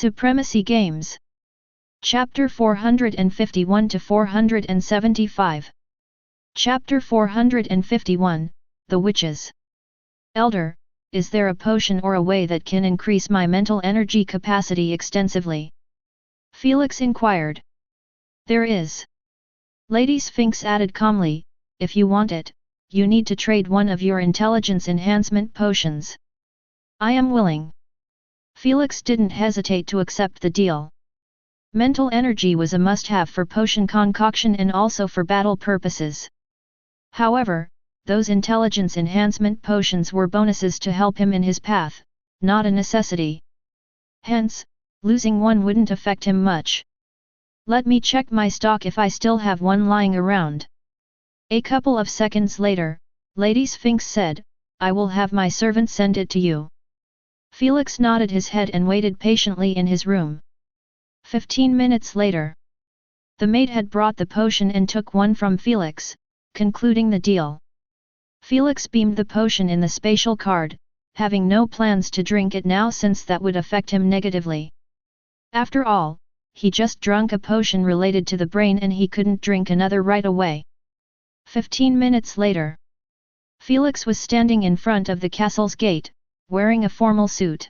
Supremacy Games. Chapter 451 to 475. Chapter 451, The Witches. Elder, is there a potion or a way that can increase my mental energy capacity extensively? Felix inquired. There is. Lady Sphinx added calmly, if you want it, you need to trade one of your intelligence enhancement potions. I am willing. Felix didn't hesitate to accept the deal. Mental energy was a must-have for potion concoction and also for battle purposes. However, those intelligence enhancement potions were bonuses to help him in his path, not a necessity. Hence, losing one wouldn't affect him much. Let me check my stock if I still have one lying around. A couple of seconds later, Lady Sphinx said, I will have my servant send it to you. Felix nodded his head and waited patiently in his room. 15 minutes later, the maid had brought the potion and took one from Felix, concluding the deal. Felix beamed the potion in the spatial card, having no plans to drink it now since that would affect him negatively. After all, he just drank a potion related to the brain and he couldn't drink another right away. 15 minutes later, Felix was standing in front of the castle's gate, wearing a formal suit.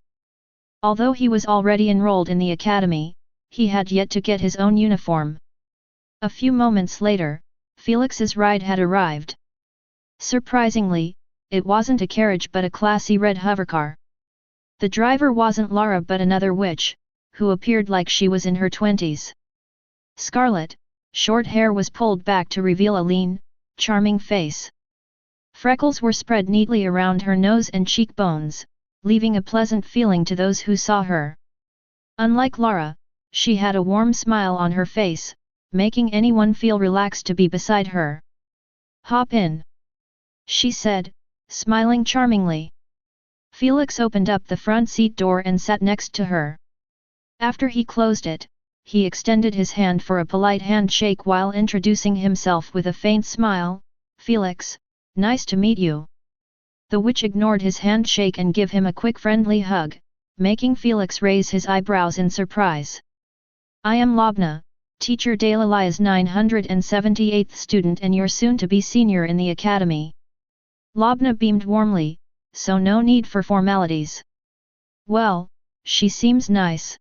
Although he was already enrolled in the academy, he had yet to get his own uniform. A few moments later, Felix's ride had arrived. Surprisingly, it wasn't a carriage but a classy red hovercar. The driver wasn't Lara but another witch, who appeared like she was in her 20s. Scarlet, short hair was pulled back to reveal a lean, charming face. Freckles were spread neatly around her nose and cheekbones, leaving a pleasant feeling to those who saw her. Unlike Lara, she had a warm smile on her face, making anyone feel relaxed to be beside her. Hop in, she said, smiling charmingly. Felix opened up the front seat door and sat next to her. After he closed it, he extended his hand for a polite handshake while introducing himself with a faint smile. Felix, nice to meet you. The witch ignored his handshake and gave him a quick friendly hug, making Felix raise his eyebrows in surprise. I am Lobna, teacher Dalalia's 978th student and your soon-to-be senior in the academy. Lobna beamed warmly, so no need for formalities. Well, she seems nice.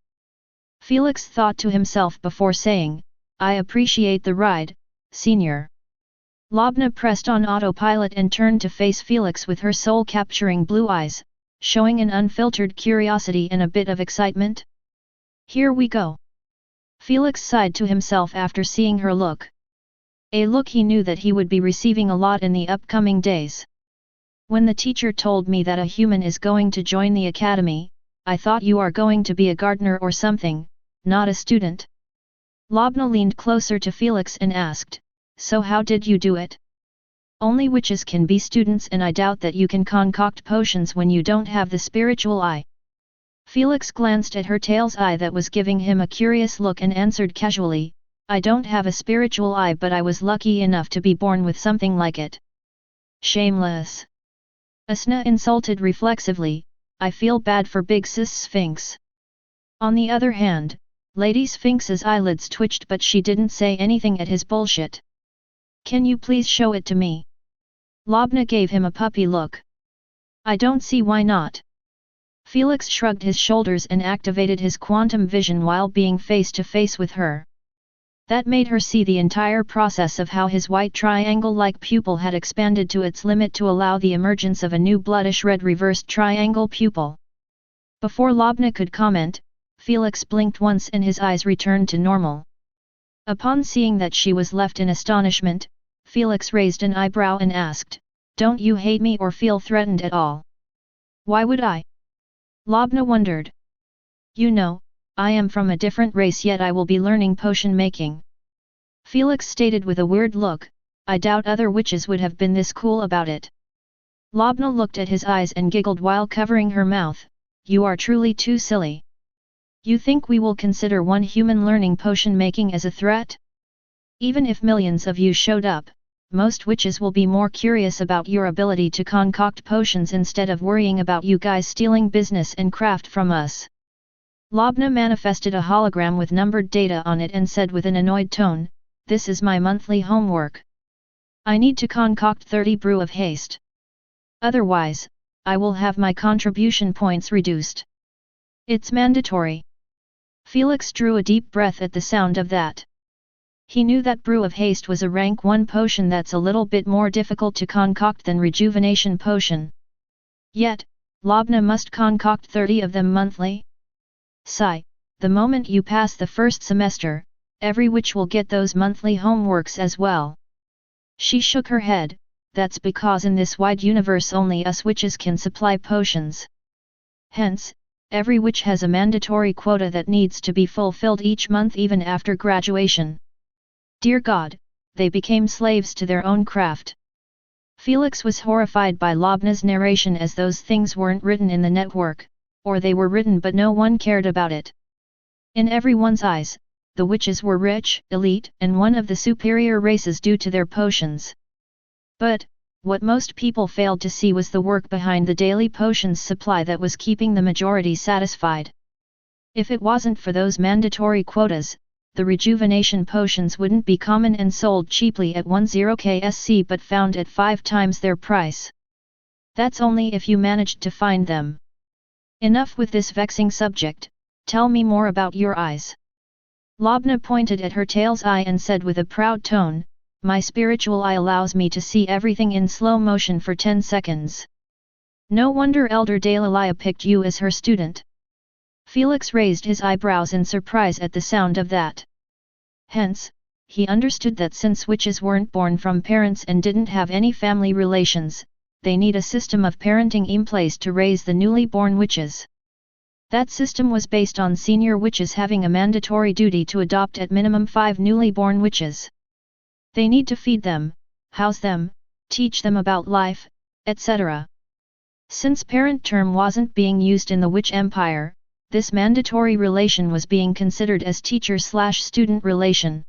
Felix thought to himself before saying, I appreciate the ride, senior. Lobna pressed on autopilot and turned to face Felix with her soul-capturing blue eyes, showing an unfiltered curiosity and a bit of excitement. Here we go. Felix sighed to himself after seeing her look. A look he knew that he would be receiving a lot in the upcoming days. When the teacher told me that a human is going to join the academy, I thought you are going to be a gardener or something, not a student. Lobna leaned closer to Felix and asked, so how did you do it? Only witches can be students and I doubt that you can concoct potions when you don't have the spiritual eye. Felix glanced at her tail's eye that was giving him a curious look and answered casually, I don't have a spiritual eye but I was lucky enough to be born with something like it. Shameless. Asna insulted reflexively, I feel bad for Big Sis Sphinx. On the other hand, Lady Sphinx's eyelids twitched but she didn't say anything at his bullshit. Can you please show it to me? Lobna gave him a puppy look. I don't see why not. Felix shrugged his shoulders and activated his quantum vision while being face to face with her. That made her see the entire process of how his white triangle-like pupil had expanded to its limit to allow the emergence of a new bloodish-red reversed triangle pupil. Before Lobna could comment, Felix blinked once and his eyes returned to normal. Upon seeing that she was left in astonishment, Felix raised an eyebrow and asked, don't you hate me or feel threatened at all? Why would I? Lobna wondered. You know, I am from a different race yet I will be learning potion making. Felix stated with a weird look, I doubt other witches would have been this cool about it. Lobna looked at his eyes and giggled while covering her mouth, you are truly too silly. You think we will consider one human learning potion making as a threat? Even if millions of you showed up, most witches will be more curious about your ability to concoct potions instead of worrying about you guys stealing business and craft from us. Lobna manifested a hologram with numbered data on it and said with an annoyed tone, "This is my monthly homework. I need to concoct 30 brew of haste. Otherwise, I will have my contribution points reduced. It's mandatory." Felix drew a deep breath at the sound of that. He knew that brew of haste was a rank 1 potion that's a little bit more difficult to concoct than rejuvenation potion. Yet, Lobna must concoct 30 of them monthly? Sigh, the moment you pass the first semester, every witch will get those monthly homeworks as well. She shook her head, that's because in this wide universe only us witches can supply potions. Hence, every witch has a mandatory quota that needs to be fulfilled each month even after graduation. Dear God, they became slaves to their own craft. Felix was horrified by Lobna's narration as those things weren't written in the network, or they were written but no one cared about it. In everyone's eyes, the witches were rich, elite, and one of the superior races due to their potions. But, what most people failed to see was the work behind the daily potions supply that was keeping the majority satisfied. If it wasn't for those mandatory quotas, the rejuvenation potions wouldn't be common and sold cheaply at 10 KSC but found at 5 times their price. That's only if you managed to find them. Enough with this vexing subject, tell me more about your eyes. Lobna pointed at her tail's eye and said with a proud tone, "My spiritual eye allows me to see everything in slow motion for 10 seconds. No wonder Elder Dalilah picked you as her student." Felix raised his eyebrows in surprise at the sound of that. Hence, he understood that since witches weren't born from parents and didn't have any family relations, they need a system of parenting in place to raise the newly born witches. That system was based on senior witches having a mandatory duty to adopt at minimum 5 newly born witches. They need to feed them, house them, teach them about life, etc. Since parent term wasn't being used in the witch empire, this mandatory relation was being considered as teacher-slash-student relation.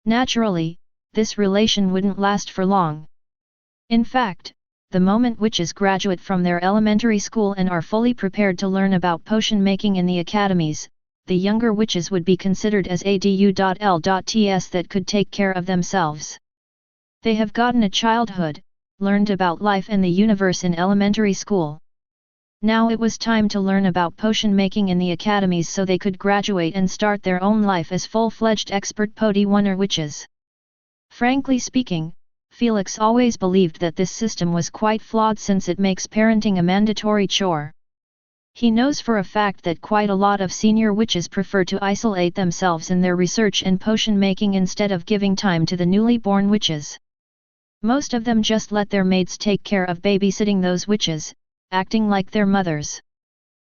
Naturally, this relation wouldn't last for long. In fact, the moment witches graduate from their elementary school and are fully prepared to learn about potion making in the academies, the younger witches would be considered as adu.l.ts that could take care of themselves. They have gotten a childhood, learned about life and the universe in elementary school. Now it was time to learn about potion making in the academies so they could graduate and start their own life as full-fledged expert Poti-Wunner witches. Frankly speaking, Felix always believed that this system was quite flawed since it makes parenting a mandatory chore. He knows for a fact that quite a lot of senior witches prefer to isolate themselves in their research and potion making instead of giving time to the newly born witches. Most of them just let their maids take care of babysitting those witches, acting like their mothers.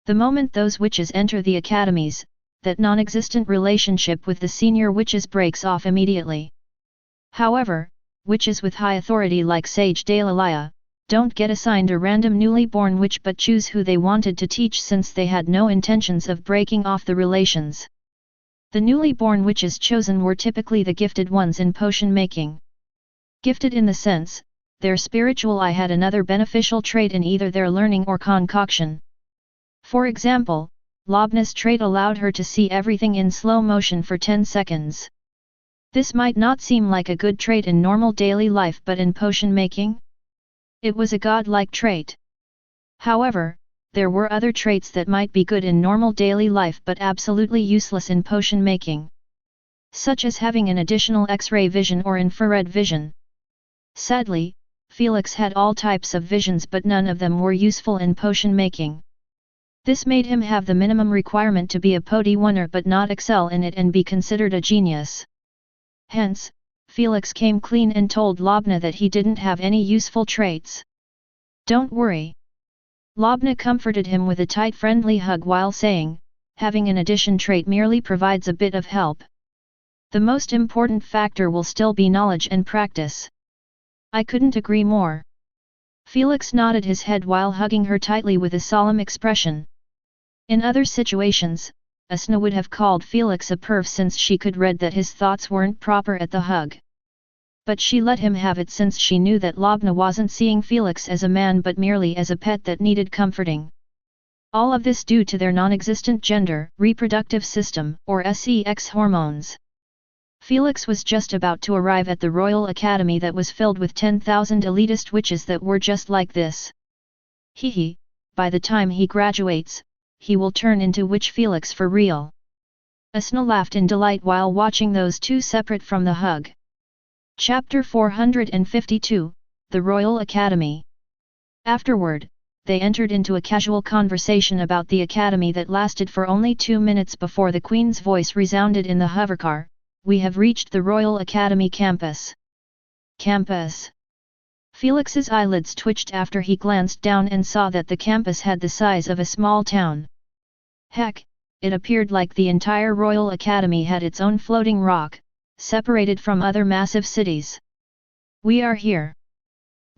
The moment those witches enter the academies, that non-existent relationship with the senior witches breaks off immediately. However, witches with high authority like Sage Dalilah, don't get assigned a random newly born witch but choose who they wanted to teach since they had no intentions of breaking off the relations. The newly born witches chosen were typically the gifted ones in potion making. Gifted in the sense, their spiritual eye had another beneficial trait in either their learning or concoction. For example, Lobna's trait allowed her to see everything in slow motion for 10 seconds. This might not seem like a good trait in normal daily life but in potion making? It was a godlike trait. However, there were other traits that might be good in normal daily life but absolutely useless in potion making. Such as having an additional X-ray vision or infrared vision. Sadly, Felix had all types of visions but none of them were useful in potion making. This made him have the minimum requirement to be a Poti-Wunner but not excel in it and be considered a genius. Hence, Felix came clean and told Lobna that he didn't have any useful traits. "Don't worry." Lobna comforted him with a tight friendly hug while saying, "Having an addition trait merely provides a bit of help. The most important factor will still be knowledge and practice." "I couldn't agree more." Felix nodded his head while hugging her tightly with a solemn expression. In other situations, Asna would have called Felix a perv since she could read that his thoughts weren't proper at the hug. But she let him have it since she knew that Lobna wasn't seeing Felix as a man but merely as a pet that needed comforting. All of this due to their non-existent gender, reproductive system, or sex hormones. Felix was just about to arrive at the Royal Academy that was filled with 10,000 elitist witches that were just like this. By the time he graduates, he will turn into Witch Felix for real. Asna laughed in delight while watching those two separate from the hug. Chapter 452, The Royal Academy. Afterward, they entered into a casual conversation about the academy that lasted for only 2 minutes before the Queen's voice resounded in the hovercar. We have reached the Royal Academy campus. Campus. Felix's eyelids twitched after he glanced down and saw that the campus had the size of a small town. Heck, it appeared like the entire Royal Academy had its own floating rock, separated from other massive cities. We are here.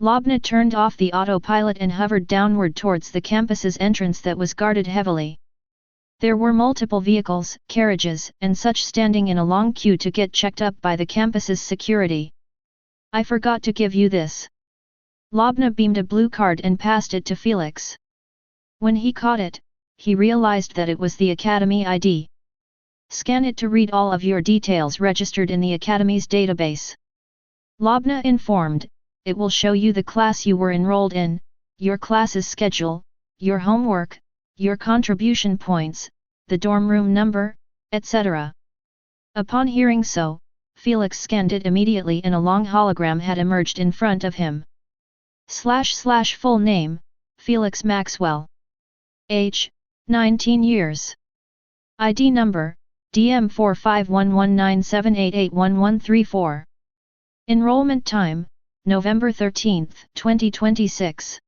Lobna turned off the autopilot and hovered downward towards the campus's entrance that was guarded heavily. There were multiple vehicles, carriages, and such standing in a long queue to get checked up by the campus's security. I forgot to give you this. Lobna beamed a blue card and passed it to Felix. When he caught it, he realized that it was the Academy ID. Scan it to read all of your details registered in the Academy's database. Lobna informed, it will show you the class you were enrolled in, your class's schedule, your homework, your contribution points, the dorm room number, etc. Upon hearing so, Felix scanned it immediately and a long hologram had emerged in front of him. / full name, Felix Maxwell. Age, 19 years. ID number, DM451197881134. Enrollment time, November 13, 2026.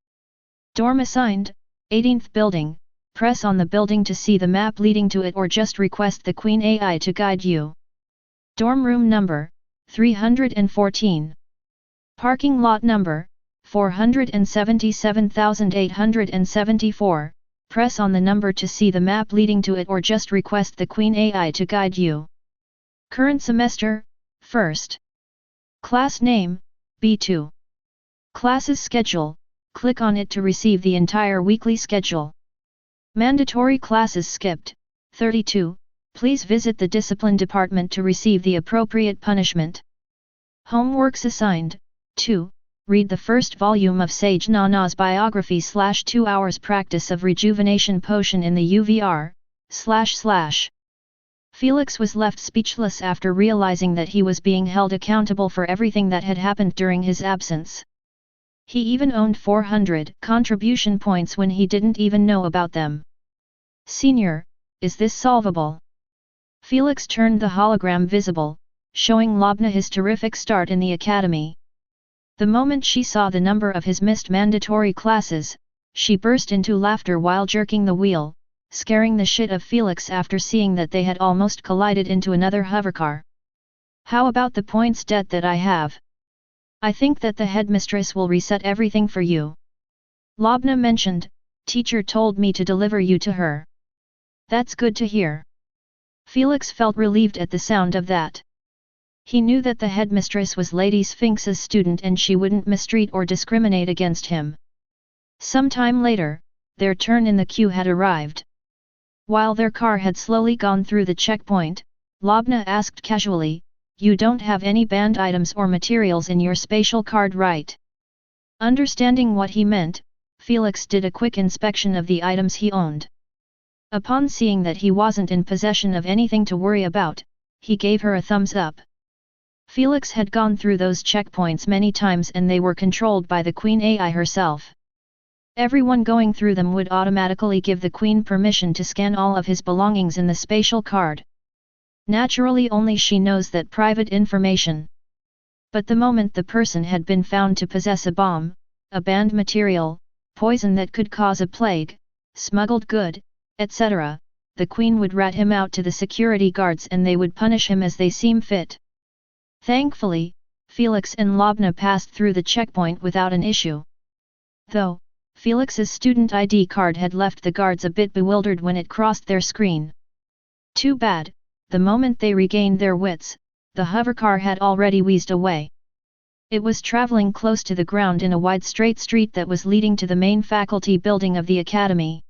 Dorm assigned, 18th building. Press on the building to see the map leading to it or just request the Queen AI to guide you. Dorm room number, 314. Parking lot number, 477,874. Press on the number to see the map leading to it or just request the Queen AI to guide you. Current semester, 1st. Class name, B2. Classes schedule, click on it to receive the entire weekly schedule. Mandatory classes skipped, 32, please visit the discipline department to receive the appropriate punishment. Homeworks assigned, 2, read the first volume of Sage Nana's biography / 2 hours practice of rejuvenation potion in the UVR, // Felix was left speechless after realizing that he was being held accountable for everything that had happened during his absence. He even owned 400 contribution points when he didn't even know about them. Senior, is this solvable? Felix turned the hologram visible, showing Lobna his terrific start in the academy. The moment she saw the number of his missed mandatory classes, she burst into laughter while jerking the wheel, scaring the shit of Felix after seeing that they had almost collided into another hovercar. How about the points debt that I have? I think that the headmistress will reset everything for you. Lobna mentioned, teacher told me to deliver you to her. That's good to hear. Felix felt relieved at the sound of that. He knew that the headmistress was Lady Sphinx's student and she wouldn't mistreat or discriminate against him. Some time later, their turn in the queue had arrived. While their car had slowly gone through the checkpoint, Lobna asked casually, you don't have any banned items or materials in your spatial card, right? Understanding what he meant, Felix did a quick inspection of the items he owned. Upon seeing that he wasn't in possession of anything to worry about, he gave her a thumbs up. Felix had gone through those checkpoints many times and they were controlled by the Queen AI herself. Everyone going through them would automatically give the Queen permission to scan all of his belongings in the spatial card. Naturally only she knows that private information. But the moment the person had been found to possess a bomb, a banned material, poison that could cause a plague, smuggled good, etc., the Queen would rat him out to the security guards and they would punish him as they seem fit. Thankfully, Felix and Lobna passed through the checkpoint without an issue. Though, Felix's student ID card had left the guards a bit bewildered when it crossed their screen. Too bad, the moment they regained their wits, the hovercar had already wheezed away. It was traveling close to the ground in a wide straight street that was leading to the main faculty building of the academy.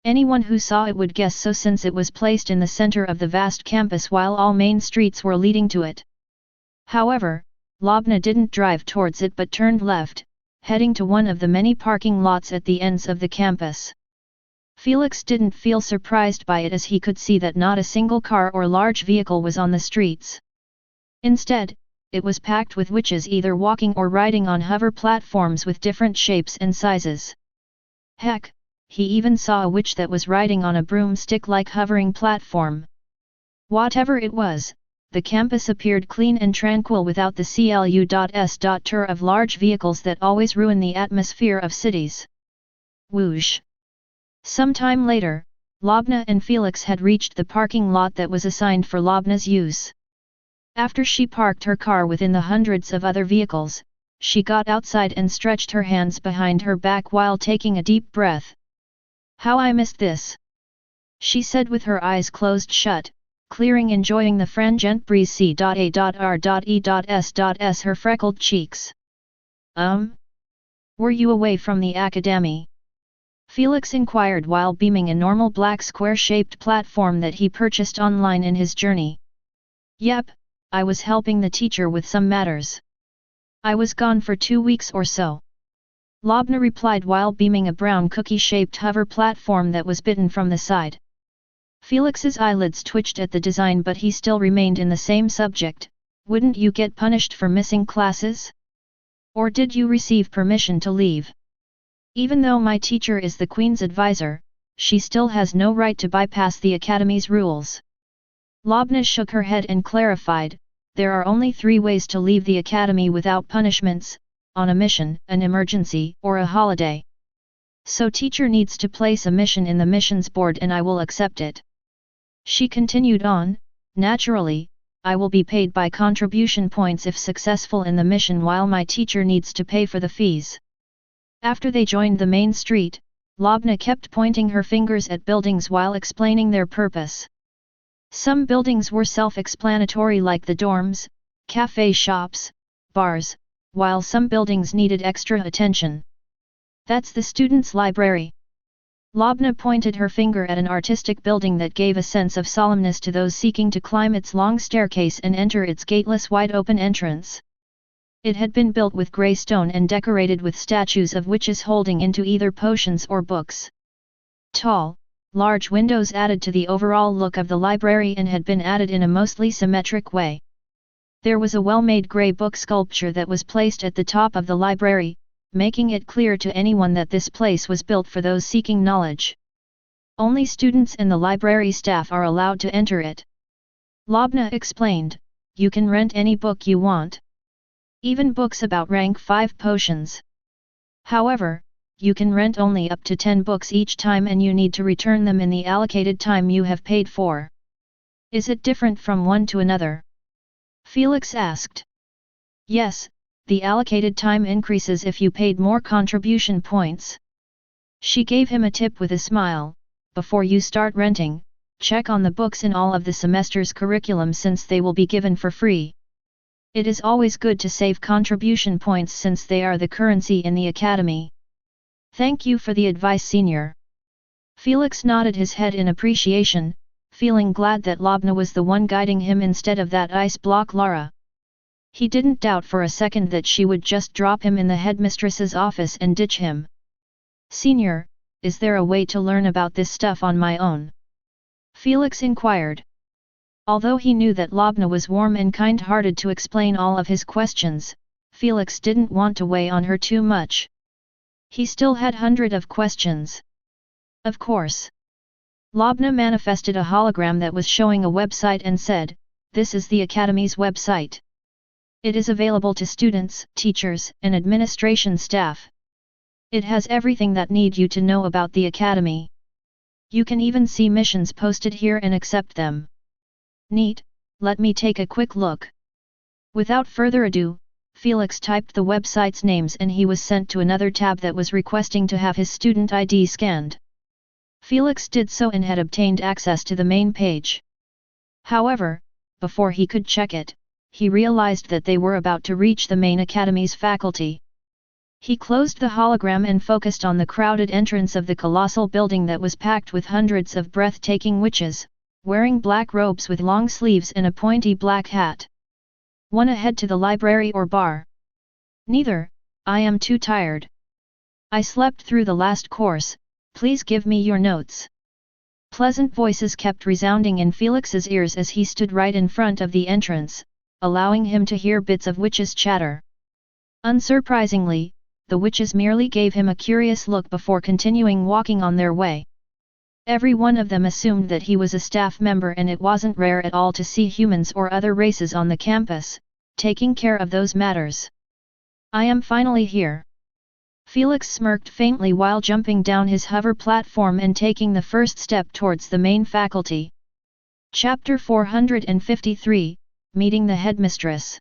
Anyone who saw it would guess so, since it was placed in the center of the vast campus while all main streets were leading to it. However, Lobna didn't drive towards it but turned left, heading to one of the many parking lots at the ends of the campus. Felix didn't feel surprised by it, as he could see that not a single car or large vehicle was on the streets. Instead, it was packed with witches, either walking or riding on hover platforms with different shapes and sizes. Heck, he even saw a witch that was riding on a broomstick-like hovering platform. Whatever it was, the campus appeared clean and tranquil without the clus.tour of large vehicles that always ruin the atmosphere of cities. Whoosh! Some time later, Lobna and Felix had reached the parking lot that was assigned for Lobna's use. After she parked her car within the hundreds of other vehicles, she got outside and stretched her hands behind her back while taking a deep breath. "How I missed this!" she said with her eyes closed shut, clearing, enjoying the frangent breeze. C.A.R.E.S.S. her freckled cheeks. Were you away from the academy?" Felix inquired while beaming a normal black square-shaped platform that he purchased online in his journey. "Yep, I was helping the teacher with some matters. I was gone for 2 weeks or so," Lobna replied while beaming a brown cookie-shaped hover platform that was bitten from the side. Felix's eyelids twitched at the design, but he still remained in the same subject. "Wouldn't you get punished for missing classes? Or did you receive permission to leave? Even though my teacher is the Queen's advisor, she still has no right to bypass the Academy's rules." Lobna shook her head and clarified, "There are only 3 ways to leave the Academy without punishments: on a mission, an emergency, or a holiday. So teacher needs to place a mission in the missions board and I will accept it." She continued on, "Naturally, I will be paid by contribution points if successful in the mission, while my teacher needs to pay for the fees." After they joined the main street, Lobna kept pointing her fingers at buildings while explaining their purpose. Some buildings were self-explanatory, like the dorms, cafe shops, bars, while some buildings needed extra attention. "That's the students' library." Lobna pointed her finger at an artistic building that gave a sense of solemnness to those seeking to climb its long staircase and enter its gateless wide-open entrance. It had been built with grey stone and decorated with statues of witches holding into either potions or books. Tall, large windows added to the overall look of the library and had been added in a mostly symmetric way. There was a well-made grey book sculpture that was placed at the top of the library, making it clear to anyone that this place was built for those seeking knowledge. Only students and the library staff are allowed to enter it. Lobna explained, "You can rent any book you want. Even books about rank 5 potions. However, you can rent only up to 10 books each time and you need to return them in the allocated time you have paid for." "Is it different from one to another?" Felix asked. "Yes, the allocated time increases if you paid more contribution points." She gave him a tip with a smile, "Before you start renting, check on the books in all of the semester's curriculum, since they will be given for free. It is always good to save contribution points since they are the currency in the Academy." "Thank you for the advice, senior." Felix nodded his head in appreciation, feeling glad that Lobna was the one guiding him instead of that ice block Lara. He didn't doubt for a second that she would just drop him in the headmistress's office and ditch him. "Senior, is there a way to learn about this stuff on my own?" Felix inquired. Although he knew that Lobna was warm and kind-hearted to explain all of his questions, Felix didn't want to weigh on her too much. He still had hundreds of questions. "Of course." Lobna manifested a hologram that was showing a website and said, "This is the Academy's website. It is available to students, teachers, and administration staff. It has everything that need you to know about the Academy. You can even see missions posted here and accept them." "Neat, let me take a quick look." Without further ado, Felix typed the website's names and he was sent to another tab that was requesting to have his student ID scanned. Felix did so and had obtained access to the main page. However, before he could check it, he realized that they were about to reach the main Academy's faculty. He closed the hologram and focused on the crowded entrance of the colossal building that was packed with hundreds of breathtaking witches, wearing black robes with long sleeves and a pointy black hat. "Wanna head to the library or bar?" "Neither, I am too tired. I slept through the last course, please give me your notes." Pleasant voices kept resounding in Felix's ears as he stood right in front of the entrance, allowing him to hear bits of witches' chatter. Unsurprisingly, the witches merely gave him a curious look before continuing walking on their way. Every one of them assumed that he was a staff member, and it wasn't rare at all to see humans or other races on the campus, taking care of those matters. "I am finally here." Felix smirked faintly while jumping down his hover platform and taking the first step towards the main faculty. Chapter 453, Meeting the Headmistress.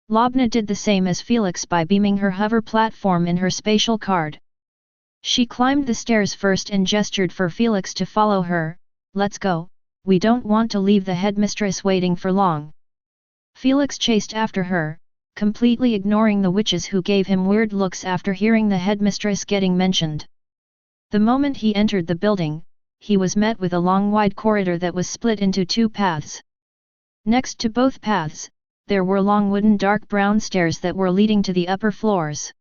Lobna did the same as Felix by beaming her hover platform in her spatial card. She climbed the stairs first and gestured for Felix to follow her. "Let's go, we don't want to leave the headmistress waiting for long." Felix chased after her, completely ignoring the witches who gave him weird looks after hearing the headmistress getting mentioned. The moment he entered the building, he was met with a long wide corridor that was split into two paths. Next to both paths, there were long wooden dark brown stairs that were leading to the upper floors.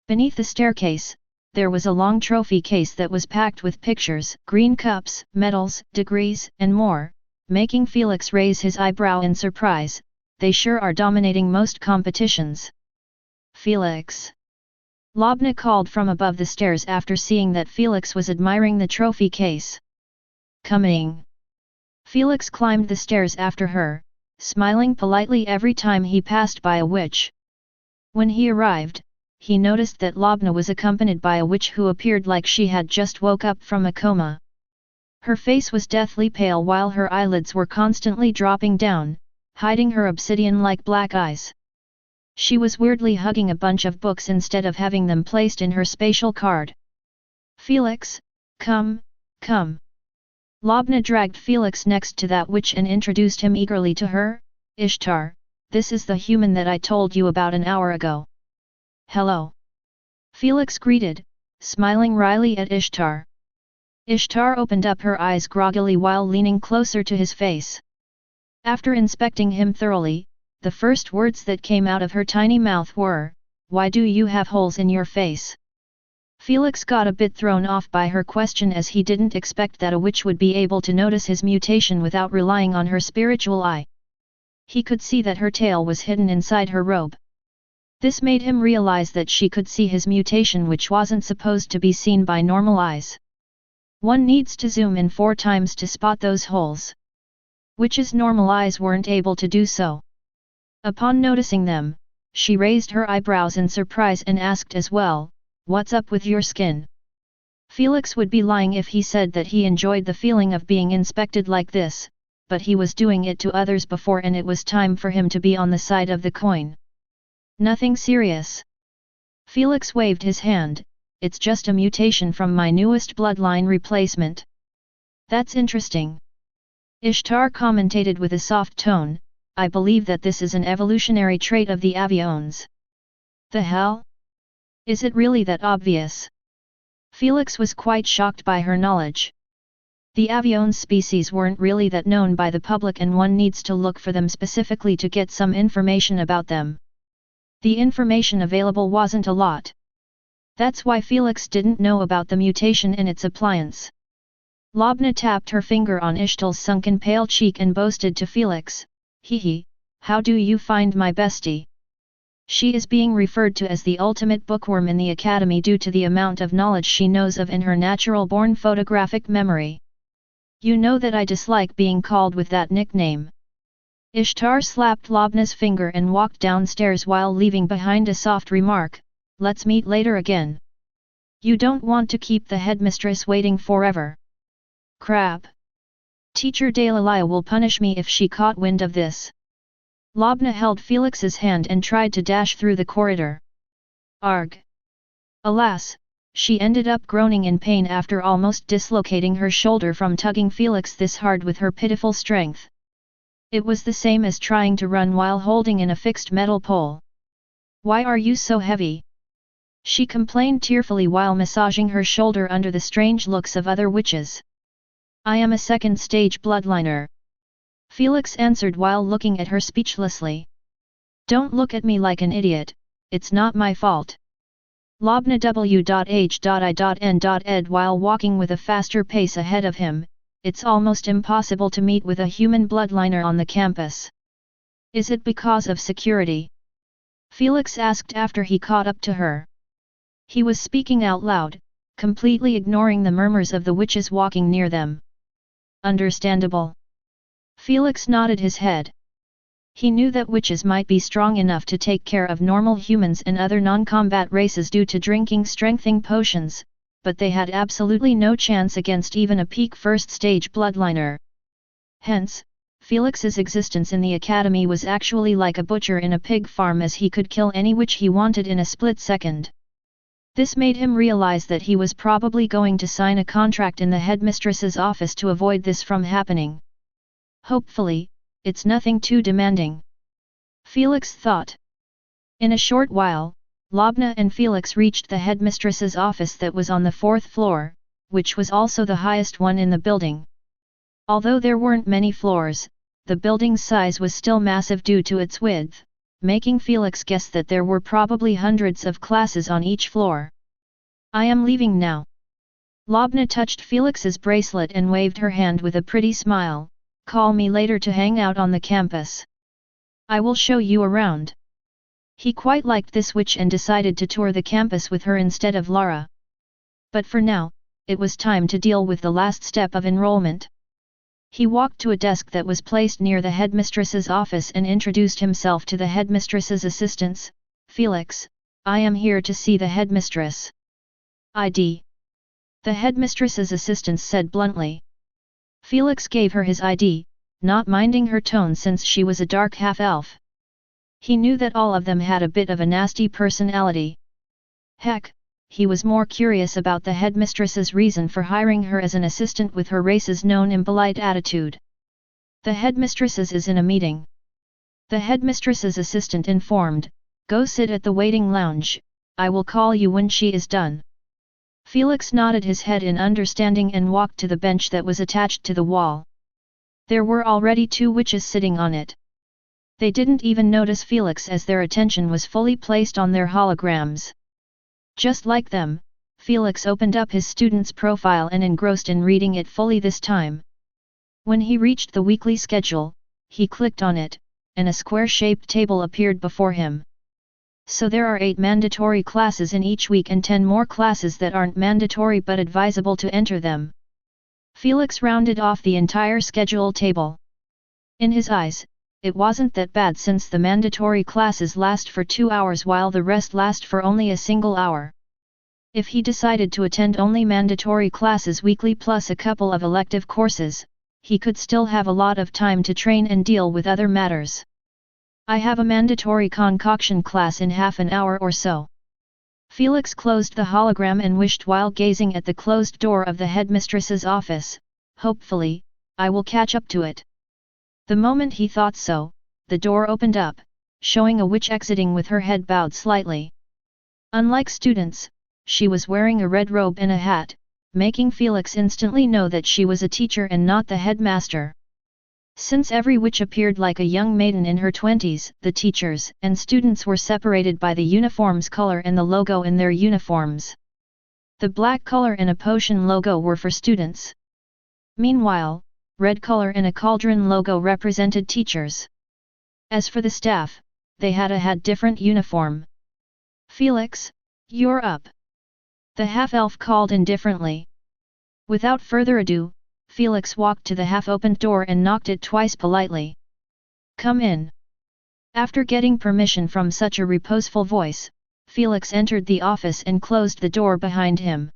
Beneath the staircase, there was a long trophy case that was packed with pictures, green cups, medals, degrees, and more, making Felix raise his eyebrow in surprise. "They sure are dominating most competitions." "Felix!" Lobna called from above the stairs after seeing that Felix was admiring the trophy case. "Coming!" Felix climbed the stairs after her, smiling politely every time he passed by a witch. When he arrived, he noticed that Lobna was accompanied by a witch who appeared like she had just woke up from a coma. Her face was deathly pale while her eyelids were constantly dropping down, hiding her obsidian-like black eyes. She was weirdly hugging a bunch of books instead of having them placed in her spatial card. "Felix, come, come." Lobna dragged Felix next to that witch and introduced him eagerly to her. "Ishtar, this is the human that I told you about an hour ago." "Hello." Felix greeted, smiling wryly at Ishtar. Ishtar opened up her eyes groggily while leaning closer to his face. After inspecting him thoroughly, the first words that came out of her tiny mouth were, "Why do you have holes in your face?" Felix got a bit thrown off by her question as he didn't expect that a witch would be able to notice his mutation without relying on her spiritual eye. He could see that her tail was hidden inside her robe. This made him realize that she could see his mutation, which wasn't supposed to be seen by normal eyes. One needs to zoom in 4 times to spot those holes. Witches' normal eyes weren't able to do so. Upon noticing them, she raised her eyebrows in surprise and asked as well, "What's up with your skin?" Felix would be lying if he said that he enjoyed the feeling of being inspected like this, but he was doing it to others before and it was time for him to be on the side of the coin. "Nothing serious." Felix waved his hand, "It's just a mutation from my newest bloodline replacement." "That's interesting." Ishtar commentated with a soft tone, "I believe that this is an evolutionary trait of the avions." "The hell? Is it really that obvious?" Felix was quite shocked by her knowledge. The avions species weren't really that known by the public and one needs to look for them specifically to get some information about them. The information available wasn't a lot. That's why Felix didn't know about the mutation and its appliance. Lobna tapped her finger on Ishtal's sunken pale cheek and boasted to Felix, "Hee, how do you find my bestie? She is being referred to as the ultimate bookworm in the academy due to the amount of knowledge she knows of in her natural-born photographic memory. You know that I dislike being called with that nickname." Ishtar slapped Lobna's finger and walked downstairs while leaving behind a soft remark, "Let's meet later again. You don't want to keep the headmistress waiting forever." "Crap. Teacher Dalilia will punish me if she caught wind of this." Lobna held Felix's hand and tried to dash through the corridor. Arg! Alas, she ended up groaning in pain after almost dislocating her shoulder from tugging Felix this hard with her pitiful strength. It was the same as trying to run while holding in a fixed metal pole. "Why are you so heavy?" She complained tearfully while massaging her shoulder under the strange looks of other witches. I am a second-stage bloodliner. Felix answered while looking at her speechlessly. Don't look at me like an idiot, it's not my fault. Lobna w.h.i.n.ed while walking with a faster pace ahead of him, it's almost impossible to meet with a human bloodliner on the campus. Is it because of security? Felix asked after he caught up to her. He was speaking out loud, completely ignoring the murmurs of the witches walking near them. Understandable. Felix nodded his head. He knew that witches might be strong enough to take care of normal humans and other non-combat races due to drinking strengthening potions, but they had absolutely no chance against even a peak first-stage bloodliner. Hence, Felix's existence in the academy was actually like a butcher in a pig farm, as he could kill any witch he wanted in a split second. This made him realize that he was probably going to sign a contract in the headmistress's office to avoid this from happening. Hopefully, it's nothing too demanding. Felix thought. In a short while, Lobna and Felix reached the headmistress's office that was on the 4th floor, which was also the highest one in the building. Although there weren't many floors, the building's size was still massive due to its width, making Felix guess that there were probably hundreds of classes on each floor. I am leaving now. Lobna touched Felix's bracelet and waved her hand with a pretty smile. Call me later to hang out on the campus. I will show you around. He quite liked this witch and decided to tour the campus with her instead of Lara. But for now, it was time to deal with the last step of enrollment. He walked to a desk that was placed near the headmistress's office and introduced himself to the headmistress's assistants. Felix, I am here to see the headmistress. ID. The headmistress's assistants said bluntly. Felix gave her his ID, not minding her tone since she was a dark half-elf. He knew that all of them had a bit of a nasty personality. Heck, he was more curious about the headmistress's reason for hiring her as an assistant with her race's known impolite attitude. The headmistress's is in a meeting. The headmistress's assistant informed, go sit at the waiting lounge, I will call you when she is done. Felix nodded his head in understanding and walked to the bench that was attached to the wall. There were already 2 witches sitting on it. They didn't even notice Felix as their attention was fully placed on their holograms. Just like them, Felix opened up his student's profile and engrossed in reading it fully this time. When he reached the weekly schedule, he clicked on it, and a square-shaped table appeared before him. So there are 8 mandatory classes in each week and 10 more classes that aren't mandatory but advisable to enter them. Felix rounded off the entire schedule table. In his eyes, it wasn't that bad since the mandatory classes last for 2 hours while the rest last for only a single hour. If he decided to attend only mandatory classes weekly plus a couple of elective courses, he could still have a lot of time to train and deal with other matters. I have a mandatory concoction class in half an hour or so. Felix closed the hologram and wished while gazing at the closed door of the headmistress's office, hopefully, I will catch up to it. The moment he thought so, the door opened up, showing a witch exiting with her head bowed slightly. Unlike students, she was wearing a red robe and a hat, making Felix instantly know that she was a teacher and not the headmaster. Since every witch appeared like a young maiden in her 20s, the teachers and students were separated by the uniform's color and the logo in their uniforms. The black color and a potion logo were for students. Meanwhile, red color and a cauldron logo represented teachers. As for the staff, they had different uniform. Felix, you're up. The half-elf called indifferently. Without further ado, Felix walked to the half-opened door and knocked it twice politely. Come in. After getting permission from such a reposeful voice, Felix entered the office and closed the door behind him.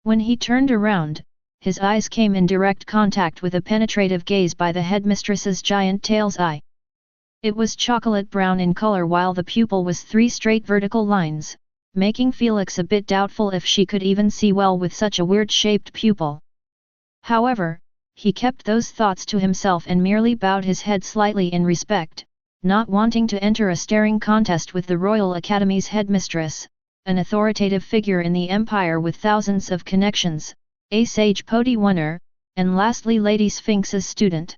When he turned around, his eyes came in direct contact with a penetrative gaze by the headmistress's giant tail's eye. It was chocolate brown in color while the pupil was 3 straight vertical lines, making Felix a bit doubtful if she could even see well with such a weird-shaped pupil. However, he kept those thoughts to himself and merely bowed his head slightly in respect, not wanting to enter a staring contest with the Royal Academy's headmistress. an authoritative figure in the empire with thousands of connections, a sage Podiwunner, and lastly Lady Sphinx's student.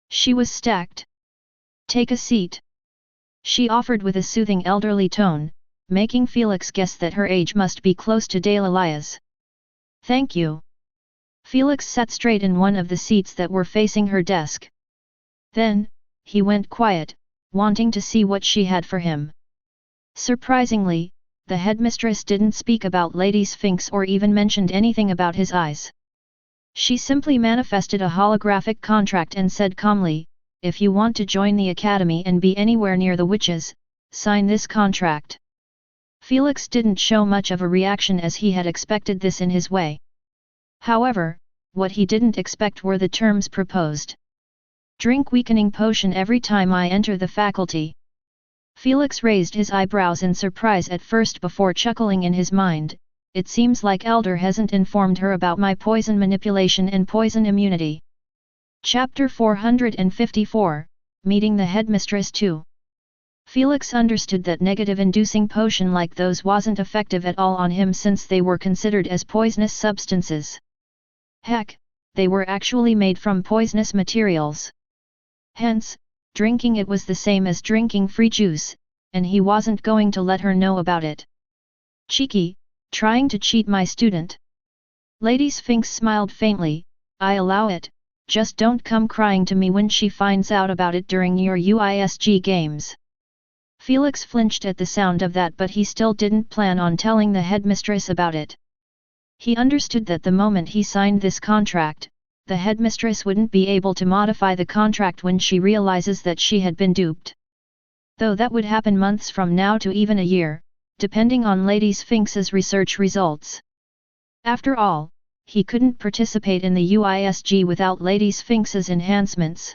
She was stacked. "Take a seat," she offered with a soothing elderly tone, making Felix guess that her age must be close to Dalalia's. "Thank you." Felix sat straight in one of the seats that were facing her desk. Then, he went quiet, wanting to see what she had for him. Surprisingly, the headmistress didn't speak about Lady Sphinx or even mentioned anything about his eyes. She simply manifested a holographic contract and said calmly, "If you want to join the academy and be anywhere near the witches, sign this contract." Felix didn't show much of a reaction as he had expected this in his way. However, what he didn't expect were the terms proposed. "Drink weakening potion every time I enter the faculty." Felix raised his eyebrows in surprise at first before chuckling in his mind, "It seems like Elder hasn't informed her about my poison manipulation and poison immunity." Chapter 454, Meeting the Headmistress 2. Felix understood that negative-inducing potion like those wasn't effective at all on him since they were considered as poisonous substances. Heck, they were actually made from poisonous materials. Hence, drinking it was the same as drinking free juice, and he wasn't going to let her know about it. "Cheeky, trying to cheat my student?" Lady Sphinx smiled faintly, "I allow it, just don't come crying to me when she finds out about it during your UISG games." Felix flinched at the sound of that, but he still didn't plan on telling the headmistress about it. He understood that the moment he signed this contract, the headmistress wouldn't be able to modify the contract when she realizes that she had been duped. Though that would happen months from now to even a year, depending on Lady Sphinx's research results. After all, he couldn't participate in the UISG without Lady Sphinx's enhancements.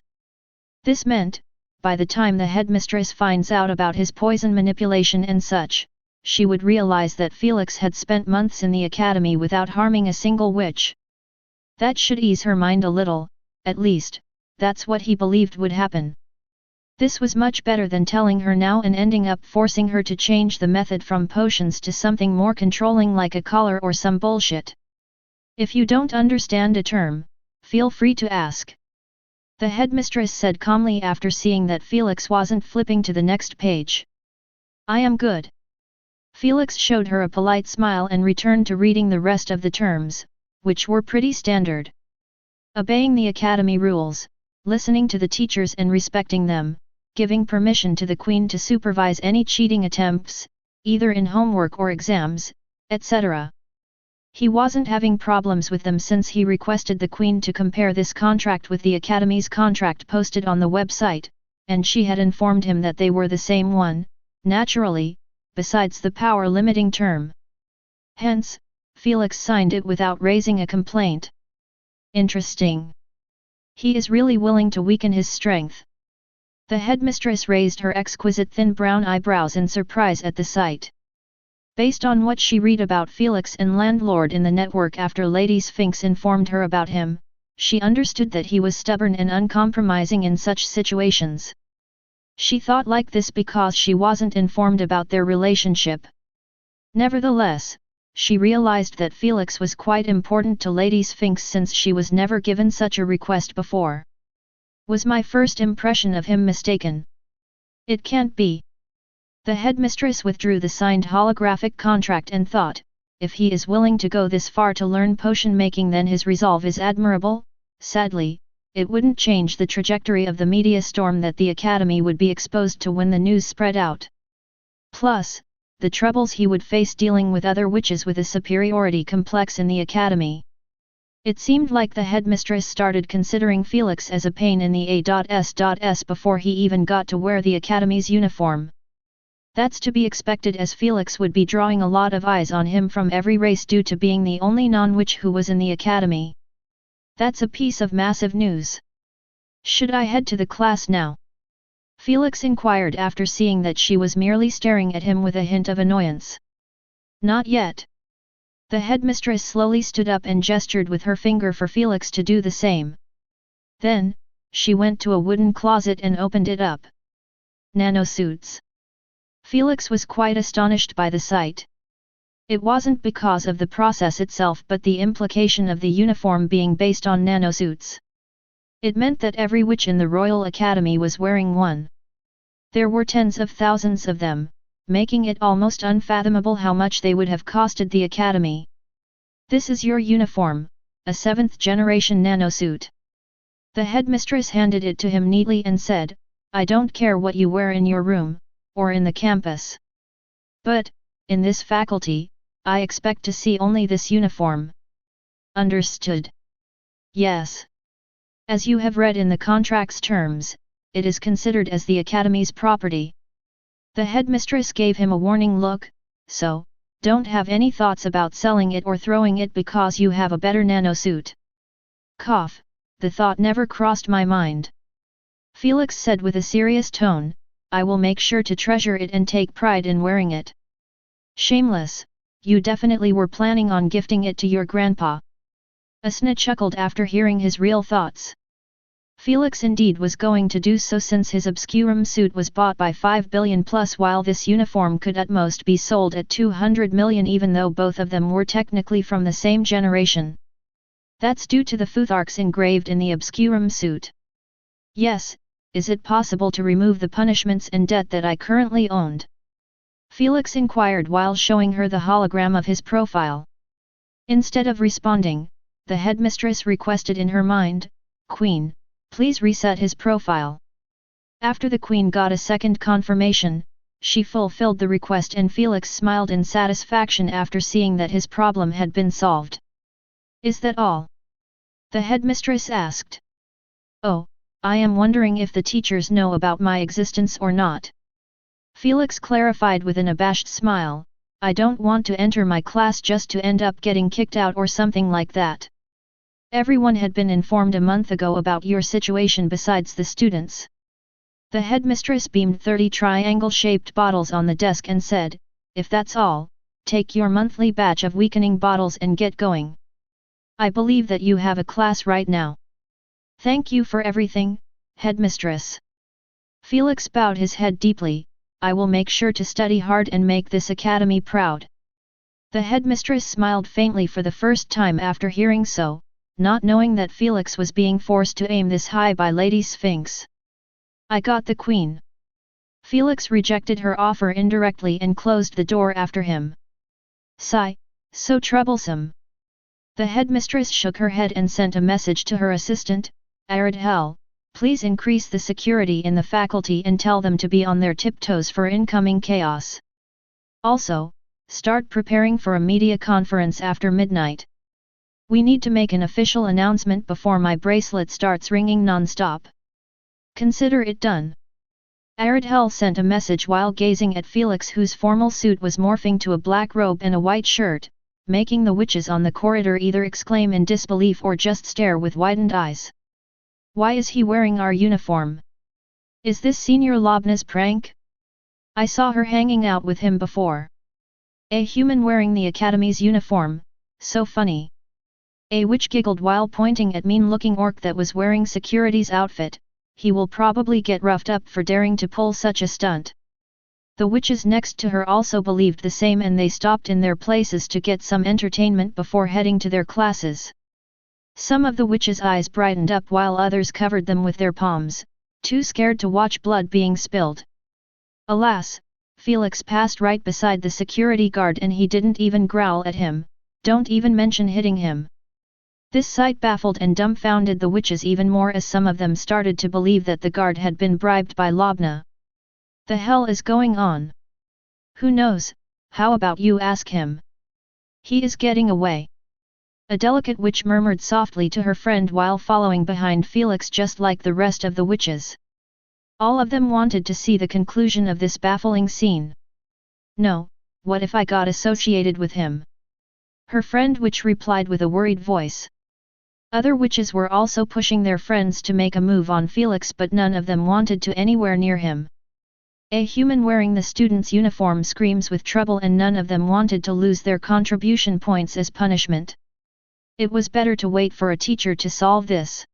This meant, by the time the headmistress finds out about his poison manipulation and such, she would realize that Felix had spent months in the academy without harming a single witch. That should ease her mind a little, at least, that's what he believed would happen. This was much better than telling her now and ending up forcing her to change the method from potions to something more controlling like a collar or some bullshit. "If you don't understand a term, feel free to ask," the headmistress said calmly after seeing that Felix wasn't flipping to the next page. "I am good." Felix showed her a polite smile and returned to reading the rest of the terms, which were pretty standard. Obeying the academy rules, listening to the teachers and respecting them, giving permission to the Queen to supervise any cheating attempts, either in homework or exams, etc. He wasn't having problems with them since he requested the Queen to compare this contract with the Academy's contract posted on the website, and she had informed him that they were the same one, naturally, besides the power-limiting term. Hence, Felix signed it without raising a complaint. Interesting. He is really willing to weaken his strength. The headmistress raised her exquisite thin brown eyebrows in surprise at the sight. Based on what she read about Felix and Landlord in the network after Lady Sphinx informed her about him, she understood that he was stubborn and uncompromising in such situations. She thought like this because she wasn't informed about their relationship. Nevertheless, she realized that Felix was quite important to Lady Sphinx since she was never given such a request before. Was my first impression of him mistaken? It can't be. The headmistress withdrew the signed holographic contract and thought, if he is willing to go this far to learn potion making, then his resolve is admirable. Sadly, it wouldn't change the trajectory of the media storm that the academy would be exposed to when the news spread out. Plus, the troubles he would face dealing with other witches with a superiority complex in the academy. It seemed like the headmistress started considering Felix as a pain in the A.S.S. before he even got to wear the academy's uniform. That's to be expected, as Felix would be drawing a lot of eyes on him from every race due to being the only non-witch who was in the academy. That's a piece of massive news. Should I head to the class now? Felix inquired after seeing that she was merely staring at him with a hint of annoyance. Not yet. The headmistress slowly stood up and gestured with her finger for Felix to do the same. Then, she went to a wooden closet and opened it up. Nanosuits. Felix was quite astonished by the sight. It wasn't because of the process itself but the implication of the uniform being based on nanosuits. It meant that every witch in the Royal Academy was wearing one. There were tens of thousands of them, making it almost unfathomable how much they would have costed the Academy. "This is your uniform, a 7th generation nanosuit." The headmistress handed it to him neatly and said, "I don't care what you wear in your room, or in the campus. But, in this faculty, I expect to see only this uniform." "Understood." "Yes. As you have read in the contract's terms, it is considered as the Academy's property." The headmistress gave him a warning look, "So, don't have any thoughts about selling it or throwing it because you have a better nanosuit." Cough, the thought never crossed my mind. Felix said with a serious tone, "I will make sure to treasure it and take pride in wearing it." "Shameless, you definitely were planning on gifting it to your grandpa." Asna chuckled after hearing his real thoughts. Felix indeed was going to do so since his obscurum suit was bought by 5 billion plus while this uniform could at most be sold at 200 million even though both of them were technically from the same generation. That's due to the Futharks engraved in the obscurum suit. "Yes, is it possible to remove the punishments and debt that I currently owned?" Felix inquired while showing her the hologram of his profile. Instead of responding, the headmistress requested in her mind, "Queen, please reset his profile." After the Queen got a second confirmation, she fulfilled the request and Felix smiled in satisfaction after seeing that his problem had been solved. "Is that all?" the headmistress asked. "Oh, I am wondering if the teachers know about my existence or not." Felix clarified with an abashed smile, "I don't want to enter my class just to end up getting kicked out or something like that. Everyone had been informed a month ago about your situation besides the students." The headmistress beamed 30 triangle-shaped bottles on the desk and said, "If that's all, take your monthly batch of weakening bottles and get going. I believe that you have a class right now." "Thank you for everything, headmistress." Felix bowed his head deeply, "I will make sure to study hard and make this academy proud." The headmistress smiled faintly for the first time after hearing so, not knowing that Felix was being forced to aim this high by Lady Sphinx. "I got the Queen." Felix rejected her offer indirectly and closed the door after him. "Sigh, so troublesome." The headmistress shook her head and sent a message to her assistant, "Aradhel, please increase the security in the faculty and tell them to be on their tiptoes for incoming chaos. Also, start preparing for a media conference after midnight. We need to make an official announcement before my bracelet starts ringing non-stop. Consider it done." Aradhel sent a message while gazing at Felix whose formal suit was morphing to a black robe and a white shirt, making the witches on the corridor either exclaim in disbelief or just stare with widened eyes. "Why is he wearing our uniform? Is this Senior Lobna's prank? I saw her hanging out with him before. A human wearing the Academy's uniform, so funny." A witch giggled while pointing at mean-looking orc that was wearing security's outfit, "He will probably get roughed up for daring to pull such a stunt." The witches next to her also believed the same and they stopped in their places to get some entertainment before heading to their classes. Some of the witches' eyes brightened up while others covered them with their palms, too scared to watch blood being spilled. Alas, Felix passed right beside the security guard and he didn't even growl at him, don't even mention hitting him. This sight baffled and dumbfounded the witches even more as some of them started to believe that the guard had been bribed by Lobna. The hell is going on? Who knows, how about you ask him? He is getting away. A delicate witch murmured softly to her friend while following behind Felix just like the rest of the witches. All of them wanted to see the conclusion of this baffling scene. "No, what if I got associated with him?" her friend witch replied with a worried voice. Other witches were also pushing their friends to make a move on Felix but none of them wanted to anywhere near him. A human wearing the student's uniform screams with trouble and none of them wanted to lose their contribution points as punishment. It was better to wait for a teacher to solve this.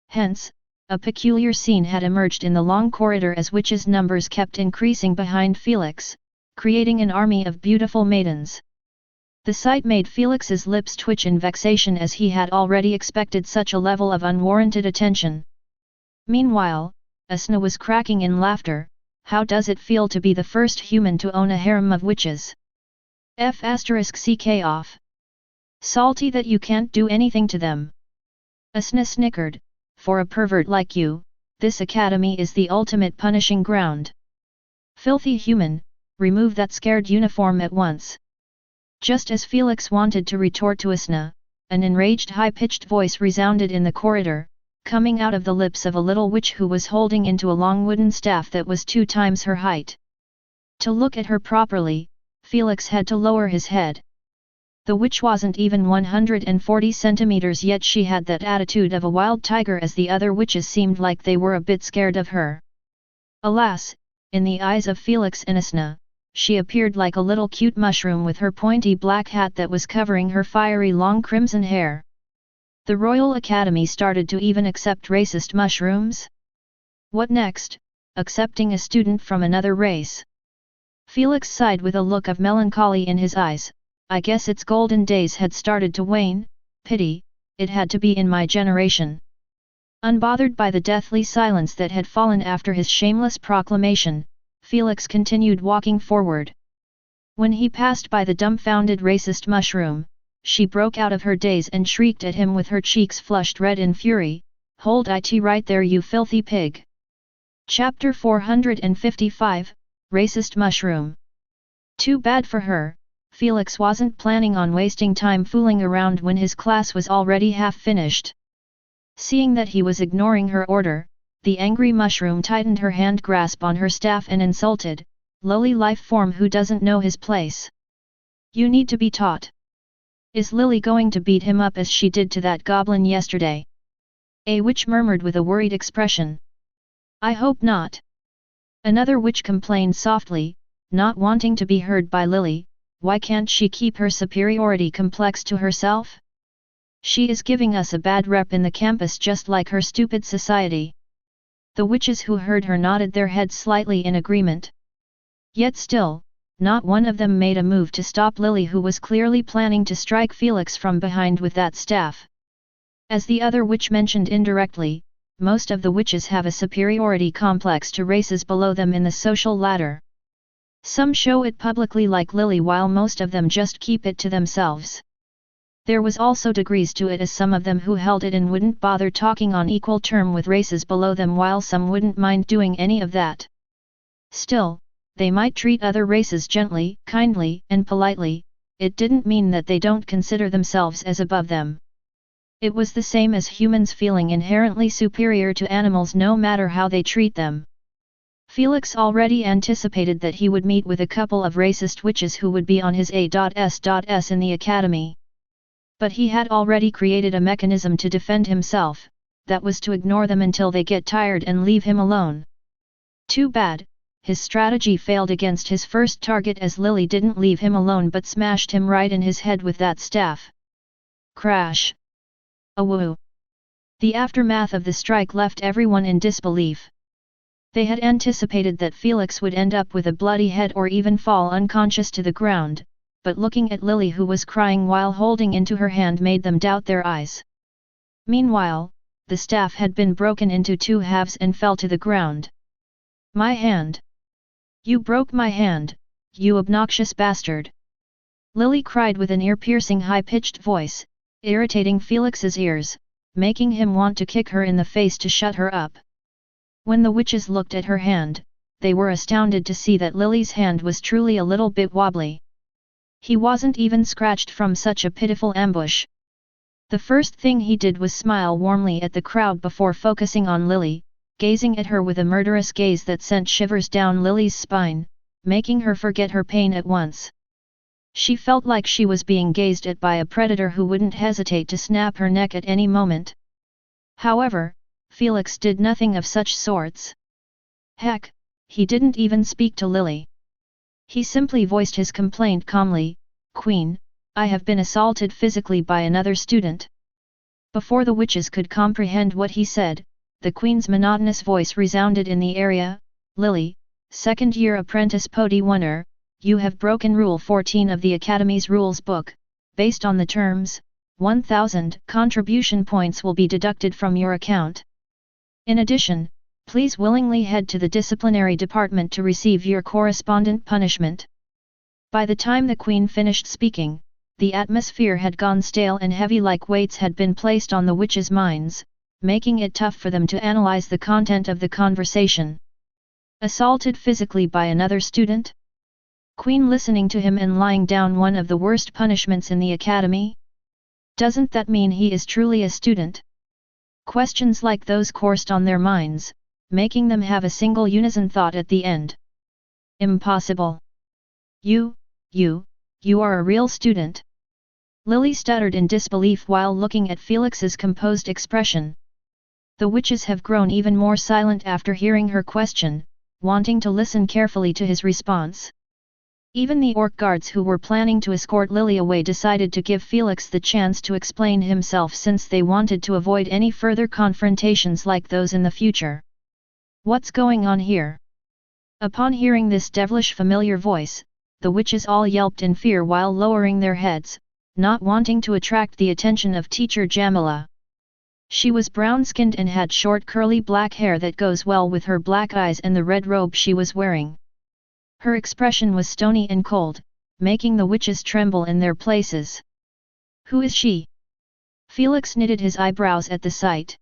Hence, a peculiar scene had emerged in the long corridor as witches' numbers kept increasing behind Felix, creating an army of beautiful maidens. The sight made Felix's lips twitch in vexation, as he had already expected such a level of unwarranted attention. Meanwhile, Asna was cracking in laughter. How does it feel to be the first human to own a harem of witches? *CK off. Salty that you can't do anything to them. Asna snickered. For a pervert like you, this academy is the ultimate punishing ground. Filthy human, remove that scared uniform at once. Just as Felix wanted to retort to Asna, an enraged high-pitched voice resounded in the corridor, coming out of the lips of a little witch who was holding into a long wooden staff that was 2 times her height. To look at her properly, Felix had to lower his head. The witch wasn't even 140 centimeters, yet she had that attitude of a wild tiger, as the other witches seemed like they were a bit scared of her. Alas, in the eyes of Felix and Asna, she appeared like a little cute mushroom with her pointy black hat that was covering her fiery long crimson hair. The Royal Academy started to even accept racist mushrooms? What next, accepting a student from another race? Felix sighed with a look of melancholy in his eyes. I guess its golden days had started to wane. Pity, it had to be in my generation. Unbothered by the deathly silence that had fallen after his shameless proclamation, Felix continued walking forward. When he passed by the dumbfounded racist mushroom, she broke out of her daze and shrieked at him with her cheeks flushed red in fury. Hold it right there, you filthy pig! Chapter 455, Racist Mushroom. Too bad for her, Felix wasn't planning on wasting time fooling around when his class was already half finished. Seeing that he was ignoring her order, the angry mushroom tightened her hand grasp on her staff and insulted, lowly life form who doesn't know his place. You need to be taught. Is Lily going to beat him up as she did to that goblin yesterday? A witch murmured with a worried expression. I hope not. Another witch complained softly, not wanting to be heard by Lily. Why can't she keep her superiority complex to herself? She is giving us a bad rep in the campus, just like her stupid society. The witches who heard her nodded their heads slightly in agreement. Yet still, not one of them made a move to stop Lily, who was clearly planning to strike Felix from behind with that staff. As the other witch mentioned indirectly, most of the witches have a superiority complex to races below them in the social ladder. Some show it publicly like Lily, while most of them just keep it to themselves. There was also degrees to it, as some of them who held it and wouldn't bother talking on equal term with races below them, while some wouldn't mind doing any of that. Still, they might treat other races gently, kindly, and politely. It didn't mean that they don't consider themselves as above them. It was the same as humans feeling inherently superior to animals no matter how they treat them. Felix already anticipated that he would meet with a couple of racist witches who would be on his A.S.S. in the academy. But he had already created a mechanism to defend himself, that was to ignore them until they get tired and leave him alone. Too bad, his strategy failed against his first target, as Lily didn't leave him alone but smashed him right in his head with that staff. Crash! Awoo! The aftermath of the strike left everyone in disbelief. They had anticipated that Felix would end up with a bloody head or even fall unconscious to the ground, but looking at Lily, who was crying while holding into her hand, made them doubt their eyes. Meanwhile, the staff had been broken into 2 halves and fell to the ground. My hand! You broke my hand, you obnoxious bastard! Lily cried with an ear-piercing high-pitched voice, irritating Felix's ears, making him want to kick her in the face to shut her up. When the witches looked at her hand, they were astounded to see that Lily's hand was truly a little bit wobbly. He wasn't even scratched from such a pitiful ambush. The first thing he did was smile warmly at the crowd before focusing on Lily, gazing at her with a murderous gaze that sent shivers down Lily's spine, making her forget her pain at once. She felt like she was being gazed at by a predator who wouldn't hesitate to snap her neck at any moment. However, Felix did nothing of such sorts. Heck, he didn't even speak to Lily. He simply voiced his complaint calmly, "Queen, I have been assaulted physically by another student." Before the witches could comprehend what he said, the Queen's monotonous voice resounded in the area, "Lily, second-year apprentice Podi Wunner, you have broken Rule 14 of the Academy's Rules Book. Based on the terms, 1,000 contribution points will be deducted from your account. In addition, please willingly head to the disciplinary department to receive your correspondent punishment." By the time the Queen finished speaking, the atmosphere had gone stale and heavy like weights had been placed on the witches' minds, making it tough for them to analyze the content of the conversation. Assaulted physically by another student? Queen listening to him and lying down one of the worst punishments in the academy? Doesn't that mean he is truly a student? Questions like those coursed on their minds, making them have a single unison thought at the end. Impossible. You are a real student? Lily stuttered in disbelief while looking at Felix's composed expression. The witches have grown even more silent after hearing her question, wanting to listen carefully to his response. Even the orc guards who were planning to escort Lily away decided to give Felix the chance to explain himself since they wanted to avoid any further confrontations like those in the future. What's going on here? Upon hearing this devilish familiar voice, the witches all yelped in fear while lowering their heads, not wanting to attract the attention of teacher Jamila. She was brown-skinned and had short curly black hair that goes well with her black eyes and the red robe she was wearing. Her expression was stony and cold, making the witches tremble in their places. Who is she? Felix knitted his eyebrows at the sight.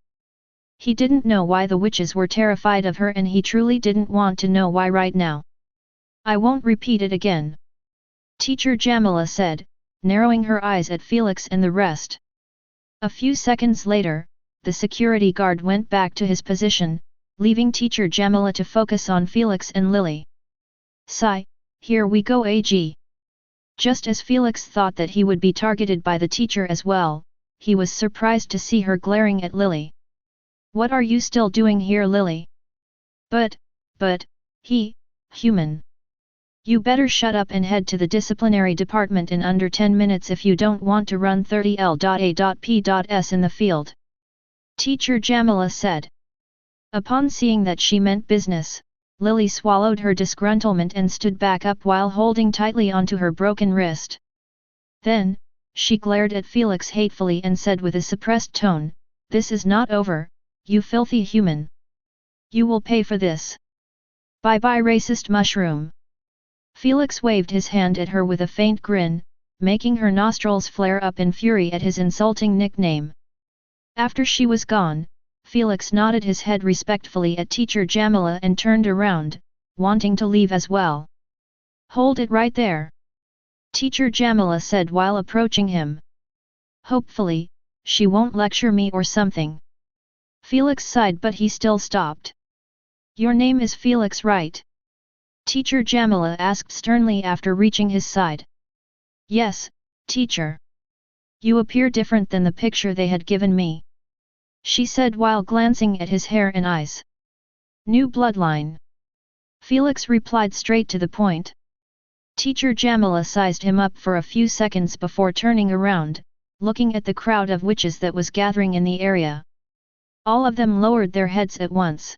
He didn't know why the witches were terrified of her and he truly didn't want to know why right now. I won't repeat it again. Teacher Jamila said, narrowing her eyes at Felix and the rest. A few seconds later, the security guard went back to his position, leaving teacher Jamila to focus on Felix and Lily. Sigh, here we go AG. Just as Felix thought that he would be targeted by the teacher as well, he was surprised to see her glaring at Lily. What are you still doing here, Lily? But, human. You better shut up and head to the disciplinary department in under 10 minutes if you don't want to run 30L.A.P.S in the field. Teacher Jamila said. Upon seeing that she meant business, Lily swallowed her disgruntlement and stood back up while holding tightly onto her broken wrist. Then, she glared at Felix hatefully and said with a suppressed tone, "This is not over, you filthy human. You will pay for this. Bye-bye racist mushroom." Felix waved his hand at her with a faint grin, making her nostrils flare up in fury at his insulting nickname. After she was gone, Felix nodded his head respectfully at teacher Jamila and turned around, wanting to leave as well. "Hold it right there," teacher Jamila said while approaching him. "Hopefully, she won't lecture me or something." Felix sighed but he still stopped. "Your name is Felix, right?" Teacher Jamila asked sternly after reaching his side. "Yes, teacher. You appear different than the picture they had given me," she said while glancing at his hair and eyes. "New bloodline." Felix replied straight to the point. Teacher Jamila sized him up for a few seconds before turning around, looking at the crowd of witches that was gathering in the area. All of them lowered their heads at once.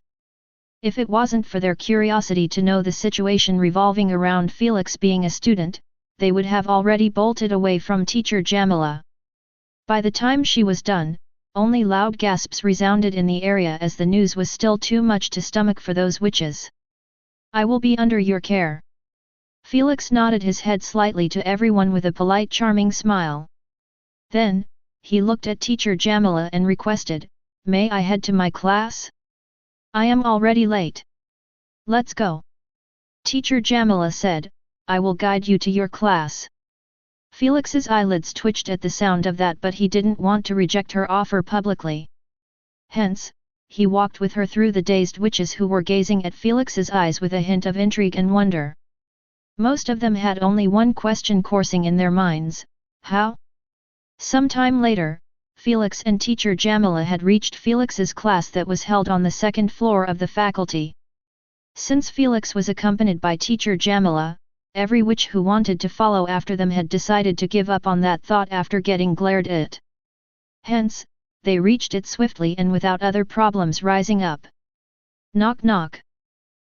If it wasn't for their curiosity to know the situation revolving around Felix being a student, they would have already bolted away from teacher Jamila. By the time she was done, only loud gasps resounded in the area as the news was still too much to stomach for those witches. "I will be under your care." Felix nodded his head slightly to everyone with a polite charming smile. Then, he looked at teacher Jamila and requested, "May I head to my class? I am already late." "Let's go." Teacher Jamila said, "I will guide you to your class." Felix's eyelids twitched at the sound of that but he didn't want to reject her offer publicly. Hence, he walked with her through the dazed witches who were gazing at Felix's eyes with a hint of intrigue and wonder. Most of them had only one question coursing in their minds: how? Some time later, Felix and teacher Jamila had reached Felix's class that was held on the second floor of the faculty. Since Felix was accompanied by teacher Jamila, every witch who wanted to follow after them had decided to give up on that thought after getting glared at. Hence, they reached it swiftly and without other problems rising up. Knock knock.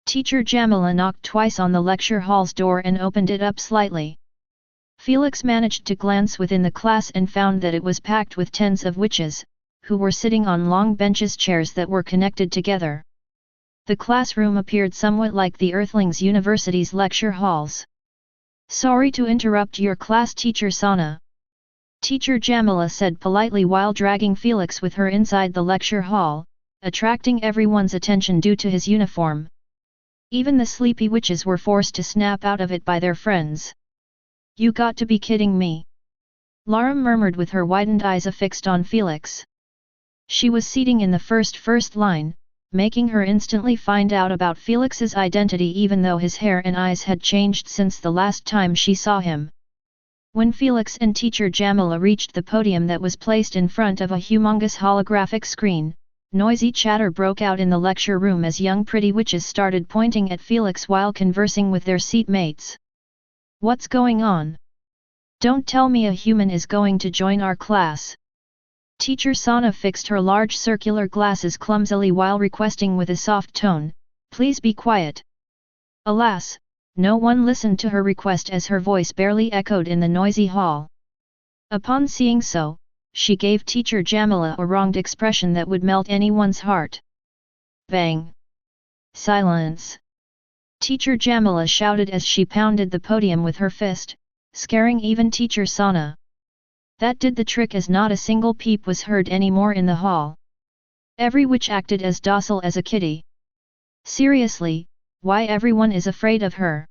Teacher Jamila knocked twice on the lecture hall's door and opened it up slightly. Felix managed to glance within the class and found that it was packed with tens of witches, who were sitting on long benches chairs that were connected together. The classroom appeared somewhat like the Earthlings University's lecture halls. "Sorry to interrupt your class, Teacher Sana," Teacher Jamila said politely while dragging Felix with her inside the lecture hall, attracting everyone's attention due to his uniform. Even the sleepy witches were forced to snap out of it by their friends. "You got to be kidding me," Lara murmured with her widened eyes affixed on Felix. She was seating in the first line, making her instantly find out about Felix's identity even though his hair and eyes had changed since the last time she saw him. When Felix and Teacher Jamila reached the podium that was placed in front of a humongous holographic screen, noisy chatter broke out in the lecture room as young pretty witches started pointing at Felix while conversing with their seatmates. "What's going on? Don't tell me a human is going to join our class." Teacher Sana fixed her large circular glasses clumsily while requesting with a soft tone, "Please be quiet." Alas, no one listened to her request as her voice barely echoed in the noisy hall. Upon seeing so, she gave Teacher Jamila a wronged expression that would melt anyone's heart. Bang! "Silence!" Teacher Jamila shouted as she pounded the podium with her fist, scaring even Teacher Sana. That did the trick as not a single peep was heard anymore in the hall. Every witch acted as docile as a kitty. Seriously, why everyone is afraid of her?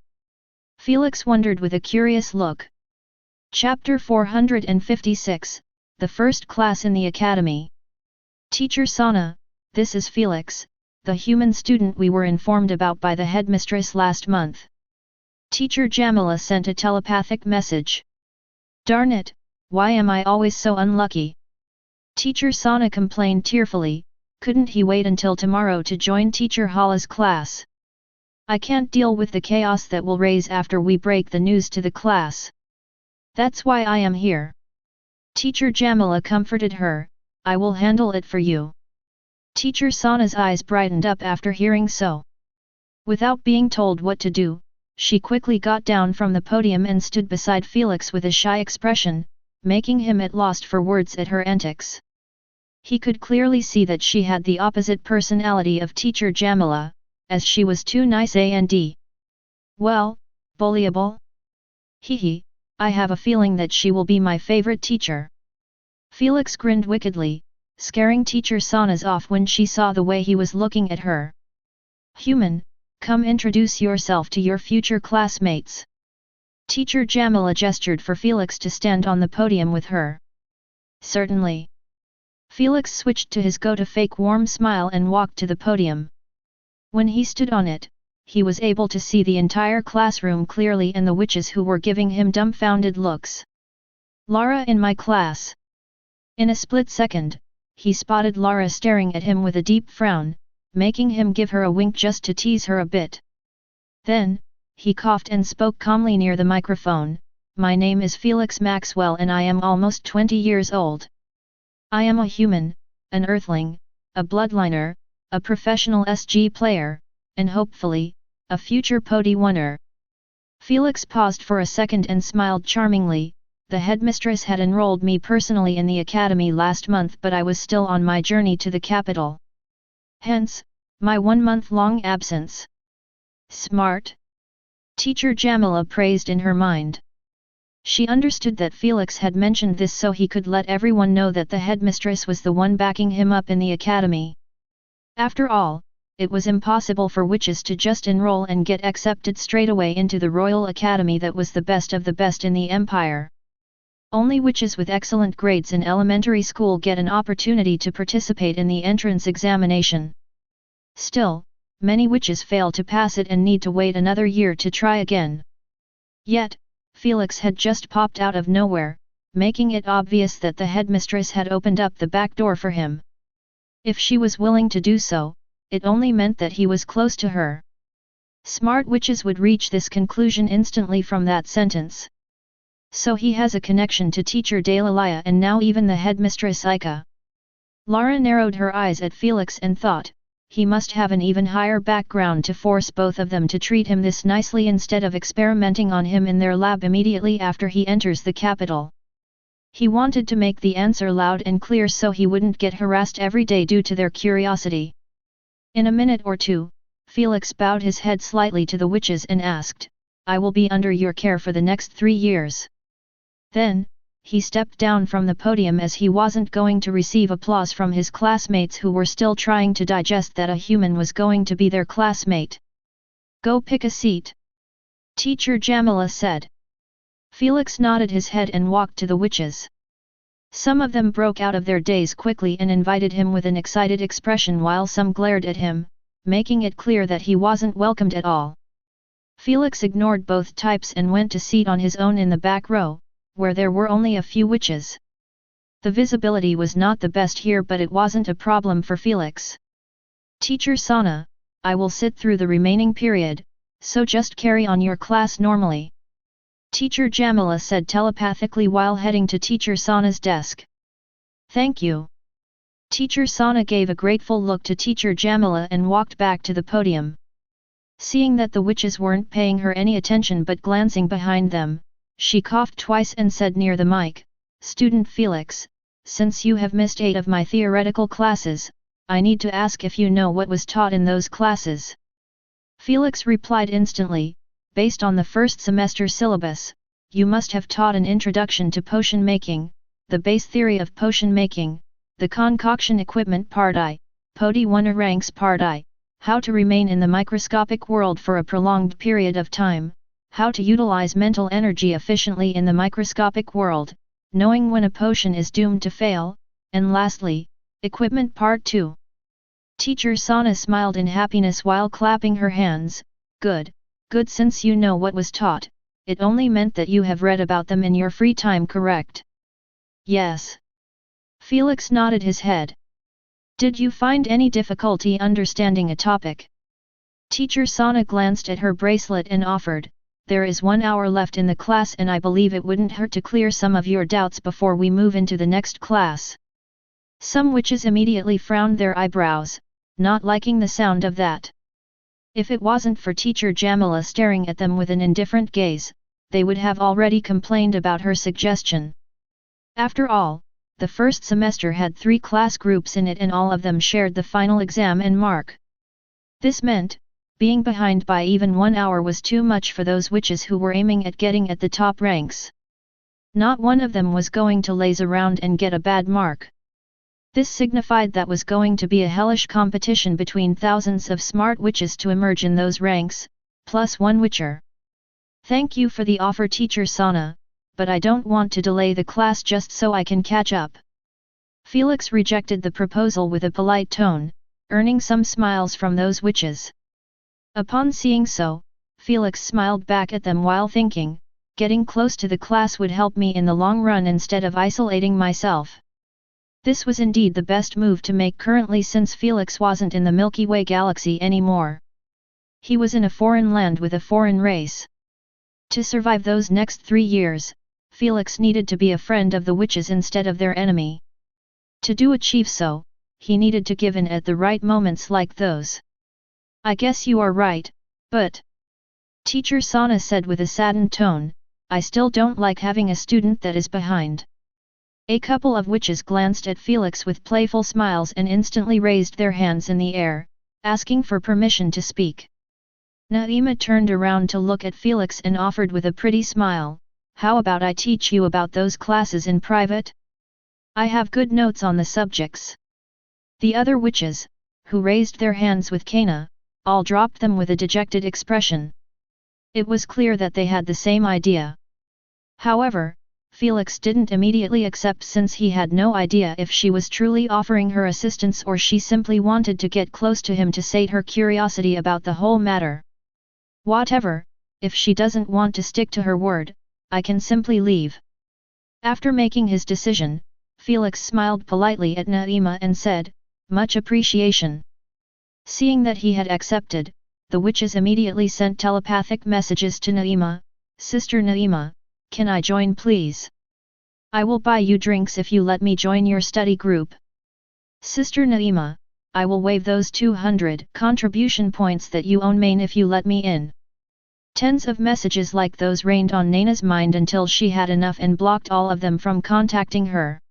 Felix wondered with a curious look. Chapter 456, The First Class in the Academy. "Teacher Sana, this is Felix, the human student we were informed about by the headmistress last month." Teacher Jamila sent a telepathic message. "Darn it, why am I always so unlucky?" Teacher Sana complained tearfully, couldn't he wait until tomorrow to join Teacher Hala's class? "I can't deal with the chaos that will raise after we break the news to the class. That's why I am here." Teacher Jamila comforted her, "I will handle it for you." Teacher Sana's eyes brightened up after hearing so. Without being told what to do, she quickly got down from the podium and stood beside Felix with a shy expression, making him at loss for words at her antics. He could clearly see that she had the opposite personality of Teacher Jamila, as she was too nice and well, bullyable. "Hee, I have a feeling that she will be my favorite teacher." Felix grinned wickedly, scaring Teacher Sana's off when she saw the way he was looking at her. "Human, come introduce yourself to your future classmates." Teacher Jamila gestured for Felix to stand on the podium with her. "Certainly." Felix switched to his go-to-fake warm smile and walked to the podium. When he stood on it, he was able to see the entire classroom clearly and the witches who were giving him dumbfounded looks. "Lara in my class." In a split second, he spotted Lara staring at him with a deep frown, making him give her a wink just to tease her a bit. Then, he coughed and spoke calmly near the microphone, "My name is Felix Maxwell and I am almost 20 years old. I am a human, an earthling, a bloodliner, a professional SG player, and hopefully, a future Podi winner." Felix paused for a second and smiled charmingly. "The headmistress had enrolled me personally in the academy last month, but I was still on my journey to the capital. Hence, my 1-month-long absence." "Smart," Teacher Jamila praised in her mind. She understood that Felix had mentioned this so he could let everyone know that the headmistress was the one backing him up in the academy. After all, it was impossible for witches to just enroll and get accepted straight away into the Royal Academy that was the best of the best in the Empire. Only witches with excellent grades in elementary school get an opportunity to participate in the entrance examination. Still, many witches fail to pass it and need to wait another year to try again. Yet, Felix had just popped out of nowhere, making it obvious that the headmistress had opened up the back door for him. If she was willing to do so, it only meant that he was close to her. Smart witches would reach this conclusion instantly from that sentence. So he has a connection to Teacher Dalilia and now even the headmistress Ika. Lara narrowed her eyes at Felix and thought, he must have an even higher background to force both of them to treat him this nicely instead of experimenting on him in their lab immediately after he enters the capital. He wanted to make the answer loud and clear so he wouldn't get harassed every day due to their curiosity. In a minute or two, Felix bowed his head slightly to the witches and asked, "I will be under your care for the next 3 years." Then, he stepped down from the podium as he wasn't going to receive applause from his classmates who were still trying to digest that a human was going to be their classmate. "Go pick a seat," Teacher Jamila said. Felix nodded his head and walked to the witches. Some of them broke out of their daze quickly and invited him with an excited expression while some glared at him, making it clear that he wasn't welcomed at all. Felix ignored both types and went to seat on his own in the back row, where there were only a few witches. The visibility was not the best here, but it wasn't a problem for Felix. "Teacher Sana, I will sit through the remaining period, so just carry on your class normally," Teacher Jamila said telepathically while heading to Teacher Sana's desk. "Thank you." Teacher Sana gave a grateful look to Teacher Jamila and walked back to the podium. Seeing that the witches weren't paying her any attention but glancing behind them, she coughed twice and said near the mic, "Student Felix, since you have missed 8 of my theoretical classes, I need to ask if you know what was taught in those classes." Felix replied instantly, "Based on the first semester syllabus, you must have taught an introduction to potion making, the base theory of potion making, the concoction equipment part I, Podi 1 ranks part I, how to remain in the microscopic world for a prolonged period of time, how to utilize mental energy efficiently in the microscopic world, knowing when a potion is doomed to fail, and lastly, equipment part 2. Teacher Sana smiled in happiness while clapping her hands. Good, good, since you know what was taught, it only meant that you have read about them in your free time, correct?" "Yes." Felix nodded his head. "Did you find any difficulty understanding a topic?" Teacher Sana glanced at her bracelet and offered, "There is 1 hour left in the class and I believe it wouldn't hurt to clear some of your doubts before we move into the next class." Some witches immediately frowned their eyebrows, not liking the sound of that. If it wasn't for Teacher Jamila staring at them with an indifferent gaze, they would have already complained about her suggestion. After all, the first semester had 3 class groups in it and all of them shared the final exam and mark. This meant, being behind by even 1 hour was too much for those witches who were aiming at getting at the top ranks. Not one of them was going to laze around and get a bad mark. This signified that was going to be a hellish competition between thousands of smart witches to emerge in those ranks, plus 1 witcher. "Thank you for the offer, Teacher Sana, but I don't want to delay the class just so I can catch up." Felix rejected the proposal with a polite tone, earning some smiles from those witches. Upon seeing so, Felix smiled back at them while thinking, getting close to the class would help me in the long run instead of isolating myself. This was indeed the best move to make currently since Felix wasn't in the Milky Way galaxy anymore. He was in a foreign land with a foreign race. To survive those next 3 years, Felix needed to be a friend of the witches instead of their enemy. To achieve so, he needed to give in at the right moments like those. "I guess you are right, but," Teacher Sana said with a saddened tone, "I still don't like having a student that is behind." A couple of witches glanced at Felix with playful smiles and instantly raised their hands in the air, asking for permission to speak. Naima turned around to look at Felix and offered with a pretty smile, "How about I teach you about those classes in private? I have good notes on the subjects." The other witches, who raised their hands with Kana, all dropped them with a dejected expression. It was clear that they had the same idea. However, Felix didn't immediately accept since he had no idea if she was truly offering her assistance or she simply wanted to get close to him to sate her curiosity about the whole matter. "Whatever, if she doesn't want to stick to her word, I can simply leave." After making his decision, Felix smiled politely at Naima and said, "Much appreciation." Seeing that he had accepted, the witches immediately sent telepathic messages to Naima, "Sister Naima, can I join please? I will buy you drinks if you let me join your study group." "Sister Naima, I will waive those 200 contribution points that you own main if you let me in. Tens of messages like those rained on Naina's mind until she had enough and blocked all of them from contacting her.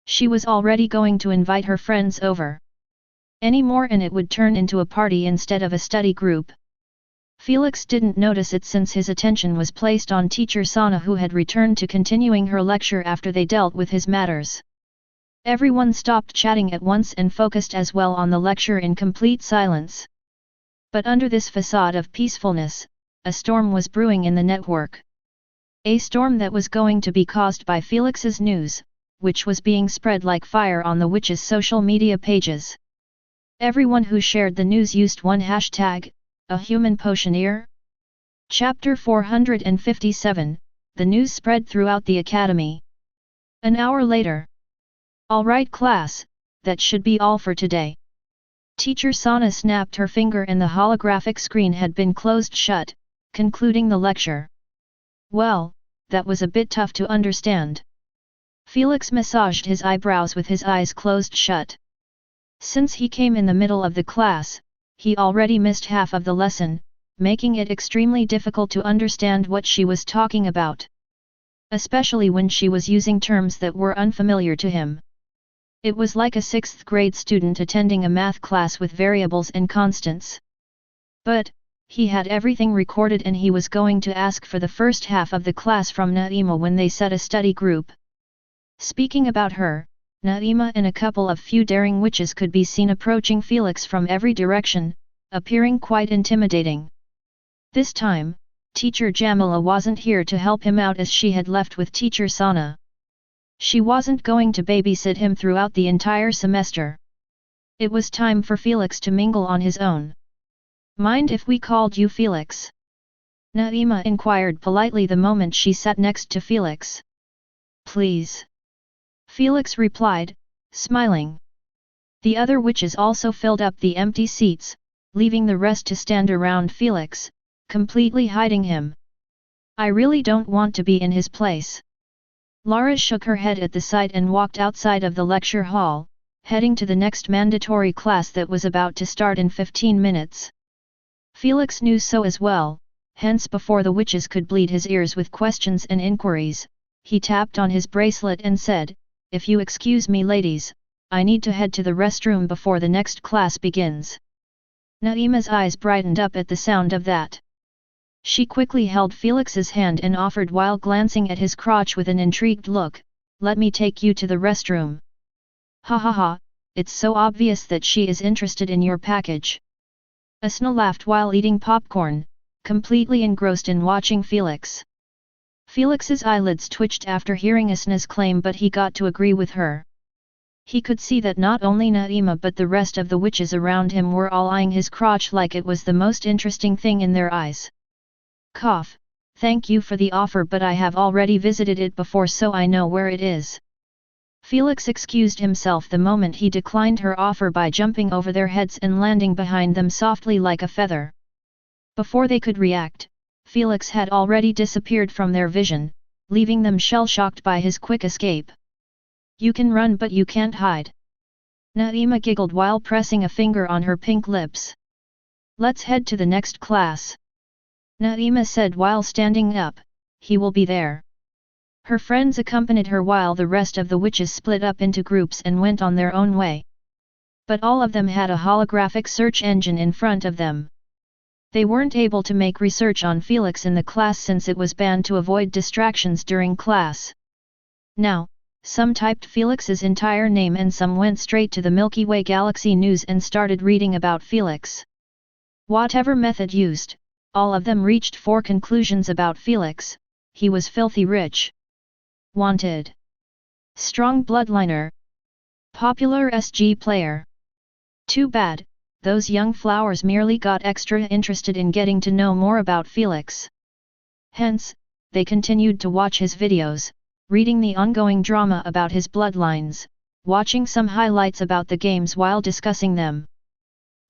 She was already going to invite her friends over. Any more and it would turn into a party instead of a study group. Felix didn't notice it since his attention was placed on teacher Sana, who had returned to continuing her lecture after they dealt with his matters. Everyone stopped chatting at once and focused as well on the lecture in complete silence. But under this facade of peacefulness, a storm was brewing in the network. A storm that was going to be caused by Felix's news, which was being spread like fire on the witch's social media pages. Everyone who shared the news used one hashtag, a human potioneer. Chapter 457, the news spread throughout the academy. An hour later. Alright class, that should be all for today. Teacher Sana snapped her finger and the holographic screen had been closed shut, concluding the lecture. Well, that was a bit tough to understand. Felix massaged his eyebrows with his eyes closed shut. Since he came in the middle of the class, he already missed half of the lesson, making it extremely difficult to understand what she was talking about. Especially when she was using terms that were unfamiliar to him. It was like a 6th grade student attending a math class with variables and constants. But, he had everything recorded and he was going to ask for the first half of the class from Naima when they set a study group. Speaking about her, Naima and a couple of few daring witches could be seen approaching Felix from every direction, appearing quite intimidating. This time, Teacher Jamila wasn't here to help him out as she had left with Teacher Sana. She wasn't going to babysit him throughout the entire semester. It was time for Felix to mingle on his own. Mind if we called you Felix? Naima inquired politely the moment she sat next to Felix. Please. Felix replied, smiling. The other witches also filled up the empty seats, leaving the rest to stand around Felix, completely hiding him. I really don't want to be in his place. Lara shook her head at the sight and walked outside of the lecture hall, heading to the next mandatory class that was about to start in 15 minutes. Felix knew so as well, hence before the witches could bleed his ears with questions and inquiries, he tapped on his bracelet and said, if you excuse me ladies, I need to head to the restroom before the next class begins. Naima's eyes brightened up at the sound of that. She quickly held Felix's hand and offered while glancing at his crotch with an intrigued look, let me take you to the restroom. Ha ha ha, it's so obvious that she is interested in your package. Asna laughed while eating popcorn, completely engrossed in watching Felix. Felix's eyelids twitched after hearing Asna's claim, but he got to agree with her. He could see that not only Naima but the rest of the witches around him were all eyeing his crotch like it was the most interesting thing in their eyes. Cough, thank you for the offer but I have already visited it before so I know where it is. Felix excused himself the moment he declined her offer by jumping over their heads and landing behind them softly like a feather. Before they could react, Felix had already disappeared from their vision, leaving them shell-shocked by his quick escape. You can run but you can't hide. Naima giggled while pressing a finger on her pink lips. Let's head to the next class. Naima said while standing up, he will be there. Her friends accompanied her while the rest of the witches split up into groups and went on their own way. But all of them had a holographic search engine in front of them. They weren't able to make research on Felix in the class since it was banned to avoid distractions during class. Now, some typed Felix's entire name and some went straight to the Milky Way Galaxy News and started reading about Felix. Whatever method used, all of them reached 4 conclusions about Felix: he was filthy rich. Wanted. Strong bloodliner. Popular SG player. Too bad, those young flowers merely got extra interested in getting to know more about Felix. Hence, they continued to watch his videos, reading the ongoing drama about his bloodlines, watching some highlights about the games while discussing them.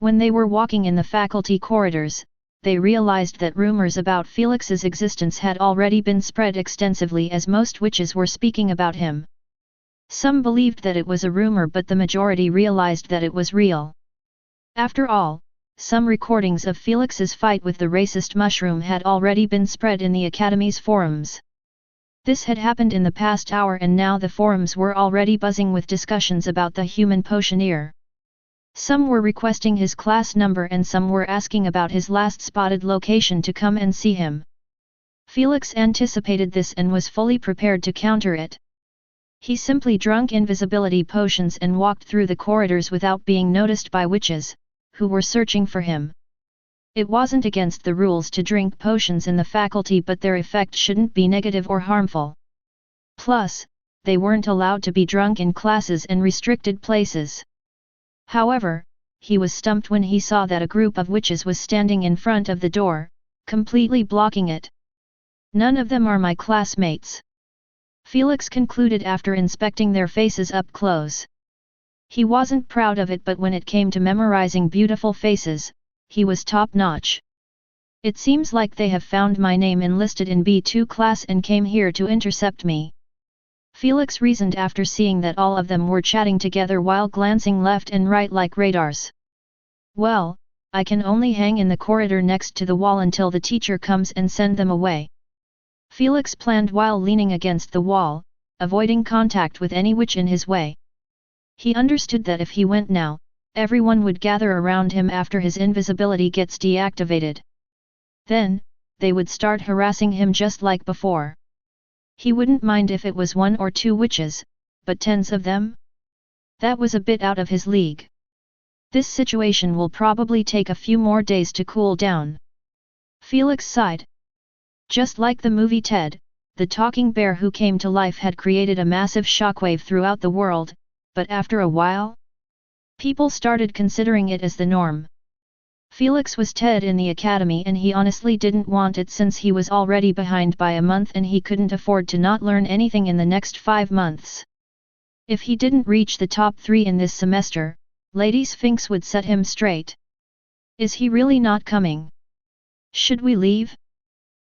When they were walking in the faculty corridors, they realized that rumors about Felix's existence had already been spread extensively as most witches were speaking about him. Some believed that it was a rumor, but the majority realized that it was real. After all, some recordings of Felix's fight with the racist mushroom had already been spread in the Academy's forums. This had happened in the past hour, and now the forums were already buzzing with discussions about the human potioneer. Some were requesting his class number and some were asking about his last spotted location to come and see him. Felix anticipated this and was fully prepared to counter it. He simply drank invisibility potions and walked through the corridors without being noticed by witches, who were searching for him. It wasn't against the rules to drink potions in the faculty, but their effect shouldn't be negative or harmful. Plus, they weren't allowed to be drunk in classes and restricted places. However, he was stumped when he saw that a group of witches was standing in front of the door, completely blocking it. None of them are my classmates, Felix concluded after inspecting their faces up close. He wasn't proud of it, but when it came to memorizing beautiful faces, he was top-notch. It seems like they have found my name enlisted in B2 class and came here to intercept me. Felix reasoned after seeing that all of them were chatting together while glancing left and right like radars. Well, I can only hang in the corridor next to the wall until the teacher comes and send them away. Felix planned while leaning against the wall, avoiding contact with any witch in his way. He understood that if he went now, everyone would gather around him after his invisibility gets deactivated. Then, they would start harassing him just like before. He wouldn't mind if it was 1 or 2 witches, but tens of them? That was a bit out of his league. This situation will probably take a few more days to cool down. Felix sighed. Just like the movie Ted, the talking bear who came to life had created a massive shockwave throughout the world, but after a while, people started considering it as the norm. Felix was Ted in the academy and he honestly didn't want it since he was already behind by a month and he couldn't afford to not learn anything in the next 5 months. If he didn't reach the top 3 in this semester, Lady Sphinx would set him straight. Is he really not coming? Should we leave?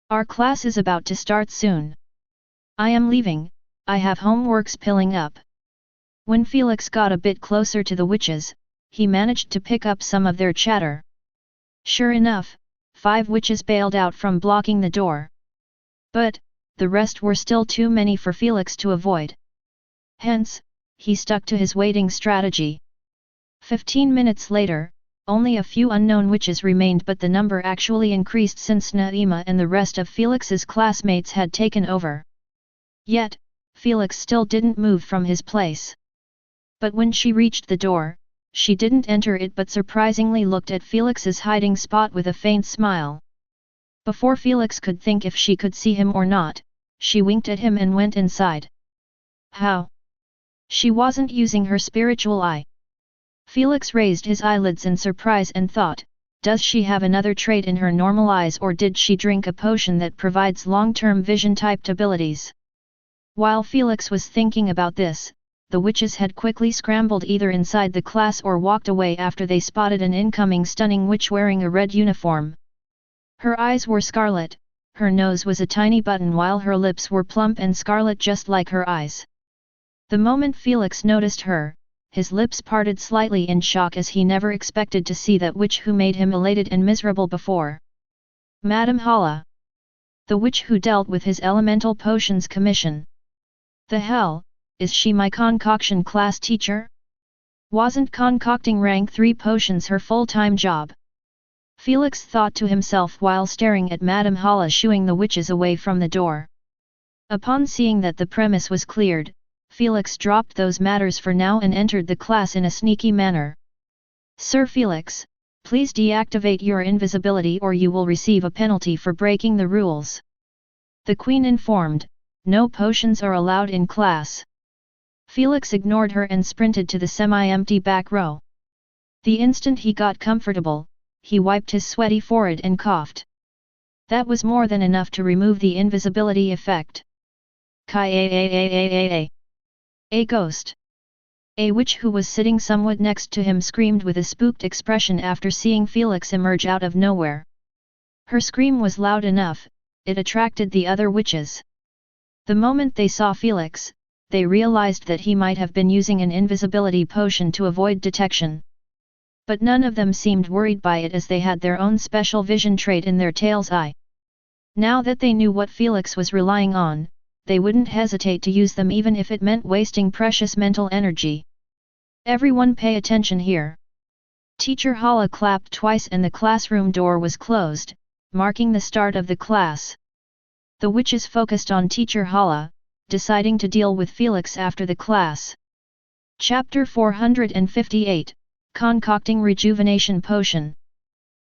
Our class is about to start soon. I am leaving, I have homeworks piling up. When Felix got a bit closer to the witches, he managed to pick up some of their chatter. Sure enough, 5 witches bailed out from blocking the door. But, the rest were still too many for Felix to avoid. Hence, he stuck to his waiting strategy. 15 minutes later, only a few unknown witches remained, but the number actually increased since Naima and the rest of Felix's classmates had taken over. Yet, Felix still didn't move from his place. But when she reached the door, she didn't enter it but surprisingly looked at Felix's hiding spot with a faint smile. Before Felix could think if she could see him or not, she winked at him and went inside. How? She wasn't using her spiritual eye. Felix raised his eyelids in surprise and thought, does she have another trait in her normal eyes or did she drink a potion that provides long-term vision-typed abilities? While Felix was thinking about this, the witches had quickly scrambled either inside the class or walked away after they spotted an incoming stunning witch wearing a red uniform. Her eyes were scarlet, her nose was a tiny button while her lips were plump and scarlet just like her eyes. The moment Felix noticed her, his lips parted slightly in shock as he never expected to see that witch who made him elated and miserable before. Madame Hala. The witch who dealt with his elemental potions commission. The hell, is she my concoction class teacher? Wasn't concocting rank 3 potions her full-time job? Felix thought to himself while staring at Madame Hala shooing the witches away from the door. Upon seeing that the premise was cleared, Felix dropped those matters for now and entered the class in a sneaky manner. Sir Felix, please deactivate your invisibility or you will receive a penalty for breaking the rules. The Queen informed, no potions are allowed in class. Felix ignored her and sprinted to the semi-empty back row. The instant he got comfortable, he wiped his sweaty forehead and coughed. That was more than enough to remove the invisibility effect. A ghost. A witch who was sitting somewhat next to him screamed with a spooked expression after seeing Felix emerge out of nowhere. Her scream was loud enough, it attracted the other witches. The moment they saw Felix, they realized that he might have been using an invisibility potion to avoid detection. But none of them seemed worried by it as they had their own special vision trait in their tail's eye. Now that they knew what Felix was relying on, they wouldn't hesitate to use them even if it meant wasting precious mental energy. Everyone pay attention here. Teacher Hala clapped twice and the classroom door was closed, marking the start of the class. The witches focused on Teacher Hala, deciding to deal with Felix after the class. Chapter 458, Concocting Rejuvenation Potion.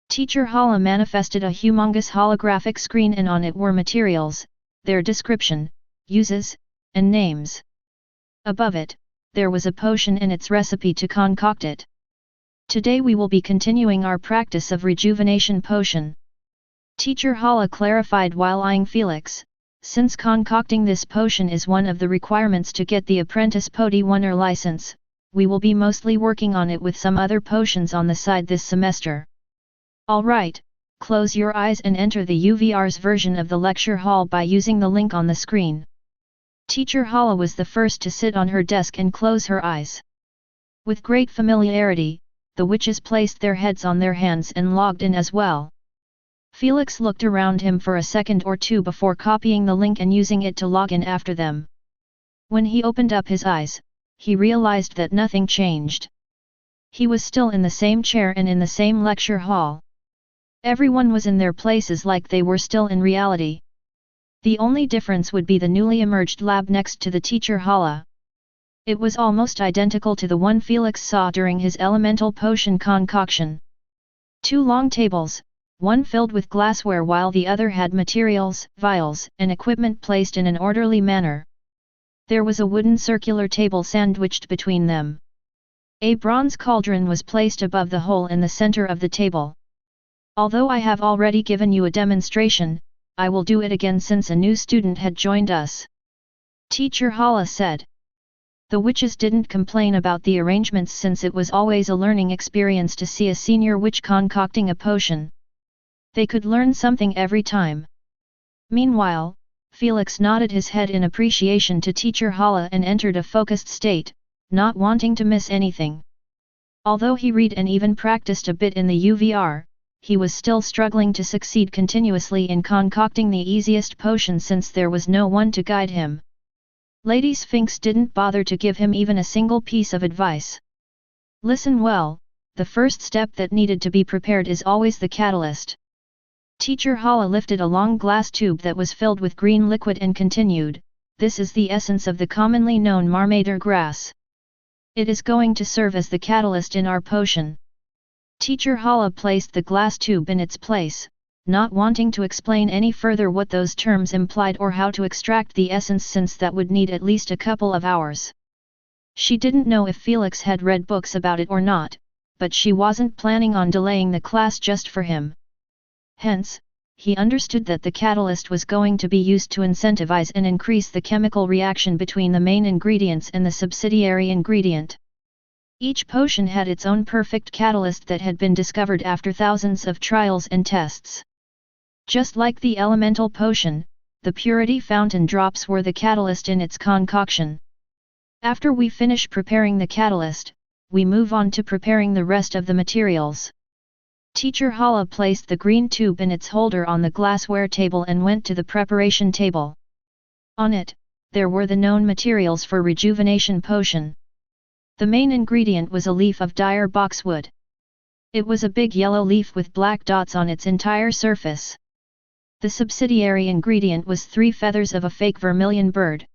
Teacher Hala manifested a humongous holographic screen and on it were materials, their description, uses, and names. Above it, there was a potion and its recipe to concoct it. Today we will be continuing our practice of rejuvenation potion. Teacher Hala clarified while eyeing Felix, since concocting this potion is one of the requirements to get the apprentice Podi-1er license, we will be mostly working on it with some other potions on the side this semester. Alright, close your eyes and enter the UVR's version of the lecture hall by using the link on the screen. Teacher Hala was the first to sit on her desk and close her eyes. With great familiarity, the witches placed their heads on their hands and logged in as well. Felix looked around him for a second or two before copying the link and using it to log in after them. When he opened up his eyes, he realized that nothing changed. He was still in the same chair and in the same lecture hall. Everyone was in their places like they were still in reality. The only difference would be the newly emerged lab next to the Teacher Hala. It was almost identical to the one Felix saw during his elemental potion concoction. Two long tables, one filled with glassware while the other had materials, vials, and equipment placed in an orderly manner. There was a wooden circular table sandwiched between them. A bronze cauldron was placed above the hole in the center of the table. Although I have already given you a demonstration, I will do it again since a new student had joined us. Teacher Hala said. The witches didn't complain about the arrangements since it was always a learning experience to see a senior witch concocting a potion. They could learn something every time. Meanwhile, Felix nodded his head in appreciation to Teacher Hala and entered a focused state, not wanting to miss anything. Although he read and even practiced a bit in the UVR, he was still struggling to succeed continuously in concocting the easiest potion since there was no one to guide him. Lady Sphinx didn't bother to give him even a single piece of advice. Listen well, the first step that needed to be prepared is always the catalyst. Teacher Hala lifted a long glass tube that was filled with green liquid and continued, this is the essence of the commonly known Marmader grass. It is going to serve as the catalyst in our potion. Teacher Hala placed the glass tube in its place, not wanting to explain any further what those terms implied or how to extract the essence since that would need at least a couple of hours. She didn't know if Felix had read books about it or not, but she wasn't planning on delaying the class just for him. Hence, he understood that the catalyst was going to be used to incentivize and increase the chemical reaction between the main ingredients and the subsidiary ingredient. Each potion had its own perfect catalyst that had been discovered after thousands of trials and tests. Just like the elemental potion, the purity fountain drops were the catalyst in its concoction. After we finish preparing the catalyst, we move on to preparing the rest of the materials. Teacher Hala placed the green tube in its holder on the glassware table and went to the preparation table. On it, there were the known materials for rejuvenation potion. The main ingredient was a leaf of dire boxwood. It was a big yellow leaf with black dots on its entire surface. The subsidiary ingredient was 3 feathers of a fake vermilion bird.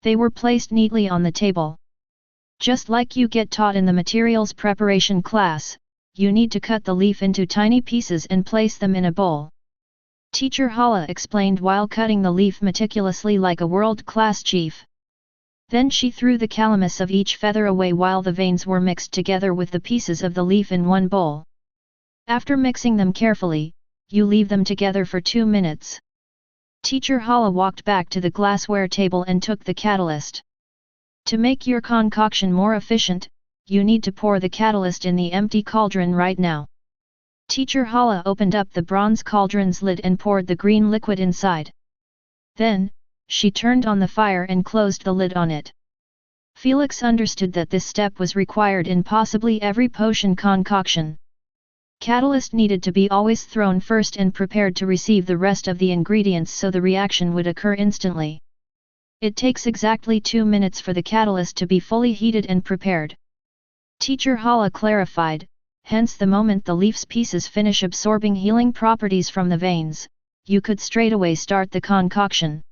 They were placed neatly on the table. Just like you get taught in the materials preparation class, you need to cut the leaf into tiny pieces and place them in a bowl. Teacher Hala explained while cutting the leaf meticulously like a world-class chief. Then she threw the calamus of each feather away while the veins were mixed together with the pieces of the leaf in one bowl. After mixing them carefully, you leave them together for 2 minutes. Teacher Hala walked back to the glassware table and took the catalyst. To make your concoction more efficient, you need to pour the catalyst in the empty cauldron right now. Teacher Hala opened up the bronze cauldron's lid and poured the green liquid inside. Then, she turned on the fire and closed the lid on it. Felix understood that this step was required in possibly every potion concoction. Catalyst needed to be always thrown first and prepared to receive the rest of the ingredients so the reaction would occur instantly. It takes exactly 2 minutes for the catalyst to be fully heated and prepared. Teacher Hala clarified, hence the moment the leaf's pieces finish absorbing healing properties from the veins, you could straightaway start the concoction.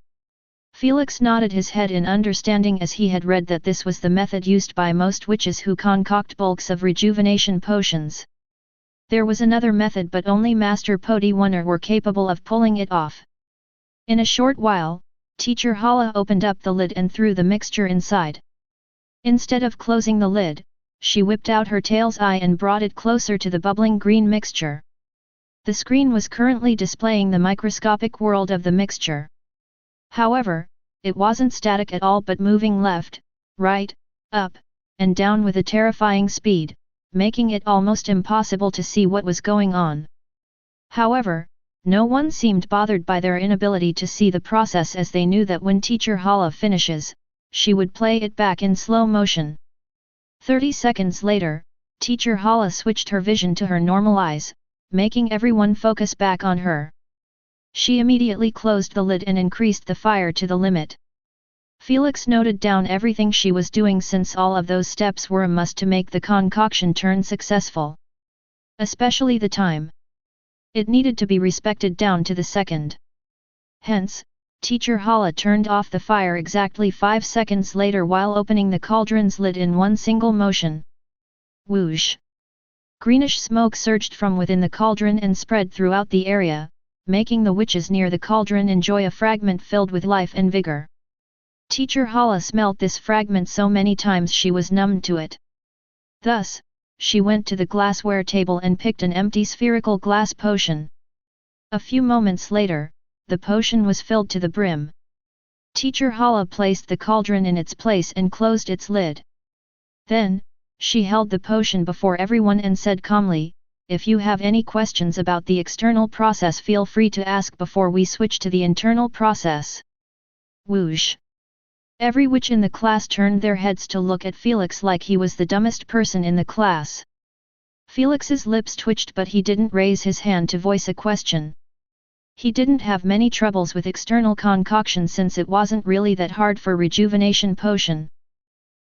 Felix nodded his head in understanding as he had read that this was the method used by most witches who concoct bulks of rejuvenation potions. There was another method but only Master Podiwunner were capable of pulling it off. In a short while, Teacher Hala opened up the lid and threw the mixture inside. Instead of closing the lid, she whipped out her tail's eye and brought it closer to the bubbling green mixture. The screen was currently displaying the microscopic world of the mixture. However, it wasn't static at all but moving left, right, up, and down with a terrifying speed, making it almost impossible to see what was going on. However, no one seemed bothered by their inability to see the process as they knew that when Teacher Hala finishes, she would play it back in slow motion. 30 seconds later, Teacher Hala switched her vision to her normal eyes, making everyone focus back on her. She immediately closed the lid and increased the fire to the limit. Felix noted down everything she was doing since all of those steps were a must to make the concoction turn successful. Especially the time. It needed to be respected down to the second. Hence, Teacher Hala turned off the fire exactly 5 seconds later while opening the cauldron's lid in one single motion. Whoosh! Greenish smoke surged from within the cauldron and spread throughout the area, making the witches near the cauldron enjoy a fragment filled with life and vigor. Teacher Hala smelt this fragment so many times she was numbed to it. Thus, she went to the glassware table and picked an empty spherical glass potion. A few moments later, the potion was filled to the brim. Teacher Hala placed the cauldron in its place and closed its lid. Then, she held the potion before everyone and said calmly, "If you have any questions about the external process, feel free to ask before we switch to the internal process." Whoosh! Every witch in the class turned their heads to look at Felix like he was the dumbest person in the class. Felix's lips twitched but he didn't raise his hand to voice a question. He didn't have many troubles with external concoction since it wasn't really that hard for rejuvenation potion.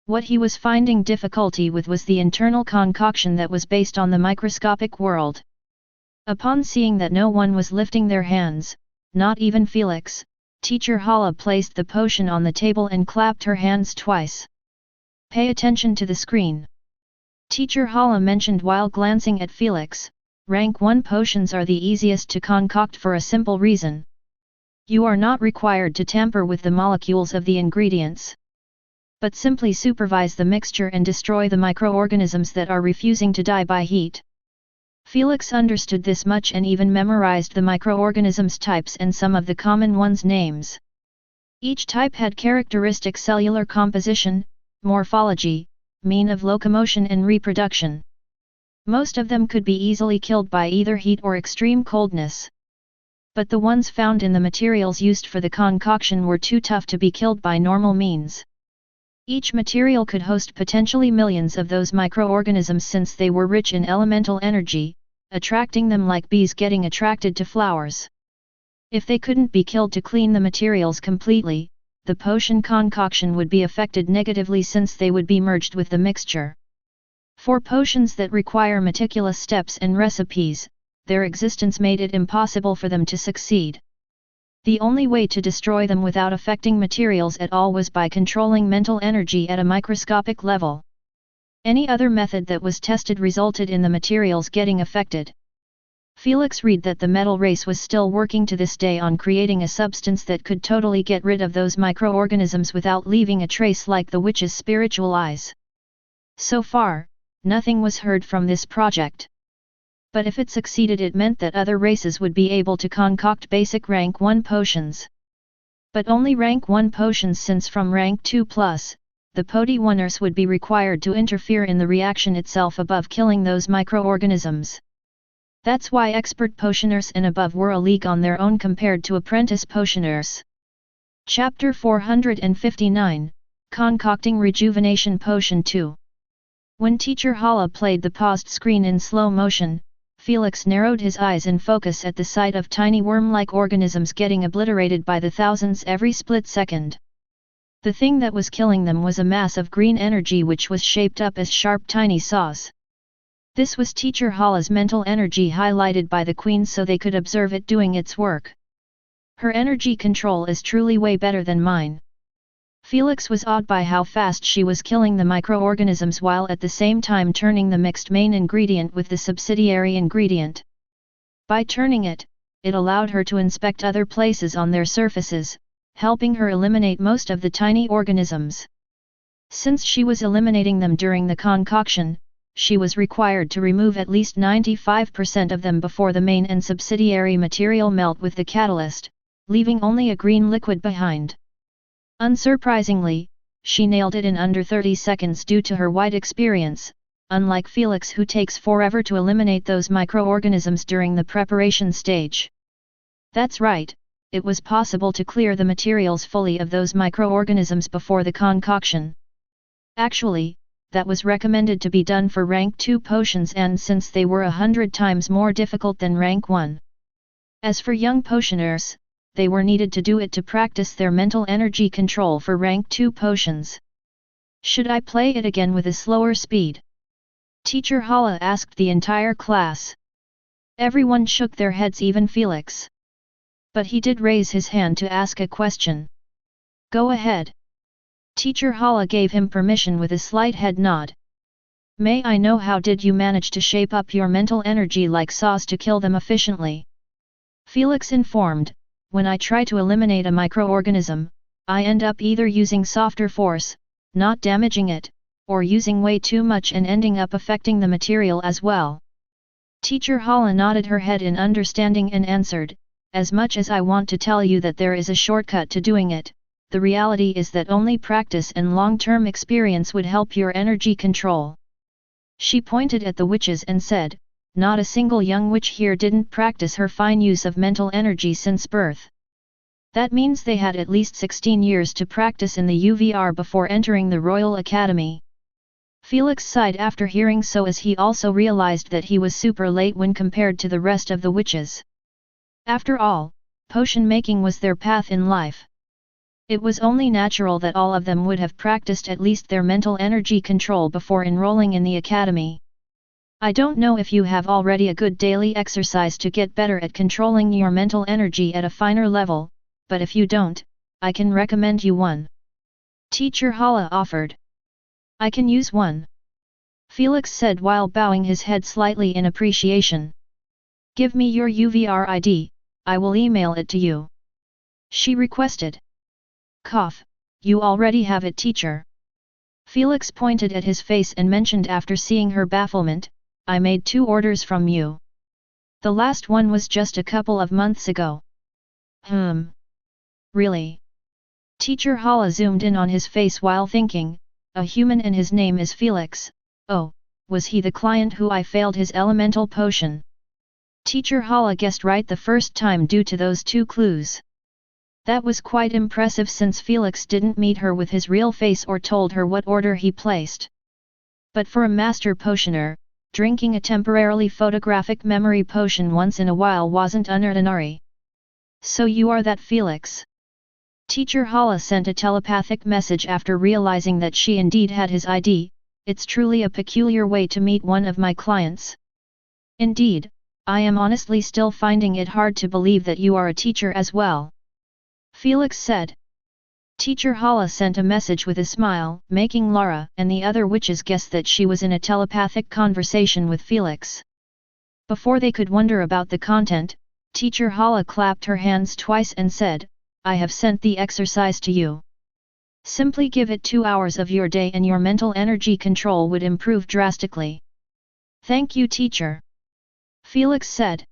What he was finding difficulty with was the internal concoction that was based on the microscopic world. Upon seeing that no one was lifting their hands, not even Felix, Teacher Hala placed the potion on the table and clapped her hands twice. "Pay attention to the screen," Teacher Hala mentioned while glancing at Felix. "Rank 1 potions are the easiest to concoct for a simple reason. You are not required to tamper with the molecules of the ingredients, but simply supervise the mixture and destroy the microorganisms that are refusing to die by heat." Felix understood this much and even memorized the microorganisms' types and some of the common ones' names. Each type had characteristic cellular composition, morphology, mean of locomotion and reproduction. Most of them could be easily killed by either heat or extreme coldness. But the ones found in the materials used for the concoction were too tough to be killed by normal means. Each material could host potentially millions of those microorganisms since they were rich in elemental energy, attracting them like bees getting attracted to flowers. If they couldn't be killed to clean the materials completely, the potion concoction would be affected negatively since they would be merged with the mixture. For potions that require meticulous steps and recipes, their existence made it impossible for them to succeed. The only way to destroy them without affecting materials at all was by controlling mental energy at a microscopic level. Any other method that was tested resulted in the materials getting affected. Felix read that the metal race was still working to this day on creating a substance that could totally get rid of those microorganisms without leaving a trace like the witch's spiritual eyes. So far, nothing was heard from this project. But if it succeeded, it meant that other races would be able to concoct basic rank 1 potions. But only rank 1 potions, since from rank 2+, the Podiwunners would be required to interfere in the reaction itself above killing those microorganisms. That's why expert potioners and above were a league on their own compared to apprentice potioners. Chapter 459, Concocting Rejuvenation Potion 2. When Teacher Hala played the paused screen in slow motion, Felix narrowed his eyes in focus at the sight of tiny worm-like organisms getting obliterated by the thousands every split second. The thing that was killing them was a mass of green energy which was shaped up as sharp tiny saws. This was Teacher Hala's mental energy highlighted by the queen so they could observe it doing its work. Her energy control is truly way better than mine. Felix was awed by how fast she was killing the microorganisms while at the same time turning the mixed main ingredient with the subsidiary ingredient. By turning it, it allowed her to inspect other places on their surfaces, helping her eliminate most of the tiny organisms. Since she was eliminating them during the concoction, she was required to remove at least 95% of them before the main and subsidiary material melt with the catalyst, leaving only a green liquid behind. Unsurprisingly, she nailed it in under 30 seconds due to her wide experience, unlike Felix who takes forever to eliminate those microorganisms during the preparation stage. That's right, it was possible to clear the materials fully of those microorganisms before the concoction. Actually, that was recommended to be done for rank 2 potions and since they were 100 times more difficult than rank 1. As for young potioners, they were needed to do it to practice their mental energy control for rank 2 potions. Should I play it again with a slower speed? Teacher Hala asked the entire class. Everyone shook their heads, even Felix. But he did raise his hand to ask a question. Go ahead. Teacher Hala gave him permission with a slight head nod. May I know how did you manage to shape up your mental energy like saws to kill them efficiently? Felix informed. When I try to eliminate a microorganism, I end up either using softer force, not damaging it, or using way too much and ending up affecting the material as well. Teacher Hala nodded her head in understanding and answered, as much as I want to tell you that there is a shortcut to doing it, the reality is that only practice and long-term experience would help your energy control. She pointed at the witches and said, not a single young witch here didn't practice her fine use of mental energy since birth. That means they had at least 16 years to practice in the UVR before entering the Royal Academy. Felix sighed after hearing so as he also realized that he was super late when compared to the rest of the witches. After all, potion making was their path in life. It was only natural that all of them would have practiced at least their mental energy control before enrolling in the academy. I don't know if you have already a good daily exercise to get better at controlling your mental energy at a finer level, but if you don't, I can recommend you one. Teacher Hala offered. I can use one. Felix said while bowing his head slightly in appreciation. Give me your UVR ID, I will email it to you. She requested. Cough, you already have it, teacher. Felix pointed at his face and mentioned after seeing her bafflement, I made 2 orders from you. The last one was just a couple of months ago. Really? Teacher Hala zoomed in on his face while thinking, a human and his name is Felix, oh, was he the client who I failed his elemental potion? Teacher Hala guessed right the first time due to those 2 clues. That was quite impressive since Felix didn't meet her with his real face or told her what order he placed. But for a master potioner, drinking a temporarily photographic memory potion once in a while wasn't unordinary. So you are that Felix? Teacher Hala sent a telepathic message after realizing that she indeed had his ID. It's truly a peculiar way to meet one of my clients. Indeed, I am honestly still finding it hard to believe that you are a teacher as well. Felix said. Teacher Hala sent a message with a smile, making Lara and the other witches guess that she was in a telepathic conversation with Felix. Before they could wonder about the content, Teacher Hala clapped her hands twice and said, I have sent the exercise to you. Simply give it 2 hours of your day and your mental energy control would improve drastically. Thank you, teacher. Felix said.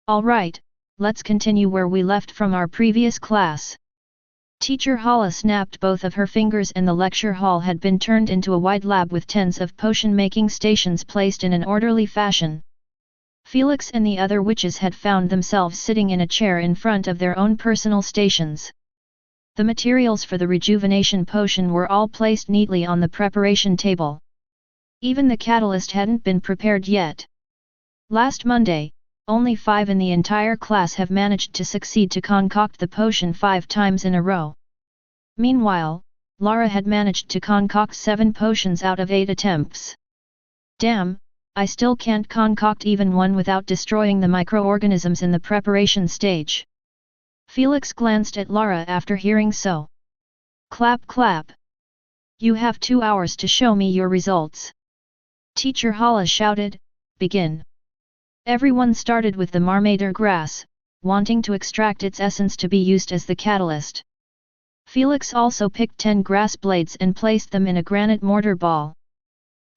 All right, let's continue where we left from our previous class. Teacher Hala snapped both of her fingers and the lecture hall had been turned into a wide lab with tens of potion-making stations placed in an orderly fashion. Felix and the other witches had found themselves sitting in a chair in front of their own personal stations. The materials for the rejuvenation potion were all placed neatly on the preparation table. Even the catalyst hadn't been prepared yet. Last Monday, only 5 in the entire class have managed to succeed to concoct the potion 5 times in a row. Meanwhile, Lara had managed to concoct 7 potions out of 8 attempts. Damn, I still can't concoct even one without destroying the microorganisms in the preparation stage. Felix glanced at Lara after hearing so. Clap clap. You have 2 hours to show me your results. Teacher Hala shouted, begin. Everyone started with the Marmader grass, wanting to extract its essence to be used as the catalyst. Felix also picked 10 grass blades and placed them in a granite mortar ball.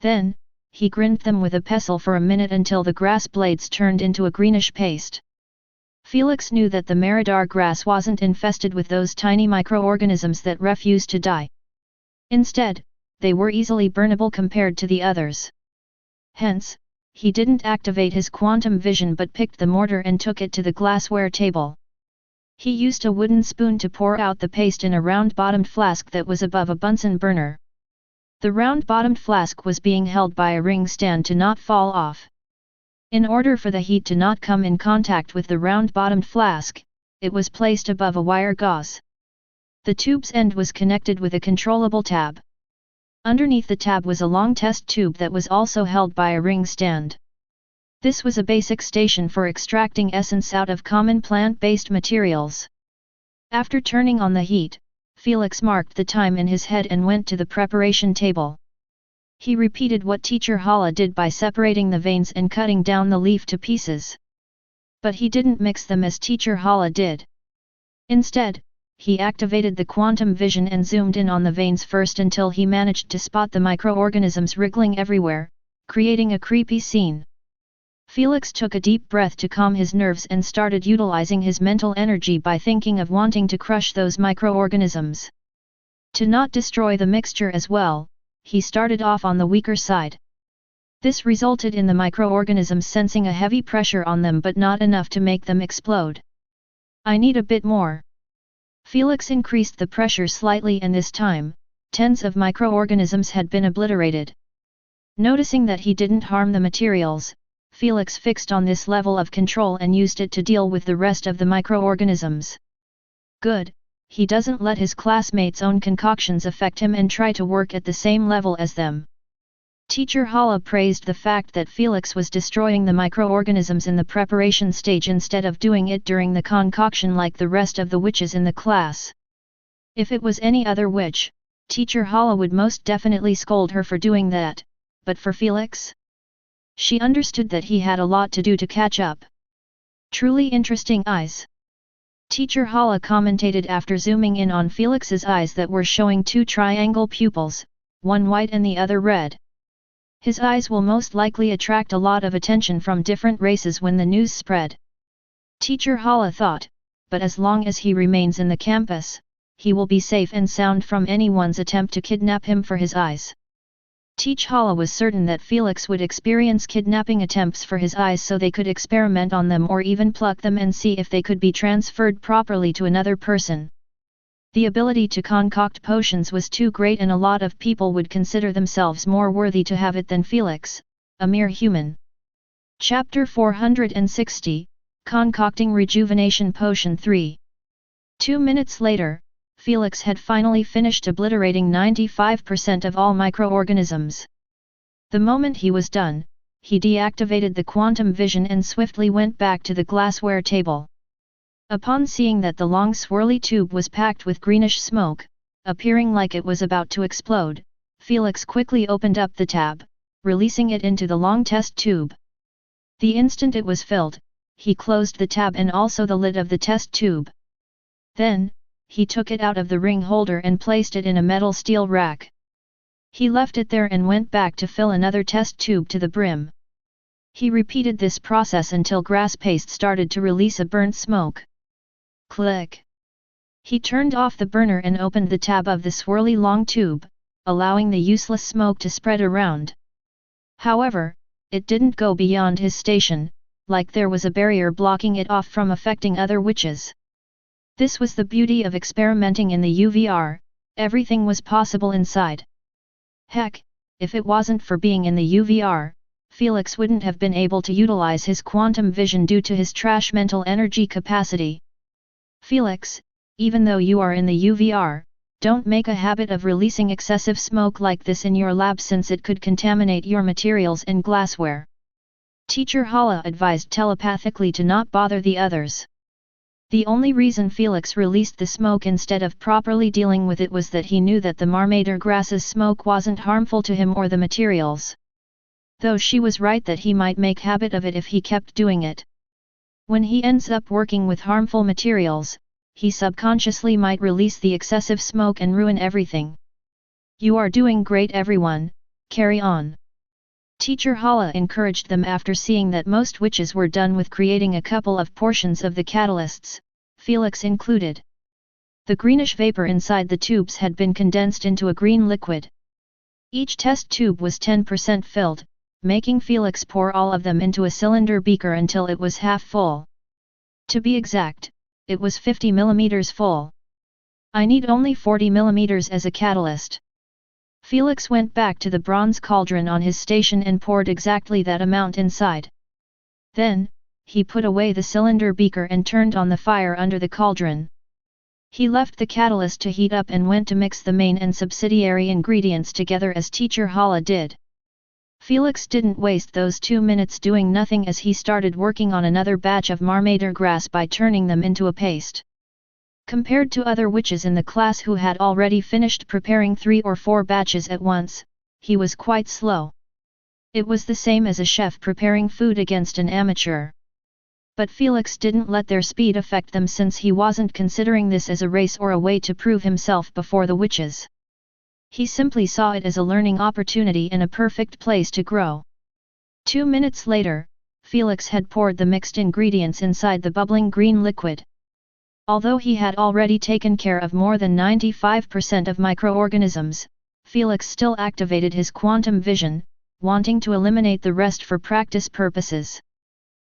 Then, he grind them with a pestle for a minute until the grass blades turned into a greenish paste. Felix knew that the Maridar grass wasn't infested with those tiny microorganisms that refused to die. Instead, they were easily burnable compared to the others. Hence, he didn't activate his quantum vision but picked the mortar and took it to the glassware table. He used a wooden spoon to pour out the paste in a round-bottomed flask that was above a Bunsen burner. The round-bottomed flask was being held by a ring stand to not fall off. In order for the heat to not come in contact with the round-bottomed flask, it was placed above a wire gauze. The tube's end was connected with a controllable tab. Underneath the tab was a long test tube that was also held by a ring stand. This was a basic station for extracting essence out of common plant-based materials. After turning on the heat, Felix marked the time in his head and went to the preparation table. He repeated what Teacher Hala did by separating the veins and cutting down the leaf to pieces. But he didn't mix them as Teacher Hala did. Instead, he activated the quantum vision and zoomed in on the veins first until he managed to spot the microorganisms wriggling everywhere, creating a creepy scene. Felix took a deep breath to calm his nerves and started utilizing his mental energy by thinking of wanting to crush those microorganisms. To not destroy the mixture as well, he started off on the weaker side. This resulted in the microorganisms sensing a heavy pressure on them but not enough to make them explode. I need a bit more. Felix increased the pressure slightly and this time, tens of microorganisms had been obliterated. Noticing that he didn't harm the materials, Felix fixed on this level of control and used it to deal with the rest of the microorganisms. Good, he doesn't let his classmates' own concoctions affect him and try to work at the same level as them. Teacher Hala praised the fact that Felix was destroying the microorganisms in the preparation stage instead of doing it during the concoction like the rest of the witches in the class. If it was any other witch, Teacher Hala would most definitely scold her for doing that, but for Felix? She understood that he had a lot to do to catch up. Truly interesting eyes. Teacher Hala commentated after zooming in on Felix's eyes that were showing 2 triangle pupils, one white and the other red. His eyes will most likely attract a lot of attention from different races when the news spread. Teacher Hala thought, but as long as he remains in the campus, he will be safe and sound from anyone's attempt to kidnap him for his eyes. Teacher Hala was certain that Felix would experience kidnapping attempts for his eyes so they could experiment on them or even pluck them and see if they could be transferred properly to another person. The ability to concoct potions was too great and a lot of people would consider themselves more worthy to have it than Felix, a mere human. Chapter 460, Concocting Rejuvenation Potion 3. 2 minutes later, Felix had finally finished obliterating 95% of all microorganisms. The moment he was done, he deactivated the quantum vision and swiftly went back to the glassware table. Upon seeing that the long swirly tube was packed with greenish smoke, appearing like it was about to explode, Felix quickly opened up the tab, releasing it into the long test tube. The instant it was filled, he closed the tab and also the lid of the test tube. Then, he took it out of the ring holder and placed it in a metal steel rack. He left it there and went back to fill another test tube to the brim. He repeated this process until grass paste started to release a burnt smoke. Click! He turned off the burner and opened the tab of the swirly long tube, allowing the useless smoke to spread around. However, it didn't go beyond his station, like there was a barrier blocking it off from affecting other witches. This was the beauty of experimenting in the UVR, everything was possible inside. Heck, if it wasn't for being in the UVR, Felix wouldn't have been able to utilize his quantum vision due to his trash mental energy capacity. Felix, even though you are in the UVR, don't make a habit of releasing excessive smoke like this in your lab since it could contaminate your materials and glassware. Teacher Hala advised telepathically to not bother the others. The only reason Felix released the smoke instead of properly dealing with it was that he knew that the Marmader grass's smoke wasn't harmful to him or the materials. Though she was right that he might make habit of it if he kept doing it. When he ends up working with harmful materials, he subconsciously might release the excessive smoke and ruin everything. You are doing great everyone, carry on. Teacher Hala encouraged them after seeing that most witches were done with creating a couple of portions of the catalysts, Felix included. The greenish vapor inside the tubes had been condensed into a green liquid. Each test tube was 10% filled, making Felix pour all of them into a cylinder beaker until it was half full. To be exact, it was 50 mm full. I need only 40 mm as a catalyst. Felix went back to the bronze cauldron on his station and poured exactly that amount inside. Then, he put away the cylinder beaker and turned on the fire under the cauldron. He left the catalyst to heat up and went to mix the main and subsidiary ingredients together as Teacher Hala did. Felix didn't waste those 2 minutes doing nothing as he started working on another batch of Marmader grass by turning them into a paste. Compared to other witches in the class who had already finished preparing 3 or 4 batches at once, he was quite slow. It was the same as a chef preparing food against an amateur. But Felix didn't let their speed affect them since he wasn't considering this as a race or a way to prove himself before the witches. He simply saw it as a learning opportunity and a perfect place to grow. 2 minutes later, Felix had poured the mixed ingredients inside the bubbling green liquid. Although he had already taken care of more than 95% of microorganisms, Felix still activated his quantum vision, wanting to eliminate the rest for practice purposes.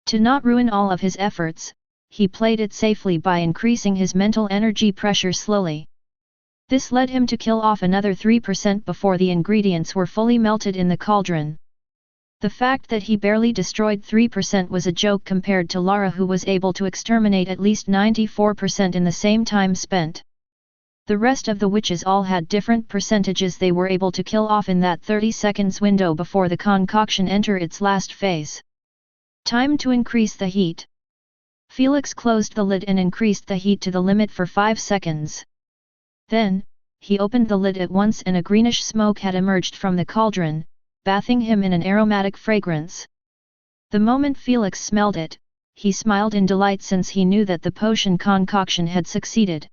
To not ruin all of his efforts, he played it safely by increasing his mental energy pressure slowly. This led him to kill off another 3% before the ingredients were fully melted in the cauldron. The fact that he barely destroyed 3% was a joke compared to Lara, who was able to exterminate at least 94% in the same time spent. The rest of the witches all had different percentages they were able to kill off in that 30 seconds window before the concoction entered its last phase. Time to increase the heat. Felix closed the lid and increased the heat to the limit for 5 seconds. Then, he opened the lid at once and a greenish smoke had emerged from the cauldron, bathing him in an aromatic fragrance. The moment Felix smelled it, he smiled in delight since he knew that the potion concoction had succeeded.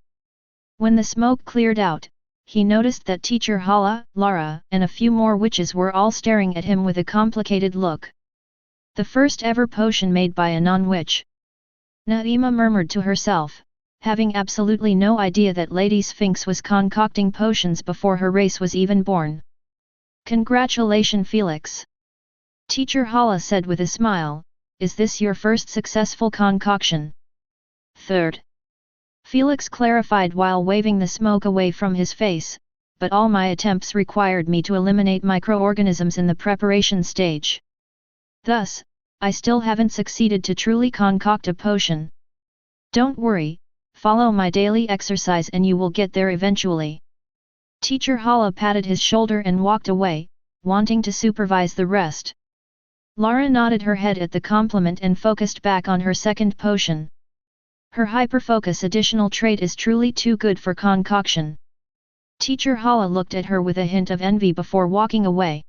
When the smoke cleared out, he noticed that Teacher Hala, Lara, and a few more witches were all staring at him with a complicated look. The first ever potion made by a non-witch. Naima murmured to herself, having absolutely no idea that Lady Sphinx was concocting potions before her race was even born. Congratulations, Felix. Teacher Hala said with a smile, is this your first successful concoction? Third. Felix clarified while waving the smoke away from his face, but all my attempts required me to eliminate microorganisms in the preparation stage. Thus, I still haven't succeeded to truly concoct a potion. Don't worry, follow my daily exercise and you will get there eventually. Teacher Hala patted his shoulder and walked away, wanting to supervise the rest. Lara nodded her head at the compliment and focused back on her second potion. Her hyperfocus additional trait is truly too good for concoction. Teacher Hala looked at her with a hint of envy before walking away.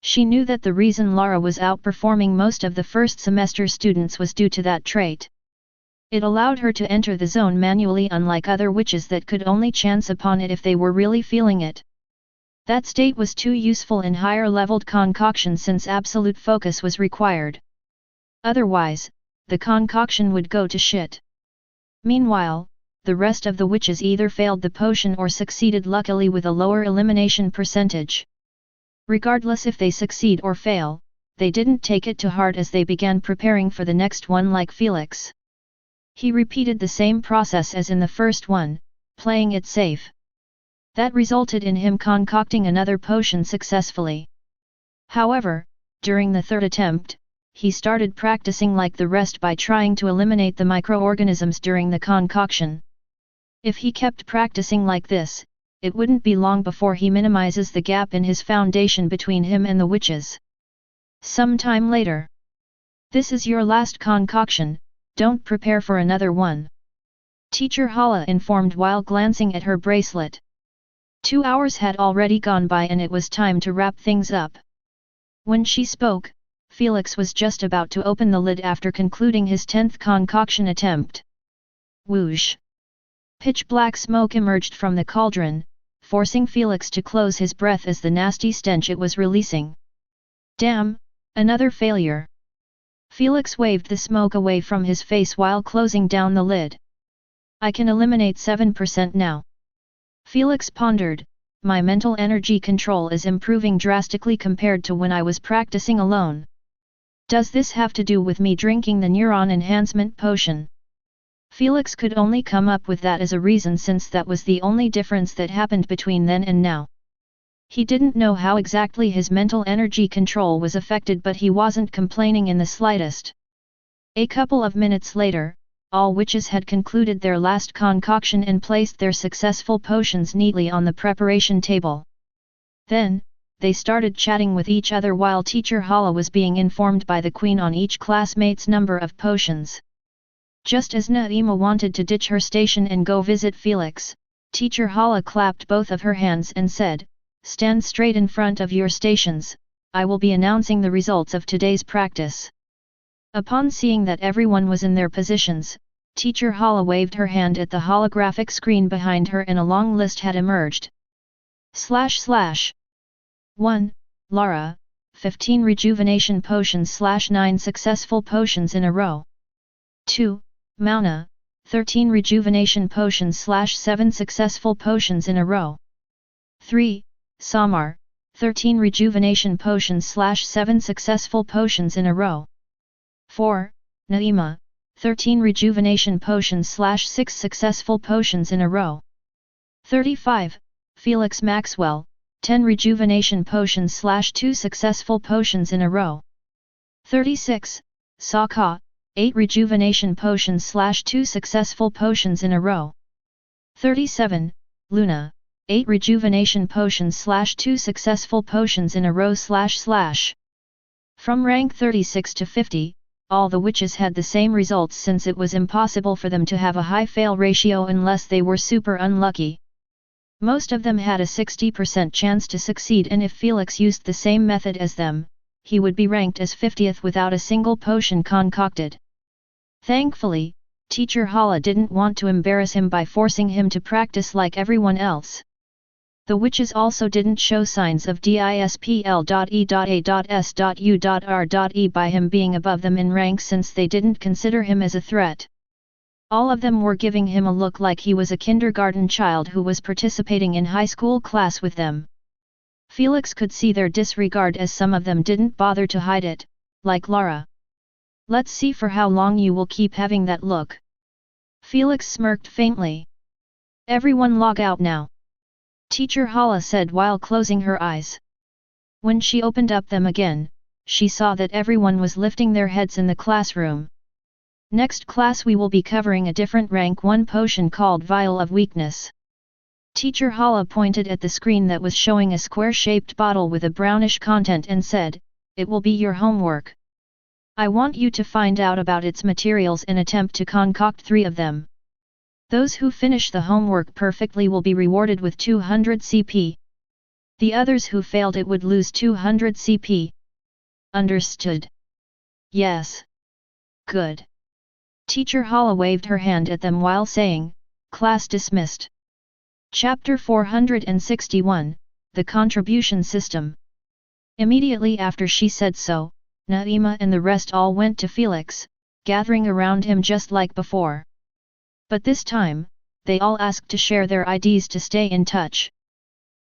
She knew that the reason Lara was outperforming most of the first semester students was due to that trait. It allowed her to enter the zone manually, unlike other witches that could only chance upon it if they were really feeling it. That state was too useful in higher-leveled concoctions since absolute focus was required. Otherwise, the concoction would go to shit. Meanwhile, the rest of the witches either failed the potion or succeeded luckily with a lower elimination percentage. Regardless if they succeed or fail, they didn't take it to heart as they began preparing for the next one like Felix. He repeated the same process as in the first one, playing it safe. That resulted in him concocting another potion successfully. However, during the third attempt, he started practicing like the rest by trying to eliminate the microorganisms during the concoction. If he kept practicing like this, it wouldn't be long before he minimizes the gap in his foundation between him and the witches. Some time later. This is your last concoction, don't prepare for another one. Teacher Hala informed while glancing at her bracelet. 2 hours had already gone by and it was time to wrap things up. When she spoke, Felix was just about to open the lid after concluding his 10th concoction attempt. Whoosh! Pitch black smoke emerged from the cauldron, forcing Felix to close his breath as the nasty stench it was releasing. Damn, another failure. Felix waved the smoke away from his face while closing down the lid. I can eliminate 7% now. Felix pondered, my mental energy control is improving drastically compared to when I was practicing alone. Does this have to do with me drinking the neuron enhancement potion? Felix could only come up with that as a reason since that was the only difference that happened between then and now. He didn't know how exactly his mental energy control was affected, but he wasn't complaining in the slightest. A couple of minutes later, all witches had concluded their last concoction and placed their successful potions neatly on the preparation table. Then, they started chatting with each other while Teacher Hala was being informed by the Queen on each classmate's number of potions. Just as Naima wanted to ditch her station and go visit Felix, Teacher Hala clapped both of her hands and said, "Stand straight in front of your stations, I will be announcing the results of today's practice." Upon seeing that everyone was in their positions, Teacher Hala waved her hand at the holographic screen behind her and a long list had emerged. // 1. Lara, 15 rejuvenation potions / 9 successful potions in a row. 2. Mauna, 13 rejuvenation potions / 7 successful potions in a row. 3. Samar, 13 rejuvenation potions / 7 successful potions in a row. 4. Naima, 13 rejuvenation potions / 6 successful potions in a row. 35. Felix Maxwell, 10 rejuvenation potions / 2 successful potions in a row. 36. Saka, 8 rejuvenation potions / 2 successful potions in a row. 37. Luna, 8 rejuvenation potions / 2 successful potions in a row / From rank 36 to 50, all the witches had the same results since it was impossible for them to have a high fail ratio unless they were super unlucky. Most of them had a 60% chance to succeed, and if Felix used the same method as them, he would be ranked as 50th without a single potion concocted. Thankfully, Teacher Hala didn't want to embarrass him by forcing him to practice like everyone else. The witches also didn't show signs of displ.e.a.s.u.r.e by him being above them in rank since they didn't consider him as a threat. All of them were giving him a look like he was a kindergarten child who was participating in high school class with them. Felix could see their disregard as some of them didn't bother to hide it, like Lara. Let's see for how long you will keep having that look. Felix smirked faintly. Everyone log out now. Teacher Hala said while closing her eyes. When she opened up them again, she saw that everyone was lifting their heads in the classroom. Next class we will be covering a different rank 1 potion called Vial of Weakness. Teacher Hala pointed at the screen that was showing a square-shaped bottle with a brownish content and said, "It will be your homework. I want you to find out about its materials and attempt to concoct 3 of them. Those who finish the homework perfectly will be rewarded with 200 CP. The others who failed it would lose 200 CP. Understood?" "Yes." "Good." Teacher Hala waved her hand at them while saying, "Class dismissed." Chapter 461, The Contribution System. Immediately after she said so, Naima and the rest all went to Felix, gathering around him just like before. But this time, they all asked to share their IDs to stay in touch.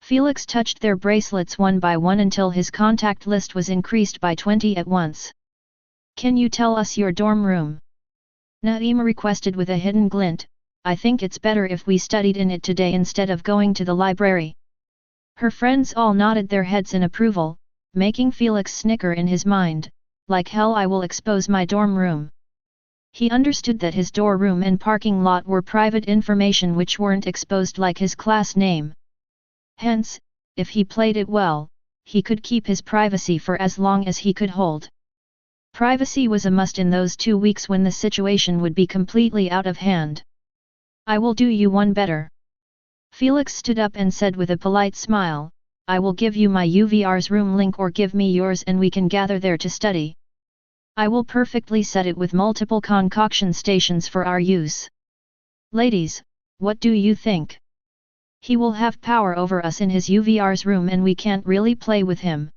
Felix touched their bracelets one by one until his contact list was increased by 20 at once. "Can you tell us your dorm room?" Naima requested with a hidden glint, I think it's better if we studied in it today instead of going to the library. Her friends all nodded their heads in approval, making Felix snicker in his mind, like hell I will expose my dorm room. He understood that his dorm room and parking lot were private information which weren't exposed like his class name. Hence, if he played it well, he could keep his privacy for as long as he could hold. Privacy was a must in those 2 weeks when the situation would be completely out of hand. I will do you one better. Felix stood up and said with a polite smile, I will give you my UVR's room link or give me yours and we can gather there to study. I will perfectly set it with multiple concoction stations for our use. Ladies, what do you think? He will have power over us in his UVR's room and we can't really play with him.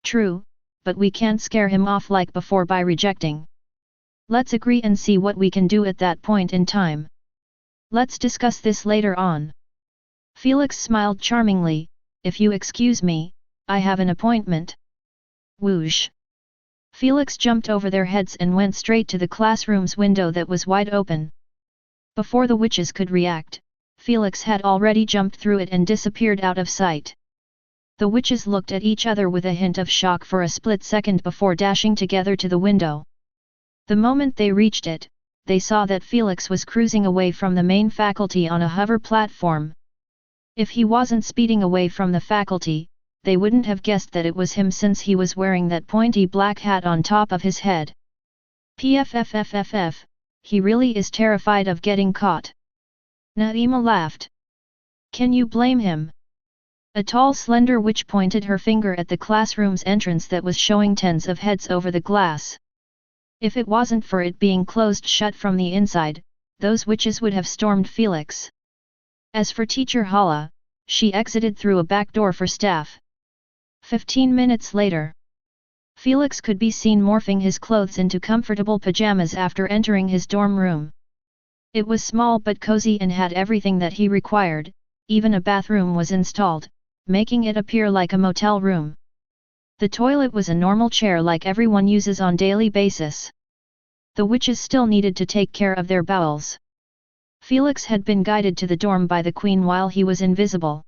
True, but we can't scare him off like before by rejecting. Let's agree and see what we can do at that point in time. Let's discuss this later on. Felix smiled charmingly, if you excuse me, I have an appointment. Whoosh. Felix jumped over their heads and went straight to the classroom's window that was wide open. Before the witches could react, Felix had already jumped through it and disappeared out of sight. The witches looked at each other with a hint of shock for a split second before dashing together to the window. The moment they reached it, they saw that Felix was cruising away from the main faculty on a hover platform. If he wasn't speeding away from the faculty, they wouldn't have guessed that it was him since he was wearing that pointy black hat on top of his head. PFFFFF, he really is terrified of getting caught. Naima laughed. Can you blame him? A tall slender witch pointed her finger at the classroom's entrance that was showing tens of heads over the glass. If it wasn't for it being closed shut from the inside, those witches would have stormed Felix. As for Teacher Hala, she exited through a back door for staff. 15 minutes later, Felix could be seen morphing his clothes into comfortable pajamas after entering his dorm room. It was small but cozy and had everything that he required, even a bathroom was installed, making it appear like a motel room. The toilet was a normal chair like everyone uses on daily basis. The witches still needed to take care of their bowels. Felix had been guided to the dorm by the queen while he was invisible.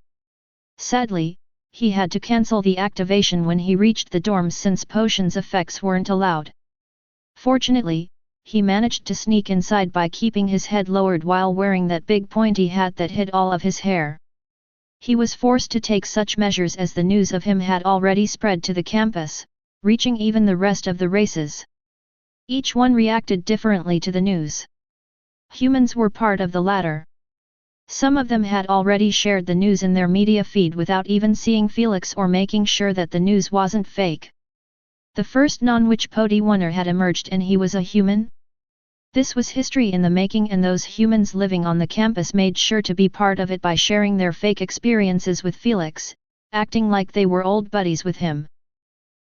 Sadly, he had to cancel the activation when he reached the dorm since potions effects weren't allowed. Fortunately, he managed to sneak inside by keeping his head lowered while wearing that big pointy hat that hid all of his hair. He was forced to take such measures as the news of him had already spread to the campus, reaching even the rest of the races. Each one reacted differently to the news. Humans were part of the latter. Some of them had already shared the news in their media feed without even seeing Felix or making sure that the news wasn't fake. The first non-witch Podiwunner had emerged and he was a human? This was history in the making and those humans living on the campus made sure to be part of it by sharing their fake experiences with Felix, acting like they were old buddies with him.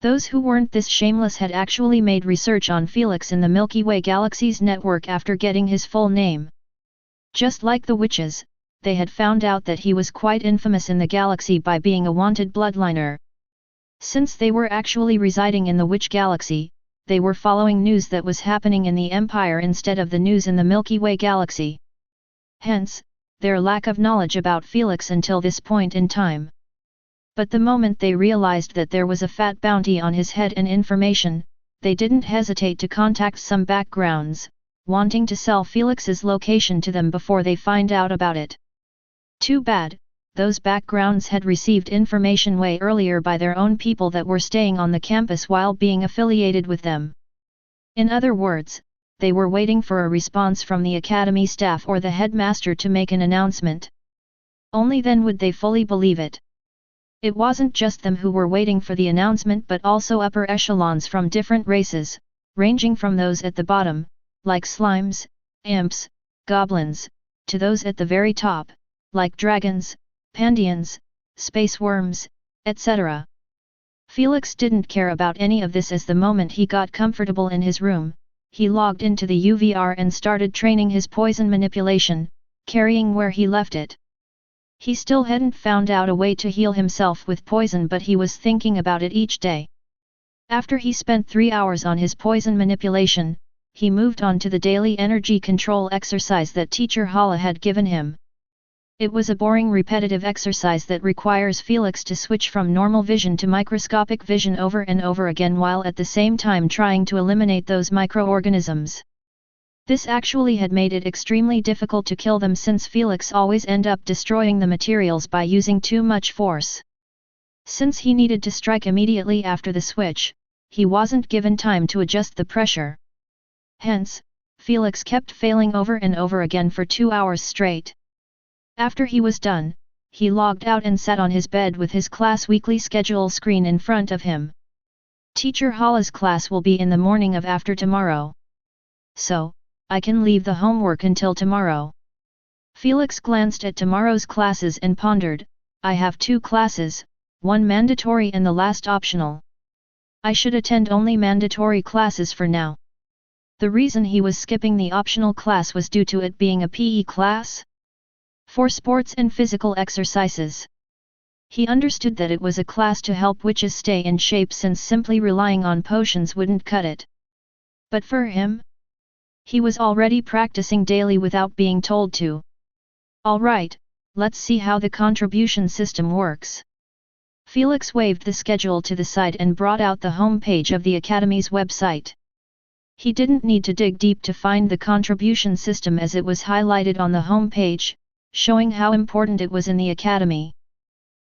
Those who weren't this shameless had actually made research on Felix in the Milky Way galaxy's network after getting his full name. Just like the witches, they had found out that he was quite infamous in the galaxy by being a wanted bloodliner. Since they were actually residing in the witch galaxy, they were following news that was happening in the Empire instead of the news in the Milky Way galaxy. Hence, their lack of knowledge about Felix until this point in time. But the moment they realized that there was a fat bounty on his head and information, they didn't hesitate to contact some backgrounds, wanting to sell Felix's location to them before they find out about it. Too bad, those backgrounds had received information way earlier by their own people that were staying on the campus while being affiliated with them. In other words, they were waiting for a response from the academy staff or the headmaster to make an announcement. Only then would they fully believe it. It wasn't just them who were waiting for the announcement but also upper echelons from different races, ranging from those at the bottom, like slimes, imps, goblins, to those at the very top, like dragons, Pandians, space worms, etc. Felix didn't care about any of this as the moment he got comfortable in his room, he logged into the UVR and started training his poison manipulation, carrying where he left it. He still hadn't found out a way to heal himself with poison but he was thinking about it each day. After he spent 3 hours on his poison manipulation, he moved on to the daily energy control exercise that teacher Hala had given him. It was a boring repetitive exercise that requires Felix to switch from normal vision to microscopic vision over and over again while at the same time trying to eliminate those microorganisms. This actually had made it extremely difficult to kill them since Felix always ended up destroying the materials by using too much force. Since he needed to strike immediately after the switch, he wasn't given time to adjust the pressure. Hence, Felix kept failing over and over again for 2 hours straight. After he was done, he logged out and sat on his bed with his class weekly schedule screen in front of him. Teacher Hala's class will be in the morning of after tomorrow. So, I can leave the homework until tomorrow. Felix glanced at tomorrow's classes and pondered, I have 2 classes, one mandatory and the last optional. I should attend only mandatory classes for now. The reason he was skipping the optional class was due to it being a PE class for sports and physical exercises. He understood that it was a class to help witches stay in shape since simply relying on potions wouldn't cut it. But for him, he was already practicing daily without being told to. Alright, let's see how the contribution system works. Felix waved the schedule to the side and brought out the home page of the Academy's website. He didn't need to dig deep to find the contribution system as it was highlighted on the home page, showing how important it was in the Academy.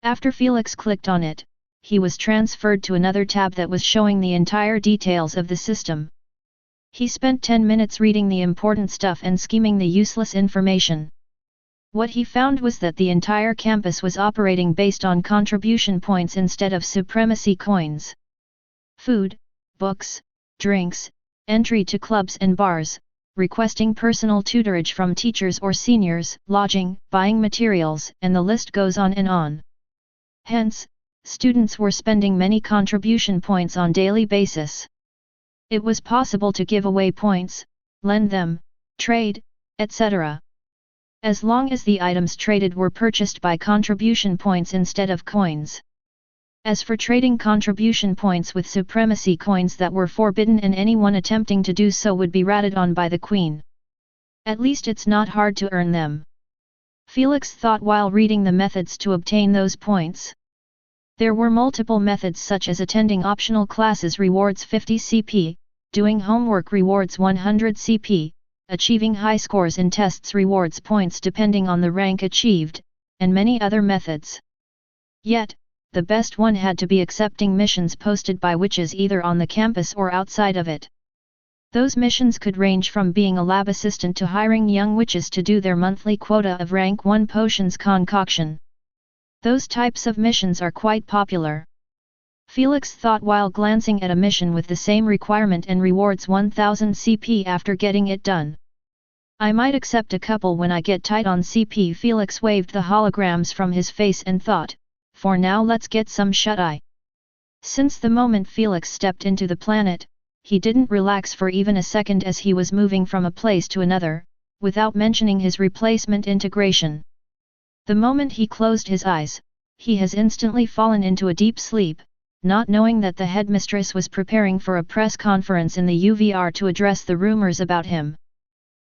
After Felix clicked on it, he was transferred to another tab that was showing the entire details of the system. He spent 10 minutes reading the important stuff and skimming the useless information. What he found was that the entire campus was operating based on contribution points instead of supremacy coins. Food, books, drinks, entry to clubs and bars, requesting personal tutorage from teachers or seniors, lodging, buying materials, and the list goes on and on. Hence, students were spending many contribution points on daily basis. It was possible to give away points, lend them, trade, etc. As long as the items traded were purchased by contribution points instead of coins. As for trading contribution points with supremacy coins, that were forbidden and anyone attempting to do so would be ratted on by the Queen. At least it's not hard to earn them. Felix thought while reading the methods to obtain those points. There were multiple methods such as attending optional classes rewards 50 CP, doing homework rewards 100 CP, achieving high scores in tests rewards points depending on the rank achieved, and many other methods. Yet, the best one had to be accepting missions posted by witches either on the campus or outside of it. Those missions could range from being a lab assistant to hiring young witches to do their monthly quota of rank 1 potions concoction. Those types of missions are quite popular. Felix thought while glancing at a mission with the same requirement and rewards 1000 CP after getting it done. I might accept a couple when I get tight on CP. Felix waved the holograms from his face and thought, for now let's get some shut-eye. Since the moment Felix stepped into the planet, he didn't relax for even a second as he was moving from a place to another, without mentioning his replacement integration. The moment he closed his eyes, he has instantly fallen into a deep sleep, not knowing that the headmistress was preparing for a press conference in the UVR to address the rumors about him.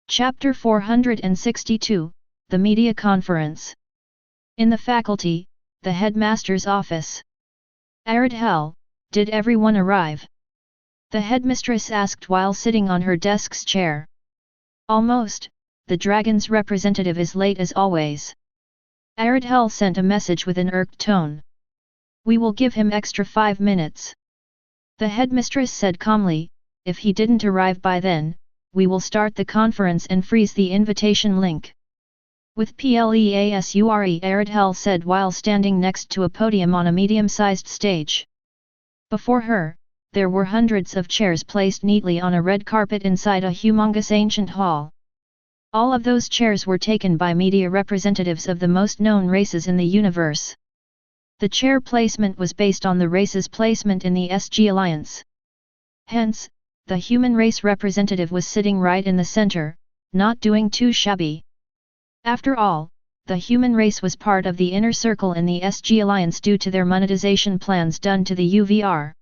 Chapter 462, The Media Conference. In the faculty, the headmaster's office. Aradhel, did everyone arrive? The headmistress asked while sitting on her desk's chair. Almost, the dragon's representative is late as always. Aradhel sent a message with an irked tone. We will give him extra 5 minutes. The headmistress said calmly, if he didn't arrive by then, we will start the conference and freeze the invitation link. With pleasure, Aradhel said while standing next to a podium on a medium-sized stage. Before her, there were hundreds of chairs placed neatly on a red carpet inside a humongous ancient hall. All of those chairs were taken by media representatives of the most known races in the universe. The chair placement was based on the race's placement in the SG Alliance. Hence, the human race representative was sitting right in the center, not doing too shabby. After all, the human race was part of the inner circle in the SG Alliance due to their monetization plans done to the UVR.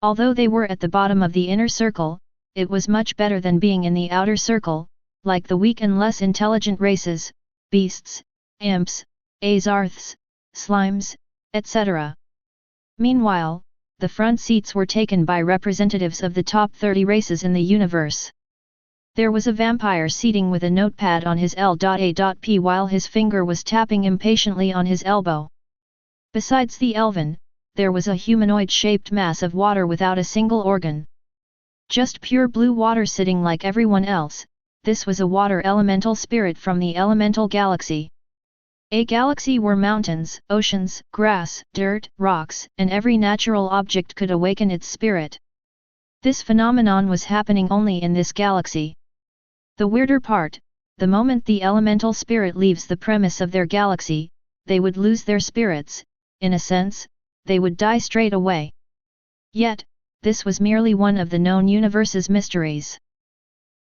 Although they were at the bottom of the inner circle, it was much better than being in the outer circle, like the weak and less intelligent races, beasts, imps, azarths, slimes, etc. Meanwhile, the front seats were taken by representatives of the top 30 races in the universe. There was a vampire seating with a notepad on his L.A.P. while his finger was tapping impatiently on his elbow. Besides the elven, there was a humanoid-shaped mass of water without a single organ. Just pure blue water sitting like everyone else. This was a water elemental spirit from the elemental galaxy. A galaxy where mountains, oceans, grass, dirt, rocks, and every natural object could awaken its spirit. This phenomenon was happening only in this galaxy. The weirder part, the moment the elemental spirit leaves the premise of their galaxy, they would lose their spirits, in a sense, they would die straight away. Yet, this was merely one of the known universe's mysteries.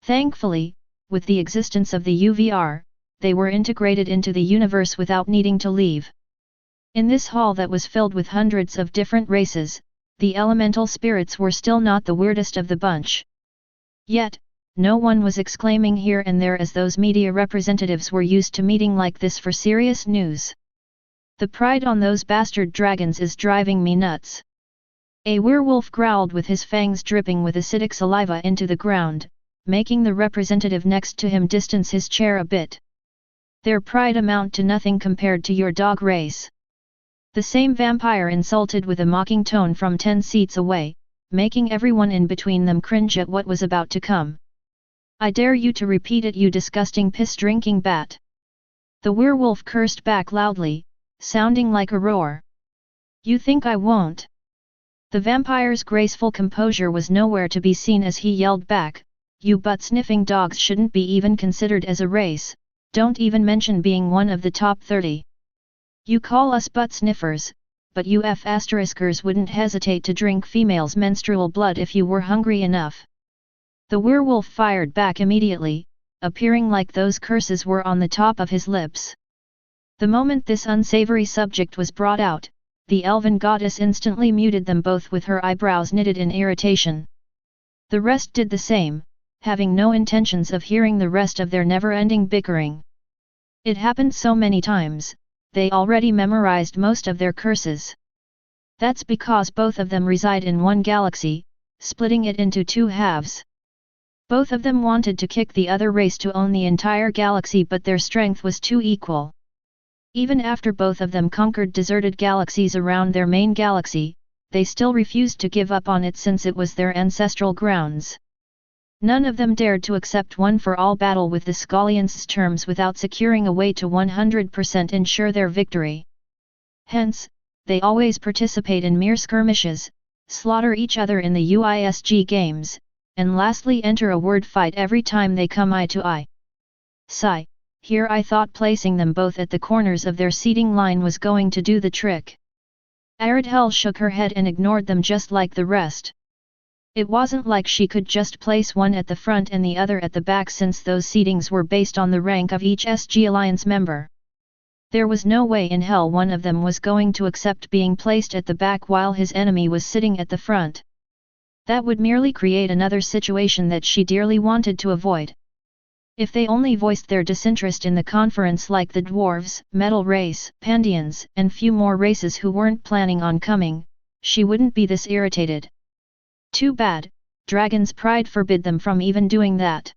Thankfully, with the existence of the UVR, they were integrated into the universe without needing to leave. In this hall that was filled with hundreds of different races, the elemental spirits were still not the weirdest of the bunch. Yet, no one was exclaiming here and there as those media representatives were used to meeting like this for serious news. The pride on those bastard dragons is driving me nuts. A werewolf growled with his fangs dripping with acidic saliva into the ground, making the representative next to him distance his chair a bit. Their pride amount to nothing compared to your dog race. The same vampire insulted with a mocking tone from 10 seats away, making everyone in between them cringe at what was about to come. I dare you to repeat it, you disgusting piss-drinking bat. The werewolf cursed back loudly, sounding like a roar. You think I won't? The vampire's graceful composure was nowhere to be seen as he yelled back, you butt-sniffing dogs shouldn't be even considered as a race, don't even mention being one of the top 30. You call us butt-sniffers, but you F***ers wouldn't hesitate to drink females' menstrual blood if you were hungry enough. The werewolf fired back immediately, appearing like those curses were on the top of his lips. The moment this unsavory subject was brought out, the elven goddess instantly muted them both with her eyebrows knitted in irritation. The rest did the same, having no intentions of hearing the rest of their never-ending bickering. It happened so many times, they already memorized most of their curses. That's because both of them reside in one galaxy, splitting it into two halves. Both of them wanted to kick the other race to own the entire galaxy, but their strength was too equal. Even after both of them conquered deserted galaxies around their main galaxy, they still refused to give up on it since it was their ancestral grounds. None of them dared to accept one-for-all battle with the Scallions' terms without securing a way to 100% ensure their victory. Hence, they always participate in mere skirmishes, slaughter each other in the UISG games, and lastly enter a word fight every time they come eye to eye. Sigh. Here I thought placing them both at the corners of their seating line was going to do the trick. Aridhel shook her head and ignored them just like the rest. It wasn't like she could just place one at the front and the other at the back, since those seatings were based on the rank of each SG Alliance member. There was no way in hell one of them was going to accept being placed at the back while his enemy was sitting at the front. That would merely create another situation that she dearly wanted to avoid. If they only voiced their disinterest in the conference like the dwarves, metal race, Pandians, and few more races who weren't planning on coming, she wouldn't be this irritated. Too bad, Dragon's pride forbid them from even doing that.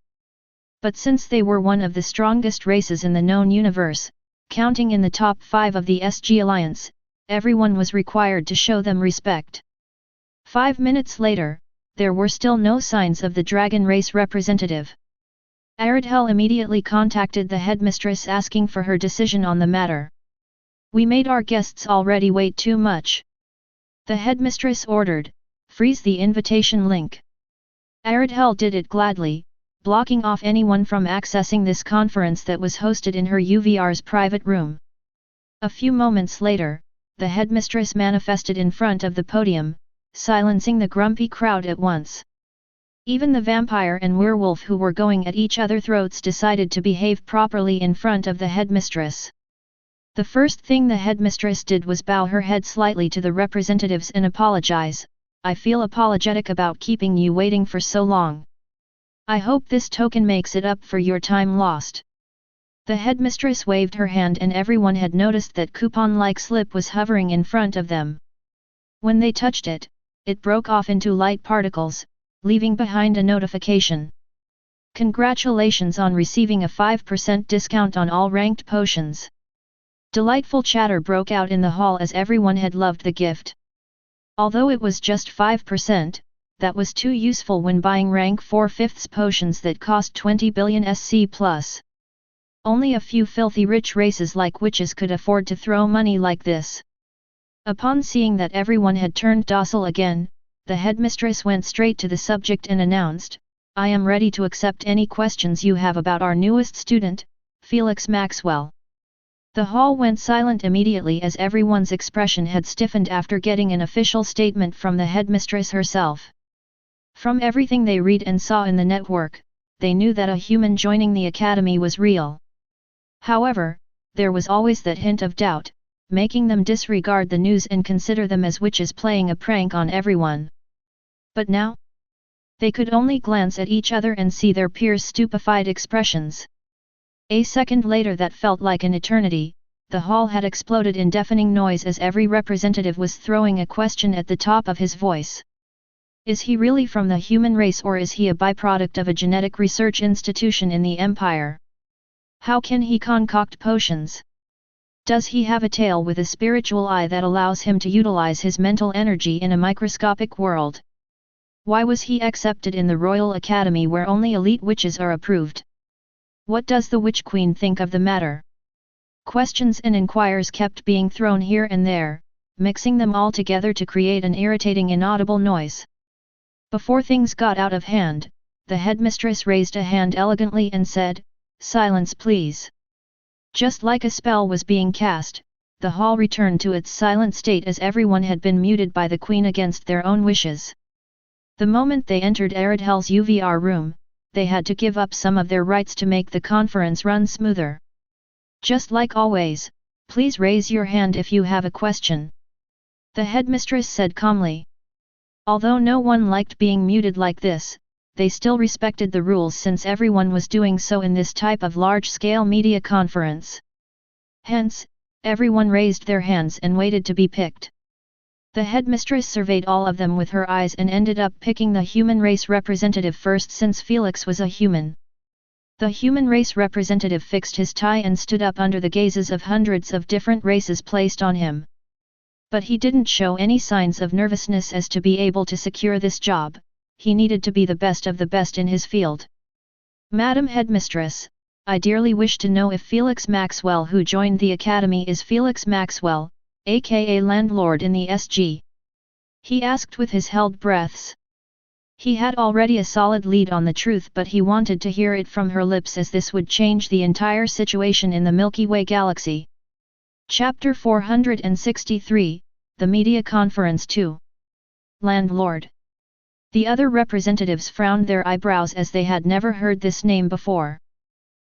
But since they were one of the strongest races in the known universe, counting in the top 5 of the SG Alliance, everyone was required to show them respect. 5 minutes later, there were still no signs of the dragon race representative. Aridhel immediately contacted the headmistress asking for her decision on the matter. We made our guests already wait too much. The headmistress ordered, freeze the invitation link. Aridhel did it gladly, blocking off anyone from accessing this conference that was hosted in her UVR's private room. A few moments later, the headmistress manifested in front of the podium, silencing the grumpy crowd at once. Even the vampire and werewolf who were going at each other's throats decided to behave properly in front of the headmistress. The first thing the headmistress did was bow her head slightly to the representatives and apologize. I feel apologetic about keeping you waiting for so long. I hope this token makes it up for your time lost. The headmistress waved her hand and everyone had noticed that coupon-like slip was hovering in front of them. When they touched it, it broke off into light particles, leaving behind a notification. Congratulations on receiving a 5% discount on all ranked potions. Delightful chatter broke out in the hall as everyone had loved the gift. Although it was just 5%, that was too useful when buying rank 4/5 potions that cost 20 billion SC+. Only a few filthy rich races like witches could afford to throw money like this. Upon seeing that everyone had turned docile again, the headmistress went straight to the subject and announced, I am ready to accept any questions you have about our newest student, Felix Maxwell. The hall went silent immediately as everyone's expression had stiffened after getting an official statement from the headmistress herself. From everything they read and saw in the network, they knew that a human joining the academy was real. However, there was always that hint of doubt, making them disregard the news and consider them as witches playing a prank on everyone. But now? They could only glance at each other and see their peers' stupefied expressions. A second later that felt like an eternity, the hall had exploded in deafening noise as every representative was throwing a question at the top of his voice. Is he really from the human race or is he a byproduct of a genetic research institution in the Empire? How can he concoct potions? Does he have a tail with a spiritual eye that allows him to utilize his mental energy in a microscopic world? Why was he accepted in the Royal Academy where only elite witches are approved? What does the Witch Queen think of the matter? Questions and inquiries kept being thrown here and there, mixing them all together to create an irritating inaudible noise. Before things got out of hand, the headmistress raised a hand elegantly and said, Silence please. Just like a spell was being cast, the hall returned to its silent state as everyone had been muted by the Queen against their own wishes. The moment they entered Aridhel's UVR room, they had to give up some of their rights to make the conference run smoother. Just like always, please raise your hand if you have a question. The headmistress said calmly. Although no one liked being muted like this, they still respected the rules since everyone was doing so in this type of large-scale media conference. Hence, everyone raised their hands and waited to be picked. The headmistress surveyed all of them with her eyes and ended up picking the human race representative first since Felix was a human. The human race representative fixed his tie and stood up under the gazes of hundreds of different races placed on him. But he didn't show any signs of nervousness as to be able to secure this job. He needed to be the best of the best in his field. Madam Headmistress, I dearly wish to know if Felix Maxwell who joined the academy is Felix Maxwell, aka landlord in the SG. He asked with his held breaths. He had already a solid lead on the truth but he wanted to hear it from her lips as this would change the entire situation in the Milky Way galaxy. Chapter 463, The Media Conference 2. Landlord. The other representatives frowned their eyebrows as they had never heard this name before.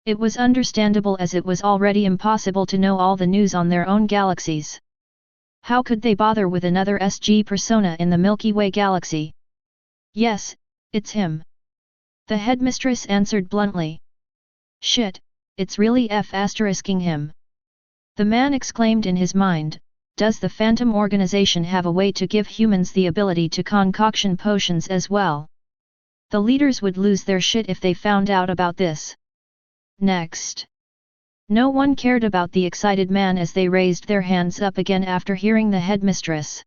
It was understandable as it was already impossible to know all the news on their own galaxies. How could they bother with another SG persona in the Milky Way galaxy? Yes, it's him. The headmistress answered bluntly. Shit, it's really F***ing him. The man exclaimed in his mind, does the Phantom organization have a way to give humans the ability to concoction potions as well? The leaders would lose their shit if they found out about this. Next. No one cared about the excited man as they raised their hands up again after hearing the headmistress.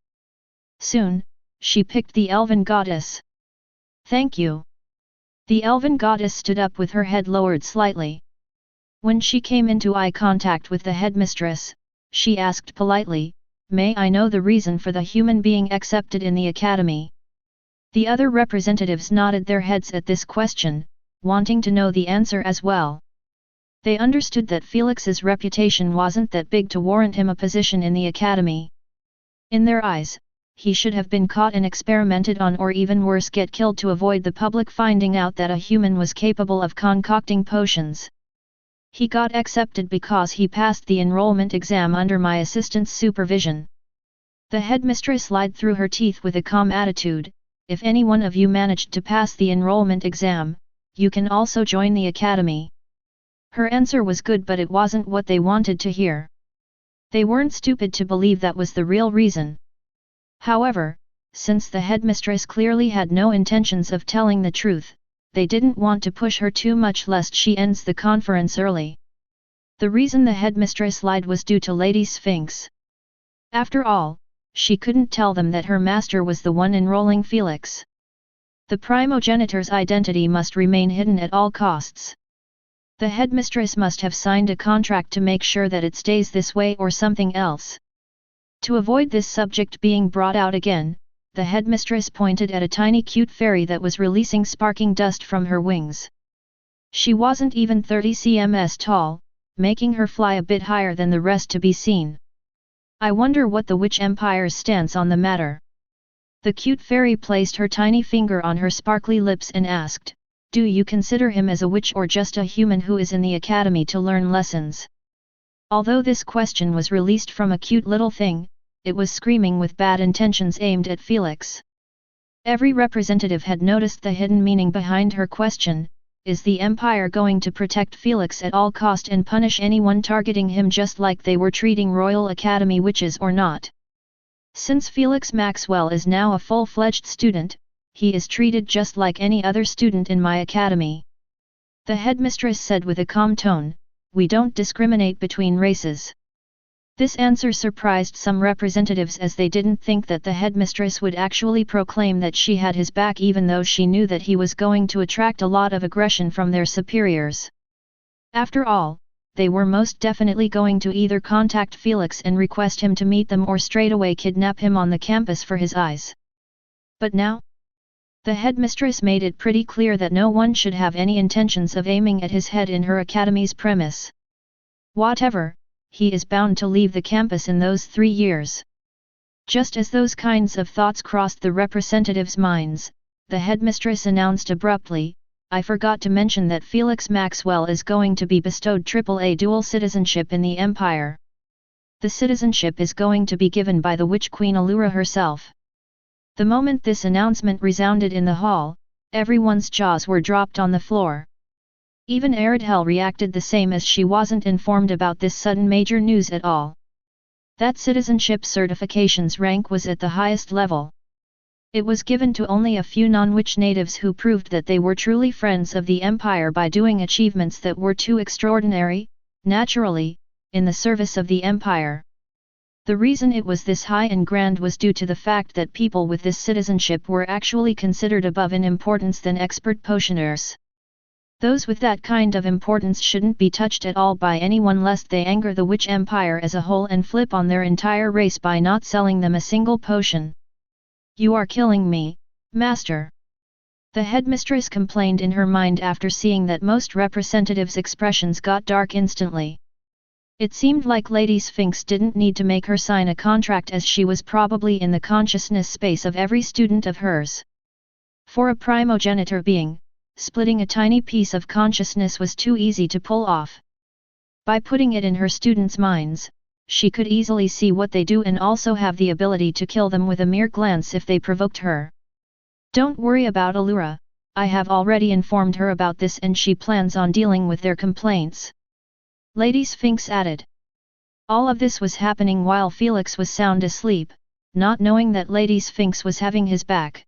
Soon, she picked the elven goddess. Thank you. The elven goddess stood up with her head lowered slightly. When she came into eye contact with the headmistress, she asked politely, May I know the reason for the human being accepted in the academy? The other representatives nodded their heads at this question, wanting to know the answer as well. They understood that Felix's reputation wasn't that big to warrant him a position in the academy. In their eyes, he should have been caught and experimented on or even worse get killed to avoid the public finding out that a human was capable of concocting potions. He got accepted because he passed the enrollment exam under my assistant's supervision. The headmistress lied through her teeth with a calm attitude, if any one of you managed to pass the enrollment exam, you can also join the academy. Her answer was good, but it wasn't what they wanted to hear. They weren't stupid to believe that was the real reason. However, since the headmistress clearly had no intentions of telling the truth, they didn't want to push her too much lest she ends the conference early. The reason the headmistress lied was due to Lady Sphinx. After all, she couldn't tell them that her master was the one enrolling Felix. The primogenitor's identity must remain hidden at all costs. The headmistress must have signed a contract to make sure that it stays this way or something else. To avoid this subject being brought out again, the headmistress pointed at a tiny cute fairy that was releasing sparking dust from her wings. She wasn't even 30 cm tall, making her fly a bit higher than the rest to be seen. I wonder what the Witch Empire's stance on the matter. The cute fairy placed her tiny finger on her sparkly lips and asked, "Do you consider him as a witch or just a human who is in the academy to learn lessons?" Although this question was released from a cute little thing, it was screaming with bad intentions aimed at Felix. Every representative had noticed the hidden meaning behind her question: is the Empire going to protect Felix at all cost and punish anyone targeting him just like they were treating Royal Academy witches or not? Since Felix Maxwell is now a full-fledged student, he is treated just like any other student in my academy. The headmistress said with a calm tone, "We don't discriminate between races." This answer surprised some representatives as they didn't think that the headmistress would actually proclaim that she had his back, even though she knew that he was going to attract a lot of aggression from their superiors. After all, they were most definitely going to either contact Felix and request him to meet them or straightaway kidnap him on the campus for his eyes. But now? The headmistress made it pretty clear that no one should have any intentions of aiming at his head in her academy's premise. Whatever, he is bound to leave the campus in those 3 years. Just as those kinds of thoughts crossed the representatives' minds, the headmistress announced abruptly, "I forgot to mention that Felix Maxwell is going to be bestowed AAA dual citizenship in the Empire. The citizenship is going to be given by the Witch Queen Allura herself." The moment this announcement resounded in the hall, everyone's jaws were dropped on the floor. Even Aridhel reacted the same, as she wasn't informed about this sudden major news at all. That citizenship certification's rank was at the highest level. It was given to only a few non-witch natives who proved that they were truly friends of the Empire by doing achievements that were too extraordinary, naturally, in the service of the Empire. The reason it was this high and grand was due to the fact that people with this citizenship were actually considered above in importance than expert potioners. Those with that kind of importance shouldn't be touched at all by anyone lest they anger the Witch Empire as a whole and flip on their entire race by not selling them a single potion. "You are killing me, Master," the headmistress complained in her mind after seeing that most representatives' expressions got dark instantly. It seemed like Lady Sphinx didn't need to make her sign a contract, as she was probably in the consciousness space of every student of hers. For a primogenitor being, splitting a tiny piece of consciousness was too easy to pull off. By putting it in her students' minds, she could easily see what they do and also have the ability to kill them with a mere glance if they provoked her. "Don't worry about Allura, I have already informed her about this and she plans on dealing with their complaints," Lady Sphinx added. All of this was happening while Felix was sound asleep, not knowing that Lady Sphinx was having his back.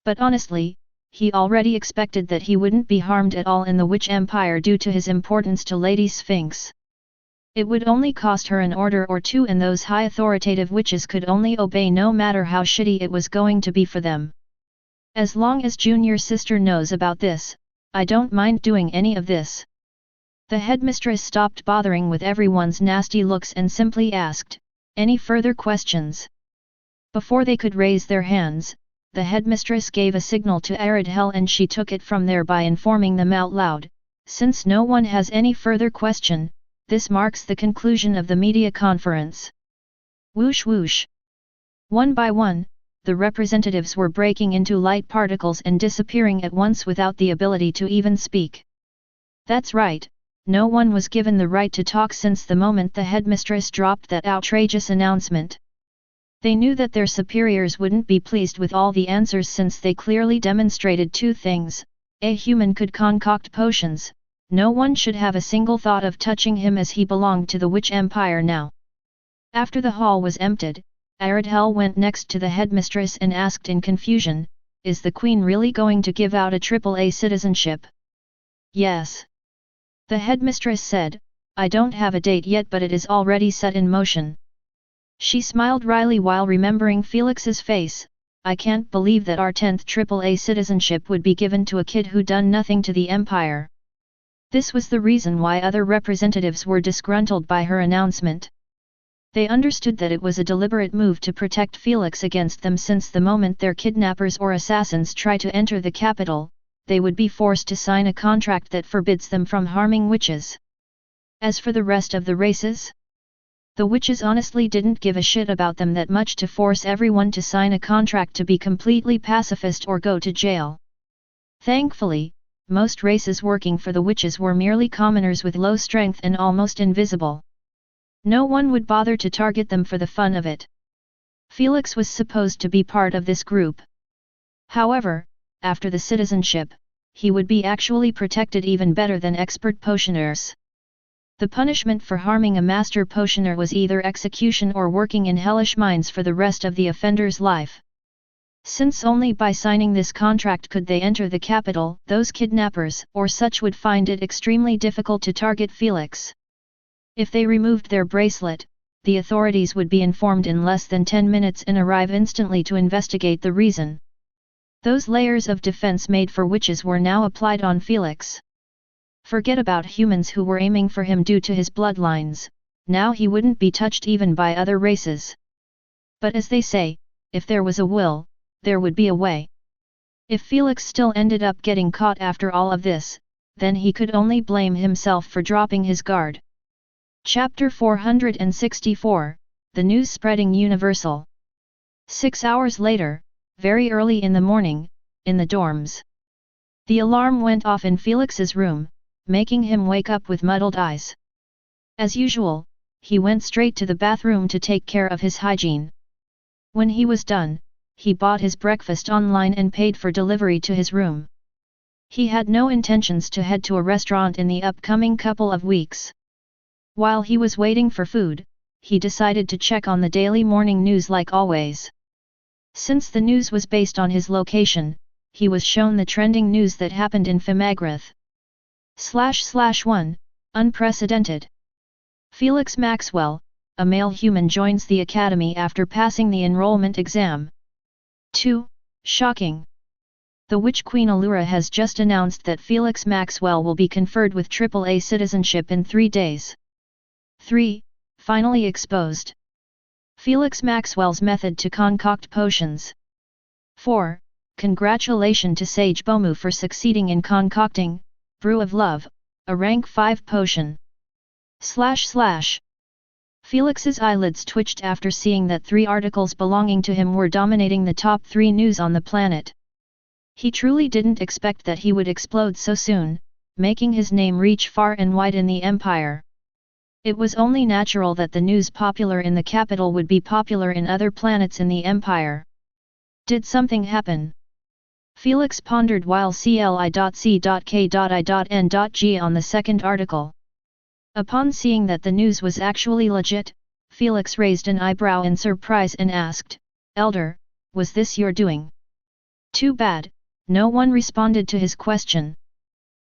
But honestly, he already expected that he wouldn't be harmed at all in the Witch Empire due to his importance to Lady Sphinx. It would only cost her an order or two, and those high authoritative witches could only obey no matter how shitty it was going to be for them. "As long as junior sister knows about this, I don't mind doing any of this." The headmistress stopped bothering with everyone's nasty looks and simply asked, "Any further questions?" Before they could raise their hands, the headmistress gave a signal to Aridhel and she took it from there by informing them out loud, "Since no one has any further question, this marks the conclusion of the media conference." Whoosh whoosh. One by one, the representatives were breaking into light particles and disappearing at once without the ability to even speak. That's right, no one was given the right to talk since the moment the headmistress dropped that outrageous announcement. They knew that their superiors wouldn't be pleased with all the answers since they clearly demonstrated two things: A human could concoct potions, no one should have a single thought of touching him as he belonged to the Witch Empire now. After the hall was emptied, Aradhel went next to the headmistress and asked in confusion, "Is the queen really going to give out a AAA citizenship?" "Yes." The headmistress said, "I don't have a date yet, but it is already set in motion." She smiled wryly while remembering Felix's face. "I can't believe that our 10th AAA citizenship would be given to a kid who done nothing to the empire." This was the reason why other representatives were disgruntled by her announcement. They understood that it was a deliberate move to protect Felix against them, since the moment their kidnappers or assassins try to enter the capital, they would be forced to sign a contract that forbids them from harming witches. As for the rest of the races, the witches honestly didn't give a shit about them that much to force everyone to sign a contract to be completely pacifist or go to jail. Thankfully, most races working for the witches were merely commoners with low strength and almost invisible. No one would bother to target them for the fun of it. Felix was supposed to be part of this group. However, after the citizenship, he would be actually protected even better than expert potioners. The punishment for harming a master potioner was either execution or working in hellish mines for the rest of the offender's life. Since only by signing this contract could they enter the capital, those kidnappers or such would find it extremely difficult to target Felix. If they removed their bracelet, the authorities would be informed in less than 10 minutes and arrive instantly to investigate the reason. Those layers of defense made for witches were now applied on Felix. Forget about humans who were aiming for him due to his bloodlines, now he wouldn't be touched even by other races. But as they say, if there was a will, there would be a way. If Felix still ended up getting caught after all of this, then he could only blame himself for dropping his guard. Chapter 464, The News Spreading Universal. 6 hours later, very early in the morning, in the dorms. The alarm went off in Felix's room, making him wake up with muddled eyes. As usual, he went straight to the bathroom to take care of his hygiene. When he was done, he bought his breakfast online and paid for delivery to his room. He had no intentions to head to a restaurant in the upcoming couple of weeks. While he was waiting for food, he decided to check on the daily morning news like always. Since the news was based on his location, he was shown the trending news that happened in Femagrath. /1, unprecedented. Felix Maxwell, a male human, joins the academy after passing the enrollment exam. 2. Shocking. The Witch Queen Allura has just announced that Felix Maxwell will be conferred with AAA citizenship in 3 days. 3. Finally exposed. Felix Maxwell's method to concoct potions. 4. Congratulations to Sage Bomu for succeeding in concocting Brew of Love, a rank 5 potion. Felix's eyelids twitched after seeing that 3 articles belonging to him were dominating the top 3 news on the planet. He truly didn't expect that he would explode so soon, making his name reach far and wide in the empire. It was only natural that the news popular in the capital would be popular in other planets in the empire. Did something happen? Felix pondered while cli.c.k.i.n.g on the second article. Upon seeing that the news was actually legit, Felix raised an eyebrow in surprise and asked, "Elder, was this your doing?" Too bad, no one responded to his question.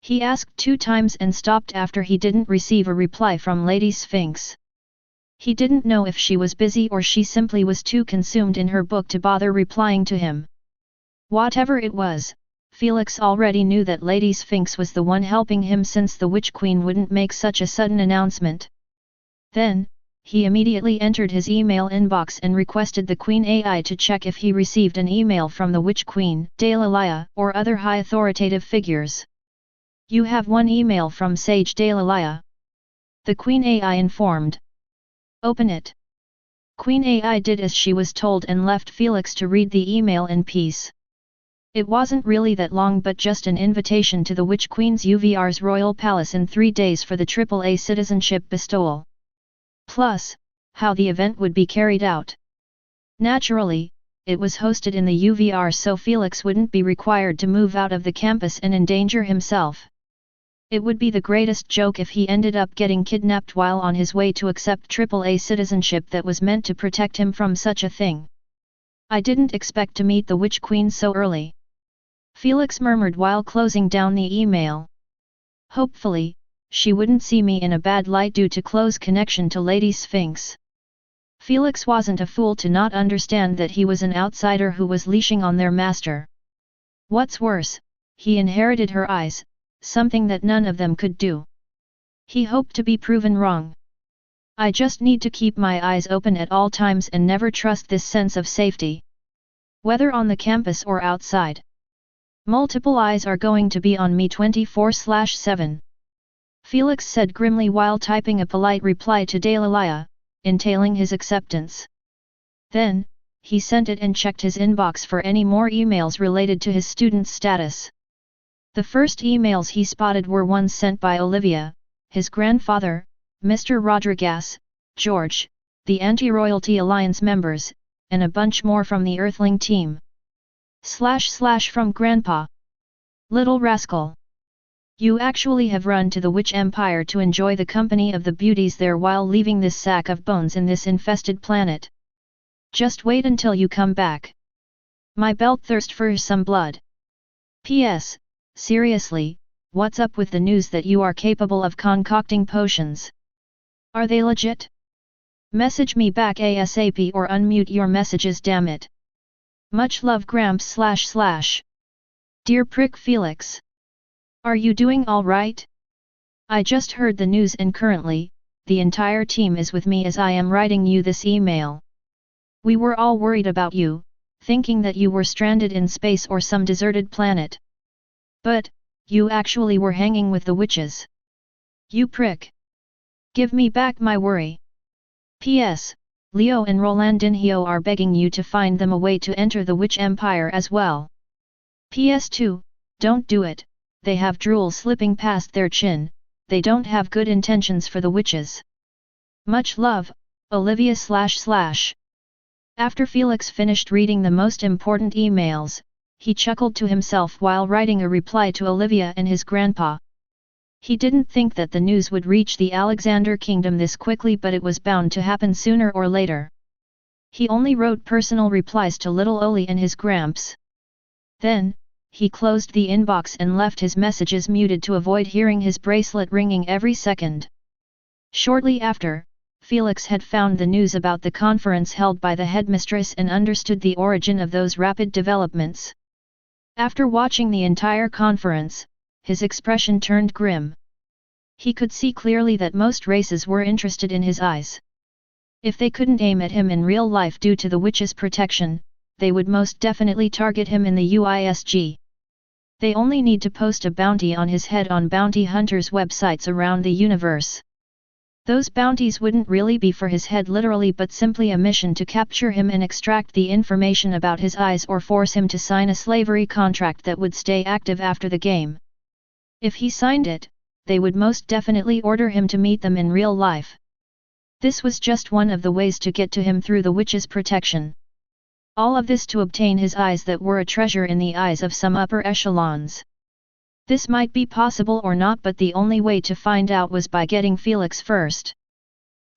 He asked 2 times and stopped after he didn't receive a reply from Lady Sphinx. He didn't know if she was busy or she simply was too consumed in her book to bother replying to him. Whatever it was, Felix already knew that Lady Sphinx was the one helping him, since the Witch Queen wouldn't make such a sudden announcement. Then, he immediately entered his email inbox and requested the Queen AI to check if he received an email from the Witch Queen, Dalalaya, or other high authoritative figures. "You have one email from Sage Dalalaya," the Queen AI informed. "Open it." Queen AI did as she was told and left Felix to read the email in peace. It wasn't really that long, but just an invitation to the Witch Queen's UVR's royal palace in 3 days for the AAA citizenship bestowal. Plus, how the event would be carried out. Naturally, it was hosted in the UVR so Felix wouldn't be required to move out of the campus and endanger himself. It would be the greatest joke if he ended up getting kidnapped while on his way to accept AAA citizenship that was meant to protect him from such a thing. I didn't expect to meet the Witch Queen so early. Felix murmured while closing down the email. Hopefully, she wouldn't see me in a bad light due to close connection to Lady Sphinx. Felix wasn't a fool to not understand that he was an outsider who was leashing on their master. What's worse, he inherited her eyes, something that none of them could do. He hoped to be proven wrong. I just need to keep my eyes open at all times and never trust this sense of safety. Whether on the campus or outside. Multiple eyes are going to be on me 24/7. Felix said grimly while typing a polite reply to Dahlia, entailing his acceptance. Then, he sent it and checked his inbox for any more emails related to his student status. The first emails he spotted were ones sent by Olivia, his grandfather, Mr. Rodriguez, George, the Anti-Royalty Alliance members, and a bunch more from the Earthling team. / from Grandpa. Little rascal. You actually have run to the Witch Empire to enjoy the company of the beauties there while leaving this sack of bones in this infested planet. Just wait until you come back. My belt thirsts for some blood. P.S. Seriously, what's up with the news that you are capable of concocting potions? Are they legit? Message me back ASAP or unmute your messages, damn it. Much love Gramps / Dear Prick Felix. Are you doing alright? I just heard the news and currently, the entire team is with me as I am writing you this email. We were all worried about you, thinking that you were stranded in space or some deserted planet. But, you actually were hanging with the witches. You prick. Give me back my worry. P.S. Leo and Rolandinho are begging you to find them a way to enter the Witch Empire as well. PS2, don't do it, they have drool slipping past their chin, they don't have good intentions for the witches. Much love, Olivia / After Felix finished reading the most important emails, he chuckled to himself while writing a reply to Olivia and his grandpa. He didn't think that the news would reach the Alexander Kingdom this quickly, but it was bound to happen sooner or later. He only wrote personal replies to little Oli and his gramps. Then, he closed the inbox and left his messages muted to avoid hearing his bracelet ringing every second. Shortly after, Felix had found the news about the conference held by the headmistress and understood the origin of those rapid developments. After watching the entire conference, his expression turned grim. He could see clearly that most races were interested in his eyes. If they couldn't aim at him in real life due to the witch's protection, they would most definitely target him in the UISG. They only need to post a bounty on his head on bounty hunters' websites around the universe. Those bounties wouldn't really be for his head literally, but simply a mission to capture him and extract the information about his eyes or force him to sign a slavery contract that would stay active after the game. If he signed it, they would most definitely order him to meet them in real life. This was just one of the ways to get to him through the witch's protection. All of this to obtain his eyes that were a treasure in the eyes of some upper echelons. This might be possible or not, but the only way to find out was by getting Felix first.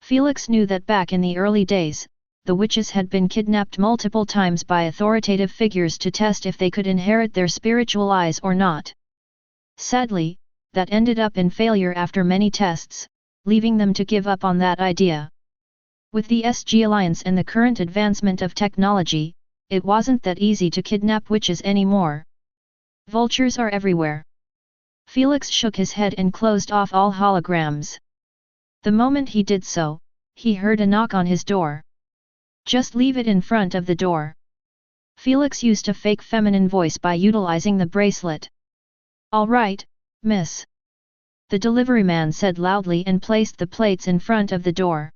Felix knew that back in the early days, the witches had been kidnapped multiple times by authoritative figures to test if they could inherit their spiritual eyes or not. Sadly, that ended up in failure after many tests, leaving them to give up on that idea. With the SG Alliance and the current advancement of technology, it wasn't that easy to kidnap witches anymore. Vultures are everywhere. Felix shook his head and closed off all holograms. The moment he did so, he heard a knock on his door. Just leave it in front of the door. Felix used a fake feminine voice by utilizing the bracelet. All right, miss. The deliveryman said loudly and placed the plates in front of the door.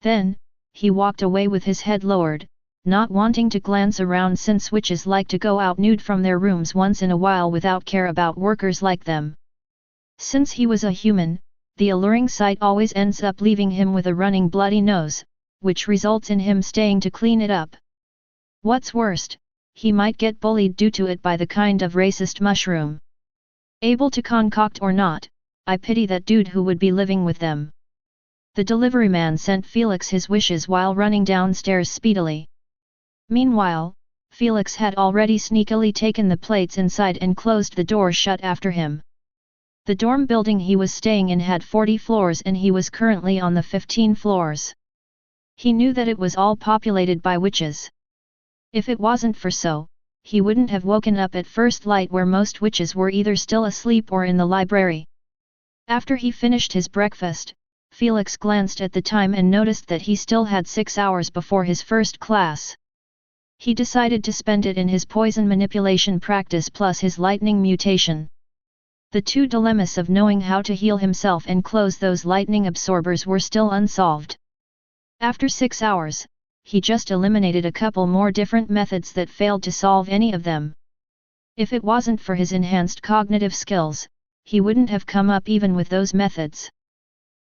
Then, he walked away with his head lowered, not wanting to glance around since witches like to go out nude from their rooms once in a while without care about workers like them. Since he was a human, the alluring sight always ends up leaving him with a running bloody nose, which results in him staying to clean it up. What's worst, he might get bullied due to it by the kind of racist mushroom. Able to concoct or not, I pity that dude who would be living with them. The deliveryman sent Felix his wishes while running downstairs speedily. Meanwhile, Felix had already sneakily taken the plates inside and closed the door shut after him. The dorm building he was staying in had 40 floors and he was currently on the 15 floors. He knew that it was all populated by witches. If it wasn't for so, he wouldn't have woken up at first light where most witches were either still asleep or in the library. After he finished his breakfast, Felix glanced at the time and noticed that he still had 6 hours before his first class. He decided to spend it in his poison manipulation practice plus his lightning mutation. The two dilemmas of knowing how to heal himself and close those lightning absorbers were still unsolved. After 6 hours, he just eliminated a couple more different methods that failed to solve any of them. If it wasn't for his enhanced cognitive skills, he wouldn't have come up even with those methods.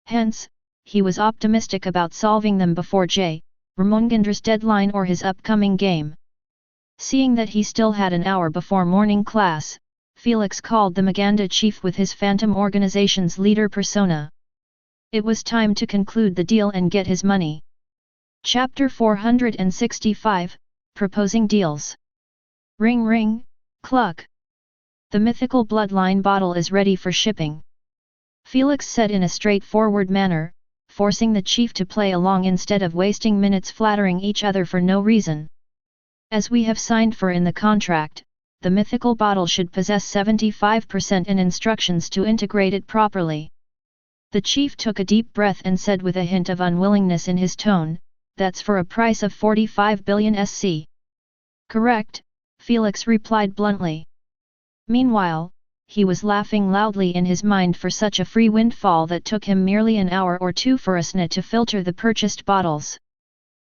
Hence, he was optimistic about solving them before Ramongandra's deadline or his upcoming game. Seeing that he still had an hour before morning class, Felix called the Maganda chief with his Phantom organization's leader persona. It was time to conclude the deal and get his money. Chapter 465, Proposing Deals. Ring ring, cluck. The mythical bloodline bottle is ready for shipping. Felix said in a straightforward manner, forcing the chief to play along instead of wasting minutes flattering each other for no reason. As we have signed for in the contract, the mythical bottle should possess 75% and instructions to integrate it properly. The chief took a deep breath and said with a hint of unwillingness in his tone, "That's for a price of 45 billion SC. Correct," Felix replied bluntly. Meanwhile, he was laughing loudly in his mind for such a free windfall that took him merely an hour or two for Asna to filter the purchased bottles.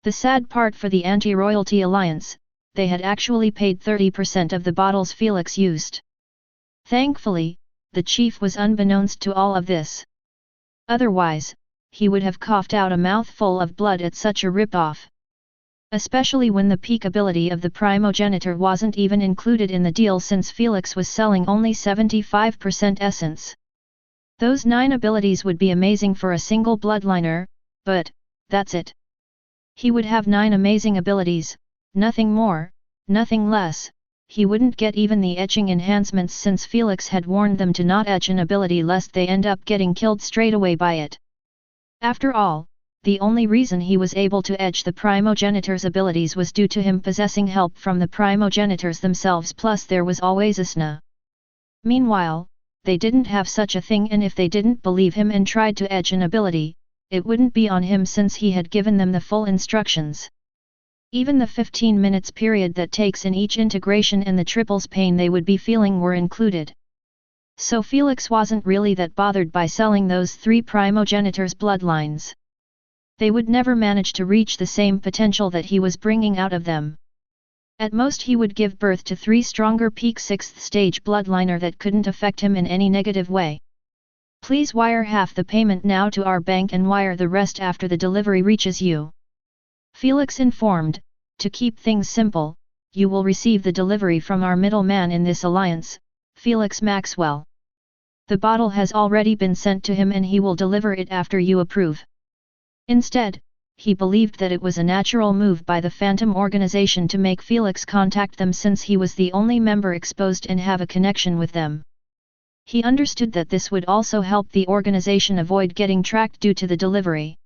The sad part for the Anti-Royalty Alliance, they had actually paid 30% of the bottles Felix used. Thankfully, the chief was unbeknownst to all of this. Otherwise, he would have coughed out a mouthful of blood at such a rip-off. Especially when the peak ability of the primogenitor wasn't even included in the deal since Felix was selling only 75% essence. Those 9 abilities would be amazing for a single bloodliner, but, that's it. He would have 9 amazing abilities, nothing more, nothing less. He wouldn't get even the etching enhancements since Felix had warned them to not etch an ability lest they end up getting killed straight away by it. After all, the only reason he was able to etch the primogenitor's abilities was due to him possessing help from the primogenitors themselves, plus there was always Asna. Meanwhile, they didn't have such a thing, and if they didn't believe him and tried to etch an ability, it wouldn't be on him since he had given them the full instructions. Even the 15 minutes period that takes in each integration and the triples pain they would be feeling were included. So Felix wasn't really that bothered by selling those 3 primogenitors' bloodlines. They would never manage to reach the same potential that he was bringing out of them. At most he would give birth to 3 stronger peak 6th stage bloodliner that couldn't affect him in any negative way. Please wire half the payment now to our bank and wire the rest after the delivery reaches you. Felix informed. To keep things simple, you will receive the delivery from our middleman in this alliance, Felix Maxwell. The bottle has already been sent to him and he will deliver it after you approve. Instead, he believed that it was a natural move by the Phantom organization to make Felix contact them since he was the only member exposed and have a connection with them. He understood that this would also help the organization avoid getting tracked due to the delivery.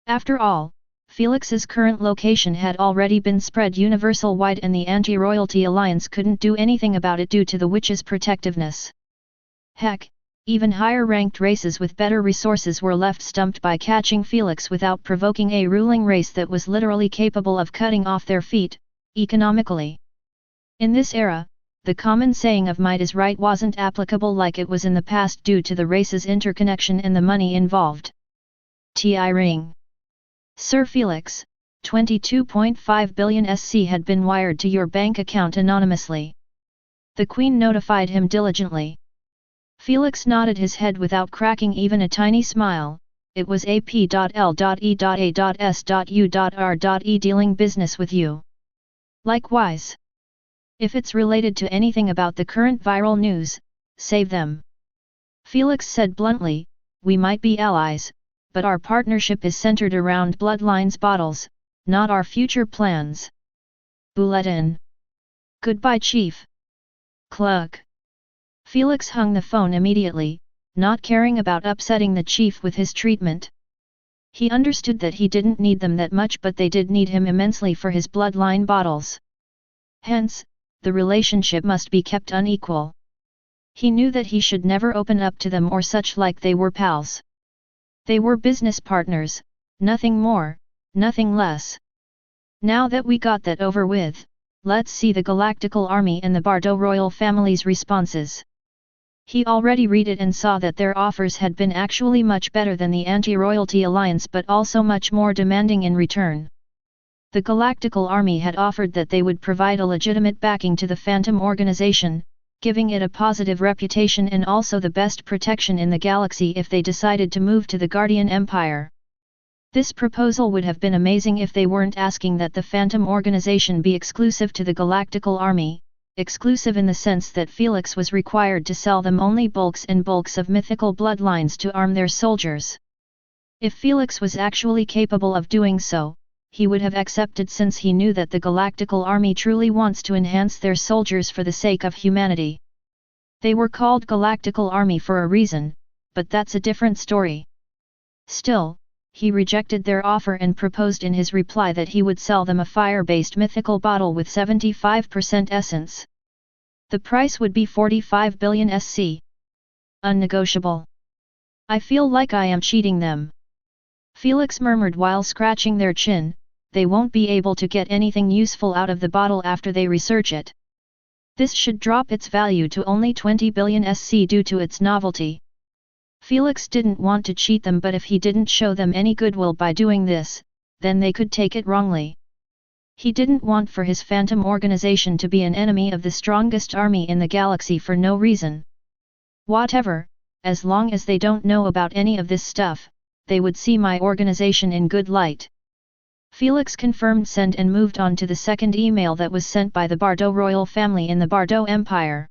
After all, Felix's current location had already been spread universal-wide and the Anti-Royalty Alliance couldn't do anything about it due to the witch's protectiveness. Heck, even higher-ranked races with better resources were left stumped by catching Felix without provoking a ruling race that was literally capable of cutting off their feet, economically. In this era, the common saying of might is right wasn't applicable like it was in the past due to the race's interconnection and the money involved. Ti ring. Sir Felix, 22.5 billion SC had been wired to your bank account anonymously. The Queen notified him diligently. Felix nodded his head without cracking even a tiny smile. It was ap.l.e.a.s.u.r.e dealing business with you. Likewise, if it's related to anything about the current viral news, save them. Felix said bluntly, we might be allies, but our partnership is centered around Bloodlines bottles, not our future plans. Bulletin. Goodbye, Chief. Cluck. Felix hung the phone immediately, not caring about upsetting the chief with his treatment. He understood that he didn't need them that much, but they did need him immensely for his bloodline bottles. Hence, the relationship must be kept unequal. He knew that he should never open up to them or such, like they were pals. They were business partners, nothing more, nothing less. Now that we got that over with, let's see the Galactical Army and the Bardot royal family's responses. He already read it and saw that their offers had been actually much better than the anti-royalty alliance, but also much more demanding in return. The Galactical Army had offered that they would provide a legitimate backing to the Phantom organization, giving it a positive reputation and also the best protection in the galaxy if they decided to move to the Guardian Empire. This proposal would have been amazing if they weren't asking that the Phantom organization be exclusive to the Galactical Army, exclusive in the sense that Felix was required to sell them only bulks and bulks of mythical bloodlines to arm their soldiers. If Felix was actually capable of doing so, he would have accepted, since he knew that the Galactical Army truly wants to enhance their soldiers for the sake of humanity. They were called Galactical Army for a reason, but that's a different story. Still, he rejected their offer and proposed in his reply that he would sell them a fire-based mythical bottle with 75% essence. The price would be 45 billion SC. Unnegotiable. I feel like I am cheating them. Felix murmured while scratching their chin. They won't be able to get anything useful out of the bottle after they research it. This should drop its value to only 20 billion SC due to its novelty. Felix didn't want to cheat them, but if he didn't show them any goodwill by doing this, then they could take it wrongly. He didn't want for his Phantom organization to be an enemy of the strongest army in the galaxy for no reason. Whatever, as long as they don't know about any of this stuff, they would see my organization in good light. Felix confirmed send and moved on to the second email that was sent by the Bardot royal family in the Bardot Empire.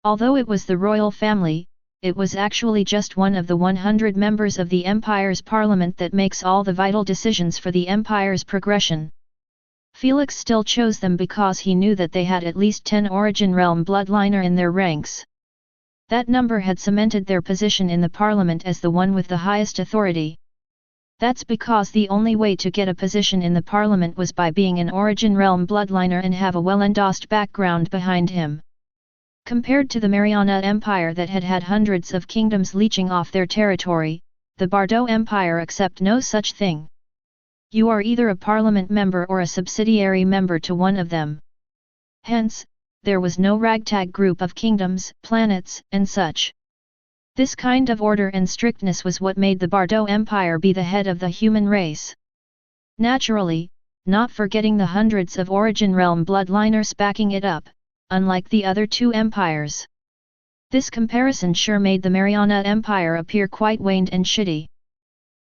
Although it was the royal family, it was actually just one of the 100 members of the Empire's parliament that makes all the vital decisions for the Empire's progression. Felix still chose them because he knew that they had at least 10 Origin Realm bloodliner in their ranks. That number had cemented their position in the parliament as the one with the highest authority. That's because the only way to get a position in the parliament was by being an Origin Realm bloodliner and have a well-endorsed background behind him. Compared to the Mariana Empire that had had hundreds of kingdoms leeching off their territory, the Bardot Empire accept no such thing. You are either a parliament member or a subsidiary member to one of them. Hence, there was no ragtag group of kingdoms, planets, and such. This kind of order and strictness was what made the Bardot Empire be the head of the human race. Naturally, not forgetting the hundreds of Origin Realm bloodliners backing it up, unlike the other two empires. This comparison sure made the Mariana Empire appear quite waned and shitty.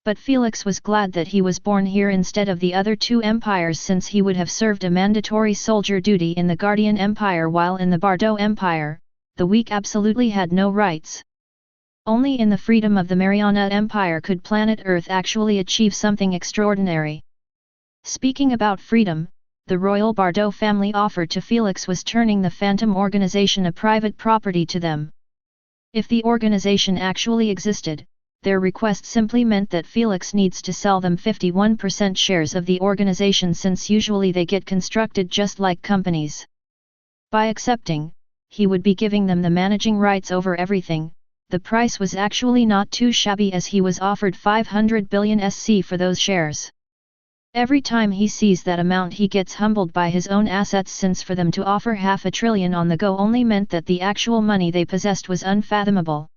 But Felix was glad that he was born here instead of the other two empires, since he would have served a mandatory soldier duty in the Guardian Empire, while in the Bardot Empire, the weak absolutely had no rights. Only in the freedom of the Mariana Empire could planet Earth actually achieve something extraordinary. Speaking about freedom, the royal Bardot family offer to Felix was turning the Phantom organization a private property to them. If the organization actually existed, their request simply meant that Felix needs to sell them 51% shares of the organization, since usually they get constructed just like companies. By accepting, he would be giving them the managing rights over everything. The price was actually not too shabby, as he was offered 500 billion SC for those shares. Every time he sees that amount he gets humbled by his own assets, since for them to offer $500 billion on the go only meant that the actual money they possessed was unfathomable.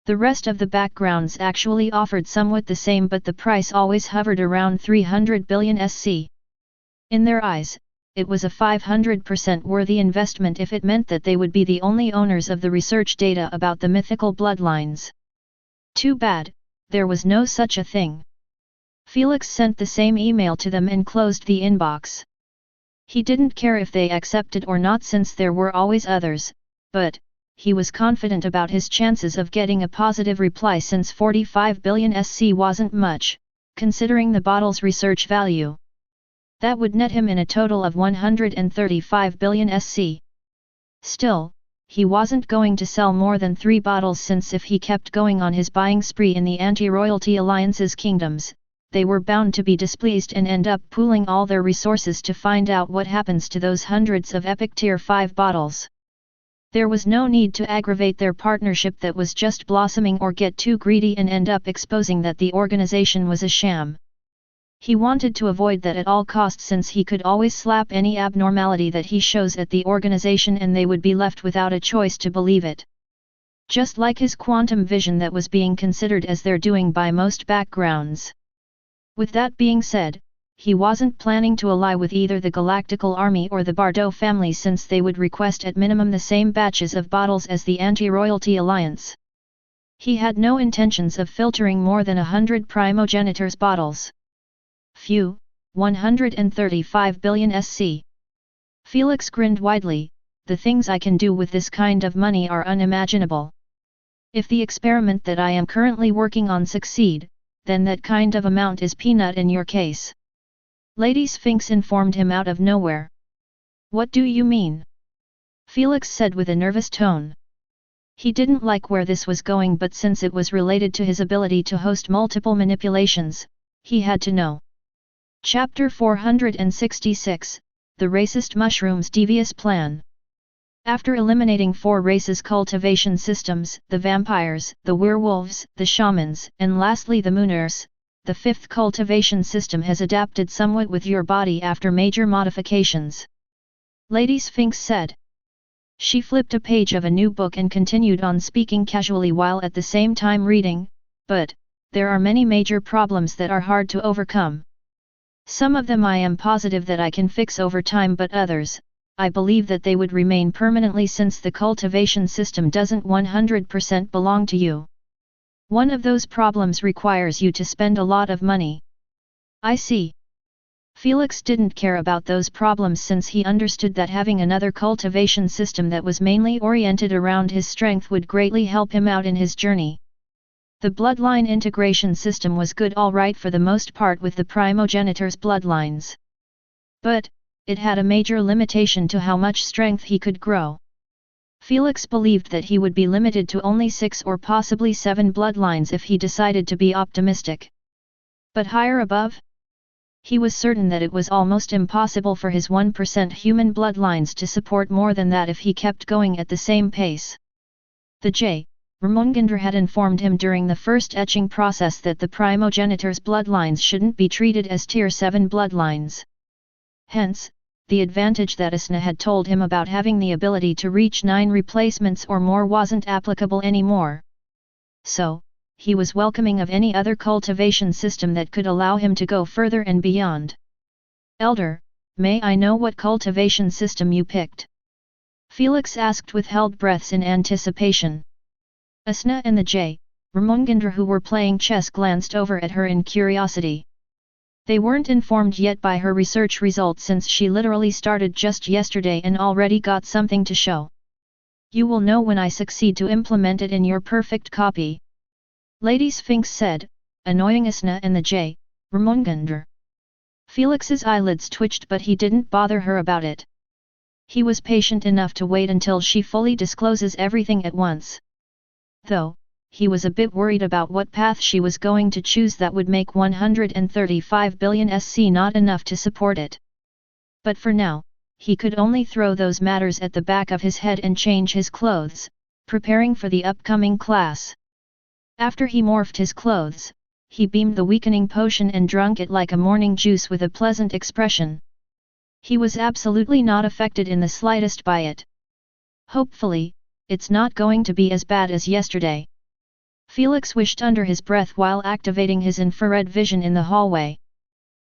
The rest of the backgrounds actually offered somewhat the same, but the price always hovered around 300 billion SC. In their eyes, it was a 500% worthy investment if it meant that they would be the only owners of the research data about the mythical bloodlines. Too bad, there was no such a thing. Felix sent the same email to them and closed the inbox. He didn't care if they accepted or not since there were always others, but he was confident about his chances of getting a positive reply since 45 billion SC wasn't much, considering the bottle's research value. That would net him in a total of 135 billion SC. Still, he wasn't going to sell more than 3 bottles since if he kept going on his buying spree in the anti-royalty alliance's kingdoms, they were bound to be displeased and end up pooling all their resources to find out what happens to those hundreds of epic tier 5 bottles. There was no need to aggravate their partnership that was just blossoming or get too greedy and end up exposing that the organization was a sham. He wanted to avoid that at all costs since he could always slap any abnormality that he shows at the organization and they would be left without a choice to believe it. Just like his quantum vision that was being considered as their doing by most backgrounds. With that being said, he wasn't planning to ally with either the Galactical Army or the Bardot family since they would request at minimum the same batches of bottles as the Anti-Royalty Alliance. He had no intentions of filtering more than 100 Primogenitors bottles. Phew, 135 billion SC. Felix grinned widely, the things I can do with this kind of money are unimaginable. If the experiment that I am currently working on succeed, then that kind of amount is peanut in your case. Lady Sphinx informed him out of nowhere. What do you mean? Felix said with a nervous tone. He didn't like where this was going but since it was related to his ability to host multiple manipulations, he had to know. Chapter 466, The Racist Mushroom's Devious Plan. After eliminating 4 races' cultivation systems, the vampires, the werewolves, the shamans, and lastly the mooners, the 5th cultivation system has adapted somewhat with your body after major modifications. Lady Sphinx said. She flipped a page of a new book and continued on speaking casually while at the same time reading, but there are many major problems that are hard to overcome. Some of them I am positive that I can fix over time but others, I believe that they would remain permanently since the cultivation system doesn't 100% belong to you. One of those problems requires you to spend a lot of money. I see. Felix didn't care about those problems since he understood that having another cultivation system that was mainly oriented around his strength would greatly help him out in his journey. The bloodline integration system was good all right for the most part with the primogenitor's bloodlines. But it had a major limitation to how much strength he could grow. Felix believed that he would be limited to only 6 or possibly 7 bloodlines if he decided to be optimistic. But higher above? He was certain that it was almost impossible for his 1% human bloodlines to support more than that if he kept going at the same pace. The J. Ramongandra had informed him during the first etching process that the primogenitor's bloodlines shouldn't be treated as tier 7 bloodlines. Hence, the advantage that Asna had told him about having the ability to reach 9 replacements or more wasn't applicable anymore. So, he was welcoming of any other cultivation system that could allow him to go further and beyond. Elder, may I know what cultivation system you picked? Felix asked with held breaths in anticipation. Asna and the J. Ramongandra who were playing chess glanced over at her in curiosity. They weren't informed yet by her research results since she literally started just yesterday and already got something to show. You will know when I succeed to implement it in your perfect copy. Lady Sphinx said, annoying Asna and the J. Ramongandra. Felix's eyelids twitched but he didn't bother her about it. He was patient enough to wait until she fully discloses everything at once. Though, he was a bit worried about what path she was going to choose that would make 135 billion SC not enough to support it. But for now, he could only throw those matters at the back of his head and change his clothes, preparing for the upcoming class. After he morphed his clothes, he beamed the weakening potion and drunk it like a morning juice with a pleasant expression. He was absolutely not affected in the slightest by it. Hopefully, it's not going to be as bad as yesterday. Felix wished under his breath while activating his infrared vision in the hallway.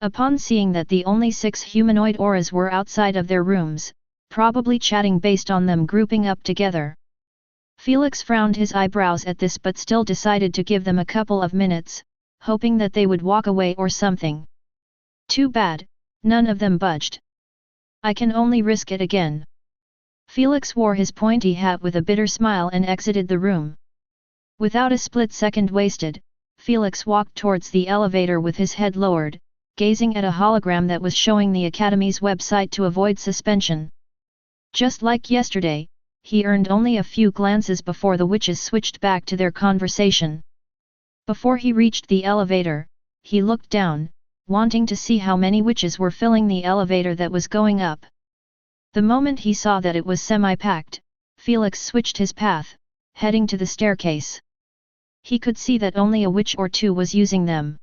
Upon seeing that the only 6 humanoid auras were outside of their rooms, probably chatting based on them grouping up together. Felix frowned his eyebrows at this but still decided to give them a couple of minutes, hoping that they would walk away or something. Too bad, none of them budged. I can only risk it again. Felix wore his pointy hat with a bitter smile and exited the room. Without a split second wasted, Felix walked towards the elevator with his head lowered, gazing at a hologram that was showing the Academy's website to avoid suspension. Just like yesterday, he earned only a few glances before the witches switched back to their conversation. Before he reached the elevator, he looked down, wanting to see how many witches were filling the elevator that was going up. The moment he saw that it was semi-packed, Felix switched his path, heading to the staircase. He could see that only a witch or two was using them.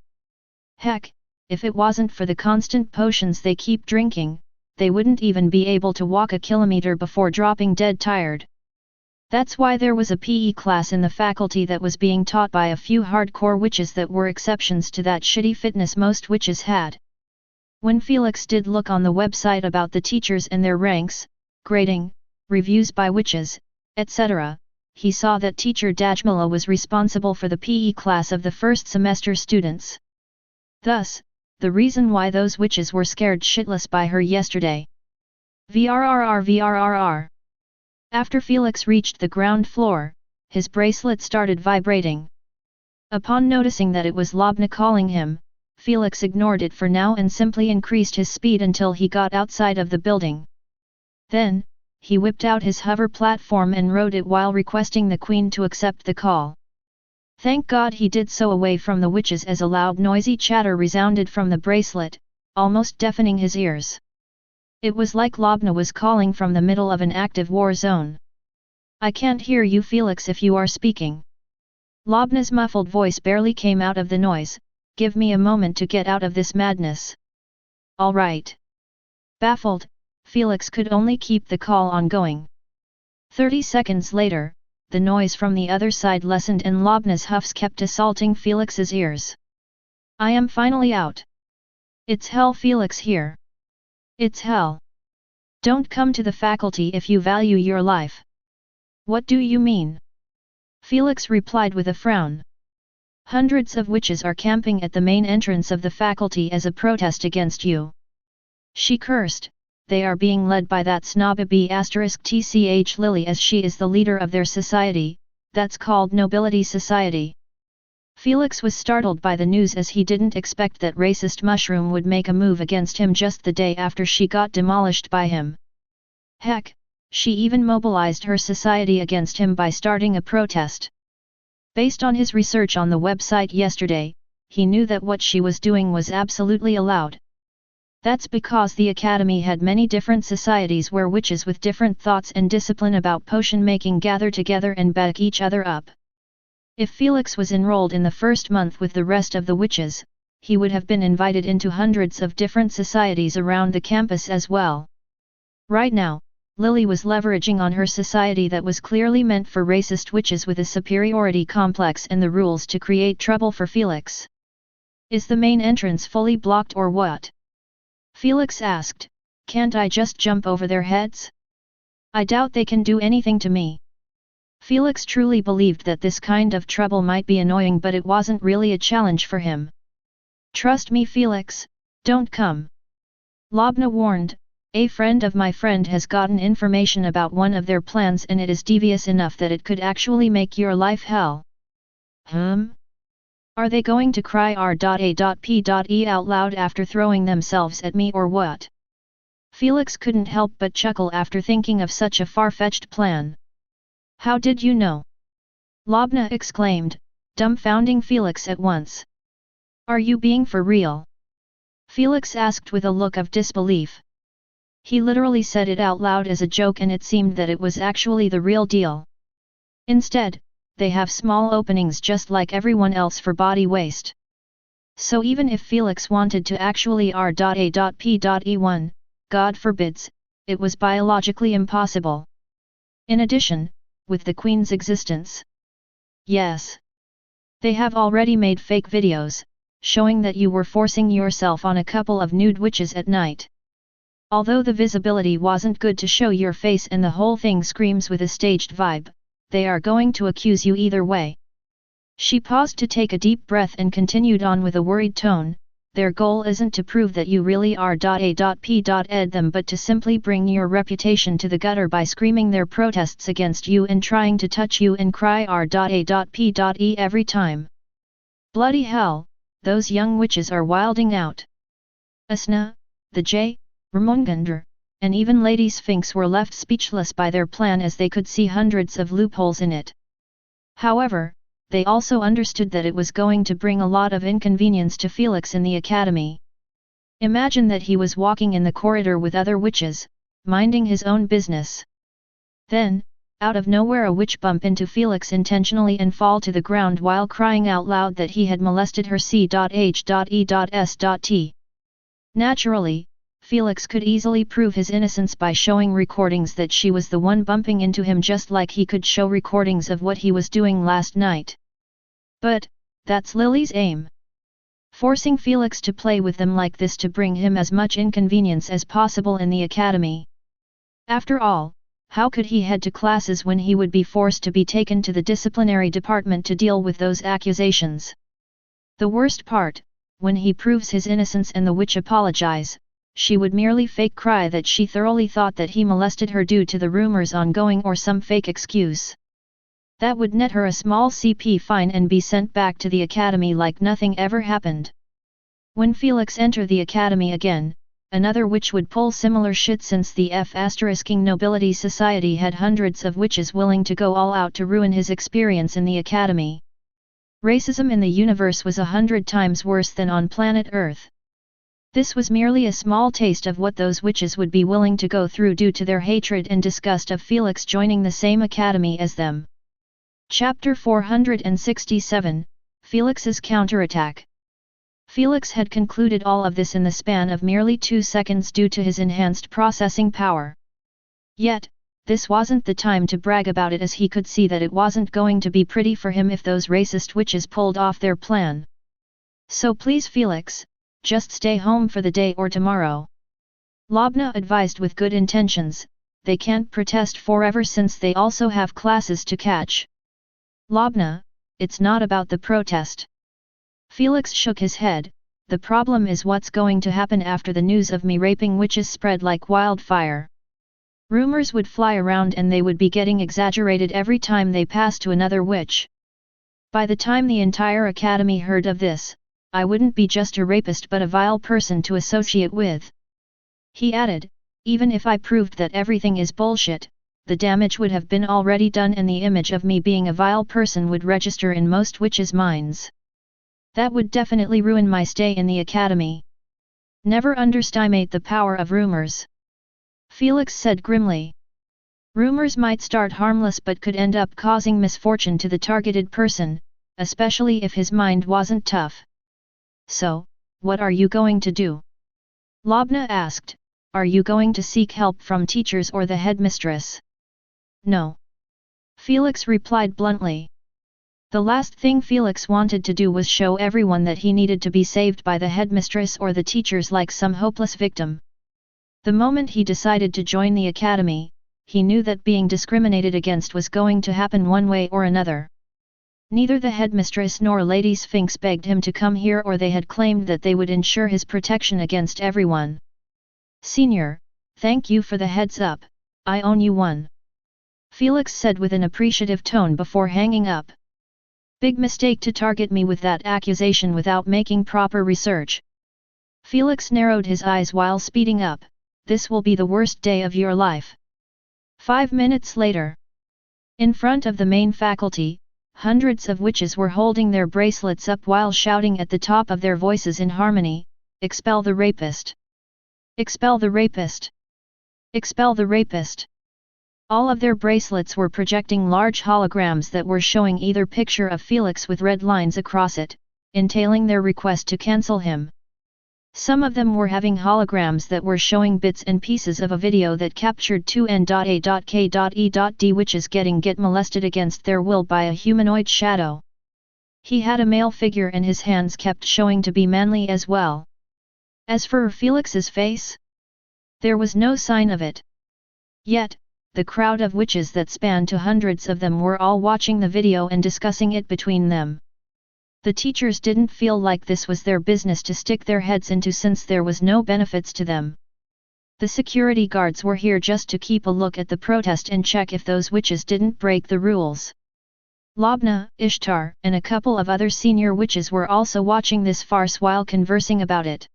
Heck, if it wasn't for the constant potions they keep drinking, they wouldn't even be able to walk a kilometer before dropping dead tired. That's why there was a PE class in the faculty that was being taught by a few hardcore witches that were exceptions to that shitty fitness most witches had. When Felix did look on the website about the teachers and their ranks, grading, reviews by witches, etc., he saw that teacher Dajmala was responsible for the PE class of the first semester students. Thus, the reason why those witches were scared shitless by her yesterday. VRRR. After Felix reached the ground floor, his bracelet started vibrating. Upon noticing that it was Lobna calling him, Felix ignored it for now and simply increased his speed until he got outside of the building. Then, he whipped out his hover platform and rode it while requesting the Queen to accept the call. Thank God he did so away from the witches as a loud noisy chatter resounded from the bracelet, almost deafening his ears. It was like Lobna was calling from the middle of an active war zone. I can't hear you, Felix, if you are speaking. Lobna's muffled voice barely came out of the noise. Give me a moment to get out of this madness. All right. Baffled, Felix could only keep the call ongoing. 30 seconds later, the noise from the other side lessened and Lobna's huffs kept assaulting Felix's ears. I am finally out. It's hell, Felix here. It's hell. Don't come to the faculty if you value your life. What do you mean? Felix replied with a frown. Hundreds of witches are camping at the main entrance of the faculty as a protest against you. She cursed. They are being led by that snobby *tch Lily, as she is the leader of their society, that's called Nobility Society. Felix was startled by the news as he didn't expect that racist mushroom would make a move against him just the day after she got demolished by him. Heck, she even mobilized her society against him by starting a protest. Based on his research on the website yesterday, he knew that what she was doing was absolutely allowed. That's because the Academy had many different societies where witches with different thoughts and discipline about potion making gather together and back each other up. If Felix was enrolled in the first month with the rest of the witches, he would have been invited into hundreds of different societies around the campus as well. Right now, Lily was leveraging on her society that was clearly meant for racist witches with a superiority complex and the rules to create trouble for Felix. Is the main entrance fully blocked or what? Felix asked, can't I just jump over their heads? I doubt they can do anything to me. Felix truly believed that this kind of trouble might be annoying, but it wasn't really a challenge for him. Trust me, Felix, don't come. Lobna warned, a friend of my friend has gotten information about one of their plans and it is devious enough that it could actually make your life hell. Are they going to cry R.A.P.E out loud after throwing themselves at me or what? Felix couldn't help but chuckle after thinking of such a far-fetched plan. How did you know? Lobna exclaimed, dumbfounding Felix at once. Are you being for real? Felix asked with a look of disbelief. He literally said it out loud as a joke and it seemed that it was actually the real deal. Instead, they have small openings just like everyone else for body waste. So even if Felix wanted to actually R.A.P.E1, God forbids, it was biologically impossible. In addition, with the Queen's existence. Yes. They have already made fake videos, showing that you were forcing yourself on a couple of nude witches at night. Although the visibility wasn't good to show your face and the whole thing screams with a staged vibe, they are going to accuse you either way. She paused to take a deep breath and continued on with a worried tone, their goal isn't to prove that you really are A.P.ed them but to simply bring your reputation to the gutter by screaming their protests against you and trying to touch you and cry R.A.P.E every time. Bloody hell, those young witches are wilding out. Asna, the J, Ramongandr, and even Lady Sphinx were left speechless by their plan as they could see hundreds of loopholes in it. However, they also understood that it was going to bring a lot of inconvenience to Felix in the academy. Imagine that he was walking in the corridor with other witches, minding his own business. Then, out of nowhere a witch bump into Felix intentionally and fall to the ground while crying out loud that he had molested her C.H.E.S.T. Naturally, Felix could easily prove his innocence by showing recordings that she was the one bumping into him just like he could show recordings of what he was doing last night. But, that's Lily's aim. Forcing Felix to play with them like this to bring him as much inconvenience as possible in the academy. After all, how could he head to classes when he would be forced to be taken to the disciplinary department to deal with those accusations? The worst part, when he proves his innocence and the witch apologize, she would merely fake cry that she thoroughly thought that he molested her due to the rumors ongoing or some fake excuse. That would net her a small CP fine and be sent back to the academy like nothing ever happened. When Felix entered the academy again, another witch would pull similar shit since the F***ing nobility society had hundreds of witches willing to go all out to ruin his experience in the academy. Racism in the universe was 100 times worse than on planet Earth. This was merely a small taste of what those witches would be willing to go through due to their hatred and disgust of Felix joining the same academy as them. Chapter 467, Felix's Counterattack. Felix had concluded all of this in the span of merely 2 seconds due to his enhanced processing power. Yet, this wasn't the time to brag about it as he could see that it wasn't going to be pretty for him if those racist witches pulled off their plan. So please Felix, just stay home for the day or tomorrow. Lobna advised with good intentions, they can't protest forever since they also have classes to catch. Lobna, it's not about the protest. Felix shook his head, the problem is what's going to happen after the news of me raping witches spread like wildfire. Rumors would fly around and they would be getting exaggerated every time they passed to another witch. By the time the entire academy heard of this, I wouldn't be just a rapist but a vile person to associate with. He added, even if I proved that everything is bullshit, the damage would have been already done and the image of me being a vile person would register in most witches' minds. That would definitely ruin my stay in the academy. Never underestimate the power of rumors. Felix said grimly. Rumors might start harmless but could end up causing misfortune to the targeted person, especially if his mind wasn't tough. So, what are you going to do? Lobna asked, are you going to seek help from teachers or the headmistress? No. Felix replied bluntly. The last thing Felix wanted to do was show everyone that he needed to be saved by the headmistress or the teachers like some hopeless victim. The moment he decided to join the academy, he knew that being discriminated against was going to happen one way or another. Neither the headmistress nor Lady Sphinx begged him to come here or they had claimed that they would ensure his protection against everyone. Senior, thank you for the heads up, I own you one. Felix said with an appreciative tone before hanging up. Big mistake to target me with that accusation without making proper research. Felix narrowed his eyes while speeding up, this will be the worst day of your life. 5 minutes later. In front of the main faculty, hundreds of witches were holding their bracelets up while shouting at the top of their voices in harmony, expel the rapist! Expel the rapist! Expel the rapist! All of their bracelets were projecting large holograms that were showing either picture of Felix with red lines across it, entailing their request to cancel him. Some of them were having holograms that were showing bits and pieces of a video that captured 2N.A.K.E.D witches get molested against their will by a humanoid shadow. He had a male figure and his hands kept showing to be manly as well. As for Felix's face, there was no sign of it. Yet, the crowd of witches that spanned to hundreds of them were all watching the video and discussing it between them. The teachers didn't feel like this was their business to stick their heads into since there was no benefits to them. The security guards were here just to keep a look at the protest and check if those witches didn't break the rules. Lobna, Ishtar, and a couple of other senior witches were also watching this farce while conversing about it.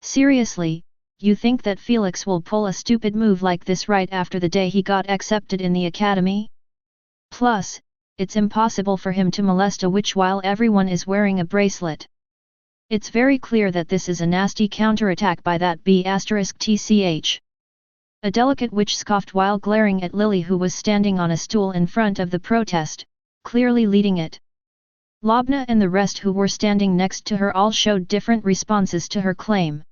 Seriously, you think that Felix will pull a stupid move like this right after the day he got accepted in the academy? Plus, it's impossible for him to molest a witch while everyone is wearing a bracelet. It's very clear that this is a nasty counterattack by that B***tch. A delicate witch scoffed while glaring at Lily, who was standing on a stool in front of the protest, clearly leading it. Lobna and the rest who were standing next to her all showed different responses to her claim.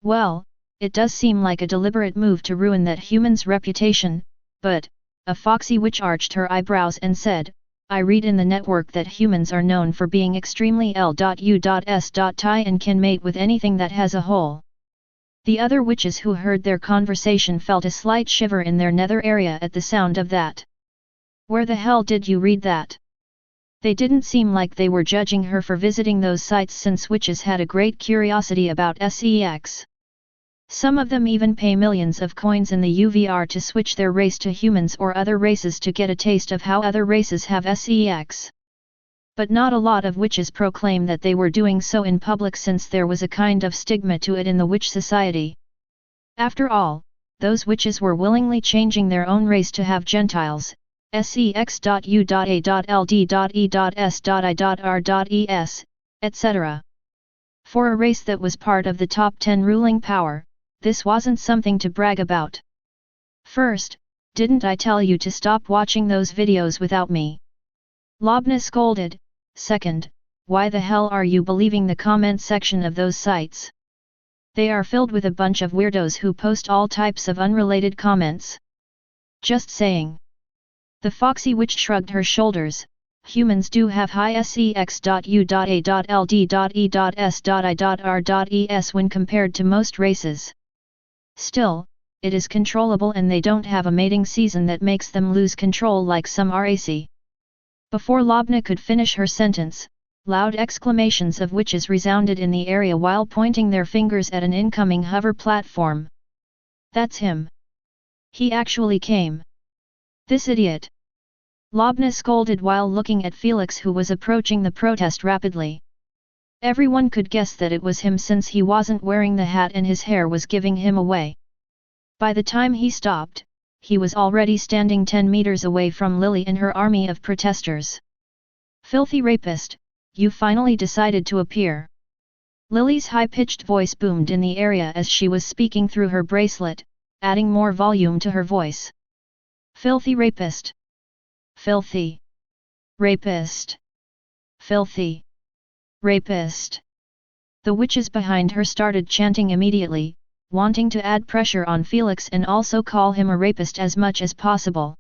Well, it does seem like a deliberate move to ruin that human's reputation, but, a foxy witch arched her eyebrows and said, I read in the network that humans are known for being extremely L.U.S.Ti and can mate with anything that has a hole. The other witches who heard their conversation felt a slight shiver in their nether area at the sound of that. Where the hell did you read that? They didn't seem like they were judging her for visiting those sites, since witches had a great curiosity about sex. Some of them even pay millions of coins in the UVR to switch their race to humans or other races to get a taste of how other races have sex. But not a lot of witches proclaim that they were doing so in public, since there was a kind of stigma to it in the witch society. After all, those witches were willingly changing their own race to have Gentiles, sex.u.a.ld.e.s.i.r.es, etc. For a race that was part of the top 10 ruling power, this wasn't something to brag about. First, didn't I tell you to stop watching those videos without me? Lobna scolded. Second, why the hell are you believing the comment section of those sites? They are filled with a bunch of weirdos who post all types of unrelated comments. Just saying. The foxy witch shrugged her shoulders. Humans do have high sex.u.a.ld.e.s.i.r.es when compared to most races. Still, it is controllable, and they don't have a mating season that makes them lose control like some RAC. Before Lobna could finish her sentence, loud exclamations of witches resounded in the area while pointing their fingers at an incoming hover platform. That's him. He actually came. This idiot. Lobna scolded while looking at Felix, who was approaching the protest rapidly. Everyone could guess that it was him, since he wasn't wearing the hat and his hair was giving him away. By the time he stopped, he was already standing 10 meters away from Lily and her army of protesters. Filthy rapist, you finally decided to appear. Lily's high-pitched voice boomed in the area as she was speaking through her bracelet, adding more volume to her voice. Filthy rapist. Filthy. Rapist. Filthy. Rapist. The witches behind her started chanting immediately, wanting to add pressure on Felix and also call him a rapist as much as possible.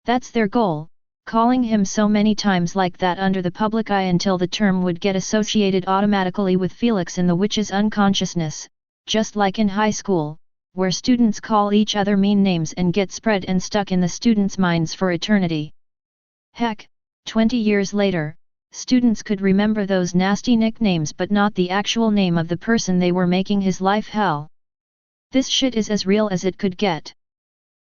That's their goal, calling him so many times like that under the public eye until the term would get associated automatically with Felix in the witches' unconsciousness, just like in high school, where students call each other mean names and get spread and stuck in the students' minds for eternity. Heck, 20 years later, students could remember those nasty nicknames but not the actual name of the person they were making his life hell. This shit is as real as it could get.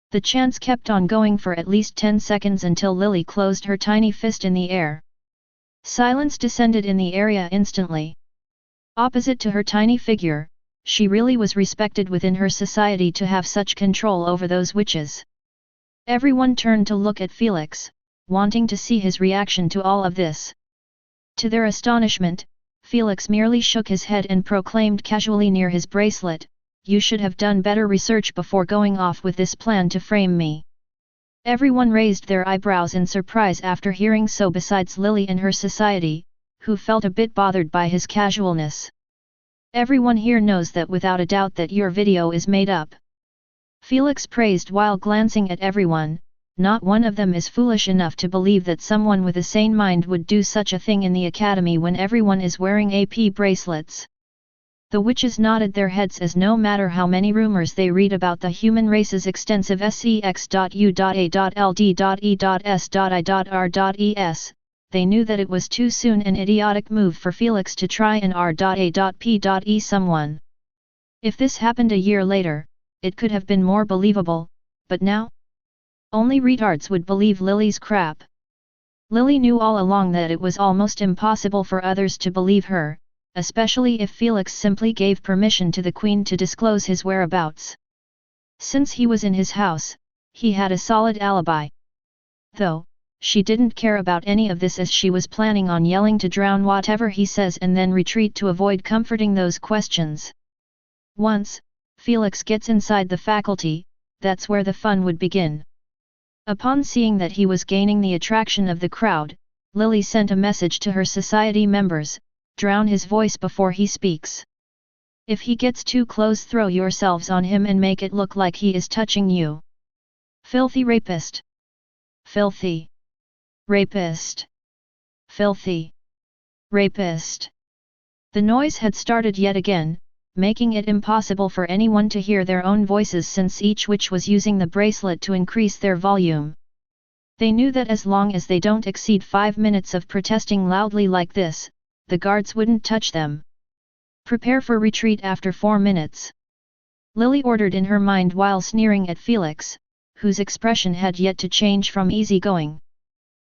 The chants kept on going for at least 10 seconds until Lily closed her tiny fist in the air. Silence descended in the area instantly. Opposite to her tiny figure, she really was respected within her society to have such control over those witches. Everyone turned to look at Felix, wanting to see his reaction to all of this. To their astonishment, Felix merely shook his head and proclaimed casually near his bracelet, "You should have done better research before going off with this plan to frame me." Everyone raised their eyebrows in surprise after hearing so, besides Lily and her society, who felt a bit bothered by his casualness. "Everyone here knows that without a doubt that your video is made up," Felix praised while glancing at everyone. "Not one of them is foolish enough to believe that someone with a sane mind would do such a thing in the academy when everyone is wearing AP bracelets." The witches nodded their heads as no matter how many rumors they read about the human race's extensive sex.u.a.ld.e.s.i.r.es, they knew that it was too soon an idiotic move for Felix to try and R.A.P.E someone. If this happened a year later, it could have been more believable, but now? Only retards would believe Lily's crap. Lily knew all along that it was almost impossible for others to believe her, especially if Felix simply gave permission to the Queen to disclose his whereabouts. Since he was in his house, he had a solid alibi. Though, she didn't care about any of this as she was planning on yelling to drown whatever he says and then retreat to avoid comforting those questions. Once, Felix gets inside the faculty, that's where the fun would begin. Upon seeing that he was gaining the attraction of the crowd, Lily sent a message to her society members, drown his voice before he speaks. If he gets too close, throw yourselves on him and make it look like he is touching you. Filthy rapist. Filthy. Rapist. Filthy. Rapist. The noise had started yet again, making it impossible for anyone to hear their own voices since each witch was using the bracelet to increase their volume. They knew that as long as they don't exceed 5 minutes of protesting loudly like this, the guards wouldn't touch them. Prepare for retreat after 4 minutes. Lily ordered in her mind while sneering at Felix, whose expression had yet to change from easygoing.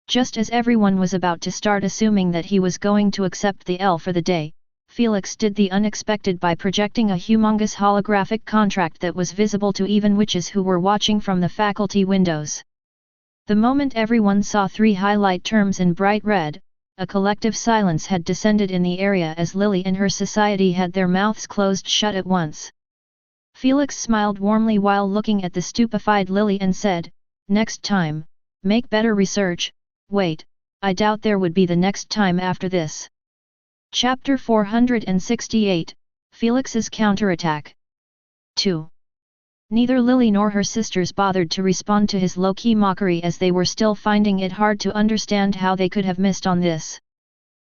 Just as everyone was about to start assuming that he was going to accept the L for the day, Felix did the unexpected by projecting a humongous holographic contract that was visible to even witches who were watching from the faculty windows. The moment everyone saw 3 highlight terms in bright red, a collective silence had descended in the area as Lily and her society had their mouths closed shut at once. Felix smiled warmly while looking at the stupefied Lily and said, "Next time, make better research." Wait, I doubt there would be the next time after this. Chapter 468, Felix's Counterattack. 2. Neither Lily nor her sisters bothered to respond to his low-key mockery as they were still finding it hard to understand how they could have missed on this.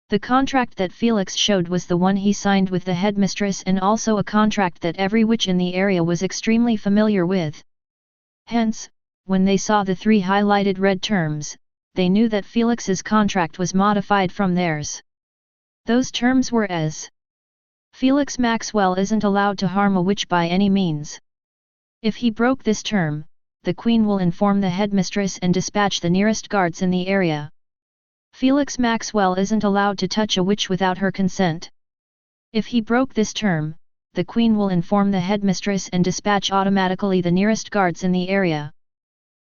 The contract that Felix showed was the one he signed with the headmistress and also a contract that every witch in the area was extremely familiar with. Hence, when they saw the 3 highlighted red terms, they knew that Felix's contract was modified from theirs. Those terms were as: Felix Maxwell isn't allowed to harm a witch by any means. If he broke this term, the Queen will inform the headmistress and dispatch the nearest guards in the area. Felix Maxwell isn't allowed to touch a witch without her consent. If he broke this term, the Queen will inform the headmistress and dispatch automatically the nearest guards in the area.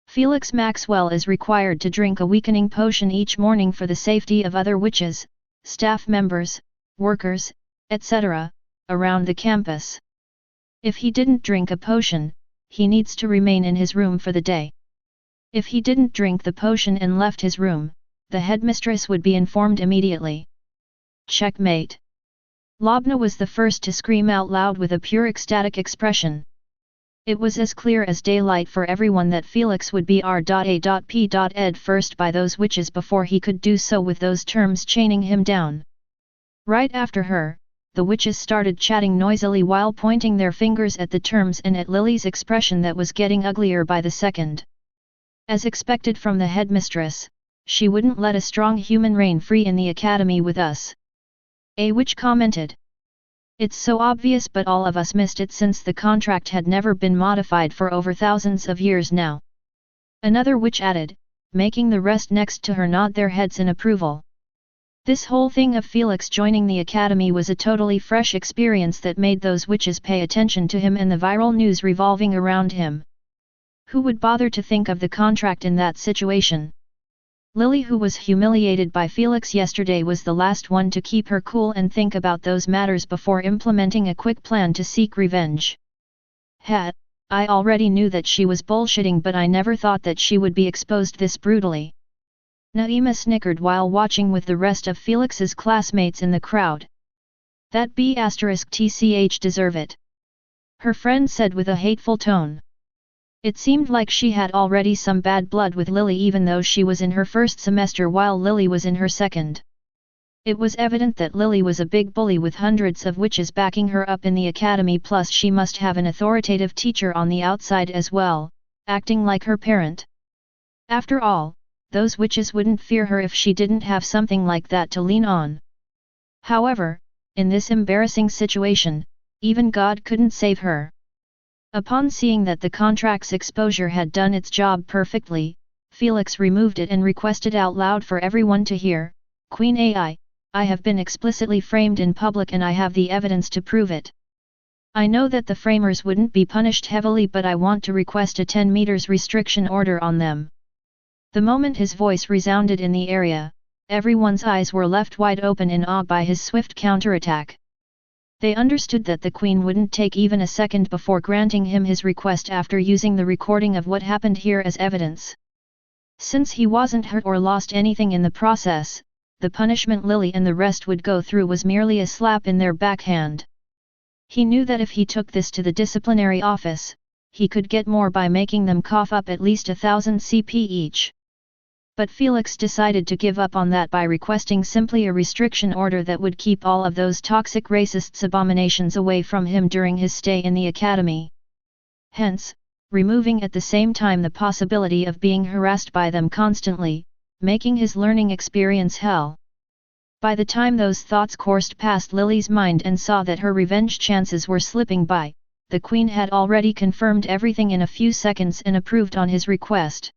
Felix Maxwell is required to drink a weakening potion each morning for the safety of other witches, staff members, workers, etc., around the campus. If he didn't drink a potion, he needs to remain in his room for the day. If he didn't drink the potion and left his room, the headmistress would be informed immediately. Checkmate. Lobna was the first to scream out loud with a pure ecstatic expression. It was as clear as daylight for everyone that Felix would be R.A.P.Ed first by those witches before he could do so with those terms chaining him down. Right after her, the witches started chatting noisily while pointing their fingers at the terms and at Lily's expression that was getting uglier by the second. As expected from the headmistress, she wouldn't let a strong human reign free in the academy with us. A witch commented. It's so obvious, but all of us missed it since the contract had never been modified for over thousands of years now. Another witch added, making the rest next to her nod their heads in approval. This whole thing of Felix joining the academy was a totally fresh experience that made those witches pay attention to him and the viral news revolving around him. Who would bother to think of the contract in that situation? Lily, who was humiliated by Felix yesterday, was the last one to keep her cool and think about those matters before implementing a quick plan to seek revenge. I already knew that she was bullshitting, but I never thought that she would be exposed this brutally. Naima snickered while watching with the rest of Felix's classmates in the crowd. That B***tch deserve it. Her friend said with a hateful tone. It seemed like she had already some bad blood with Lily, even though she was in her first semester while Lily was in her second. It was evident that Lily was a big bully with hundreds of witches backing her up in the academy, plus she must have an authoritative teacher on the outside as well, acting like her parent. After all, those witches wouldn't fear her if she didn't have something like that to lean on. However, in this embarrassing situation, even God couldn't save her. Upon seeing that the contract's exposure had done its job perfectly, Felix removed it and requested out loud for everyone to hear, "Queen Ai, I have been explicitly framed in public and I have the evidence to prove it. I know that the framers wouldn't be punished heavily, but I want to request a 10 meters restriction order on them." The moment his voice resounded in the area, everyone's eyes were left wide open in awe by his swift counterattack. They understood that the Queen wouldn't take even a second before granting him his request after using the recording of what happened here as evidence. Since he wasn't hurt or lost anything in the process, the punishment Lily and the rest would go through was merely a slap in their backhand. He knew that if he took this to the disciplinary office, he could get more by making them cough up at least 1,000 CP each. But Felix decided to give up on that by requesting simply a restriction order that would keep all of those toxic racist abominations away from him during his stay in the academy. Hence, removing at the same time the possibility of being harassed by them constantly, making his learning experience hell. By the time those thoughts coursed past Lily's mind and saw that her revenge chances were slipping by, the Queen had already confirmed everything in a few seconds and approved on his request.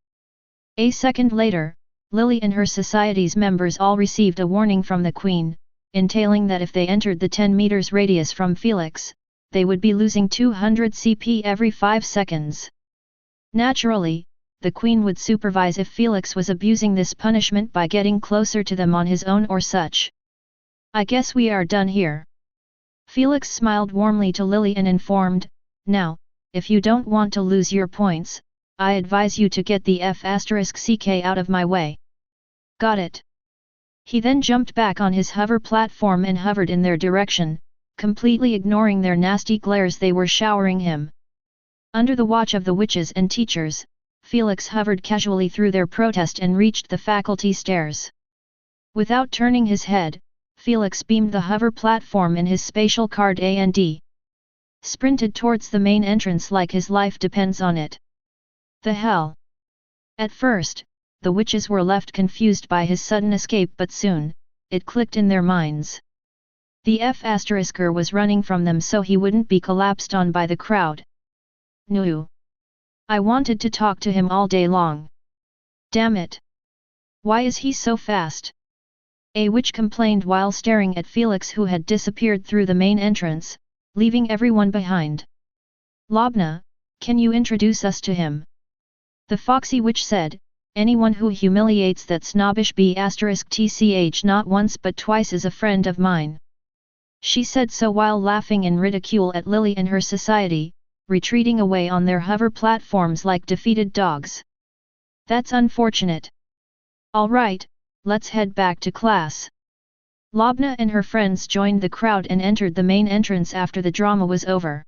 A second later, Lily and her society's members all received a warning from the Queen, entailing that if they entered the 10 meters radius from Felix, they would be losing 200 CP every 5 seconds. Naturally, the Queen would supervise if Felix was abusing this punishment by getting closer to them on his own or such. "I guess we are done here." Felix smiled warmly to Lily and informed, "Now, if you don't want to lose your points, I advise you to get the F***ck out of my way." "Got it." He then jumped back on his hover platform and hovered in their direction, completely ignoring their nasty glares they were showering him. Under the watch of the witches and teachers, Felix hovered casually through their protest and reached the faculty stairs. Without turning his head, Felix beamed the hover platform in his spatial card and sprinted towards the main entrance like his life depends on it. The hell? At first, the witches were left confused by his sudden escape, but soon, it clicked in their minds. The F***er was running from them so he wouldn't be collapsed on by the crowd. No. I wanted to talk to him all day long. Damn it. Why is he so fast? A witch complained while staring at Felix, who had disappeared through the main entrance, leaving everyone behind. "Lobna, can you introduce us to him?" The foxy witch said, "Anyone who humiliates that snobbish B***tch not once but twice is a friend of mine." She said so while laughing in ridicule at Lily and her society, retreating away on their hover platforms like defeated dogs. "That's unfortunate. All right, let's head back to class." Lobna and her friends joined the crowd and entered the main entrance after the drama was over.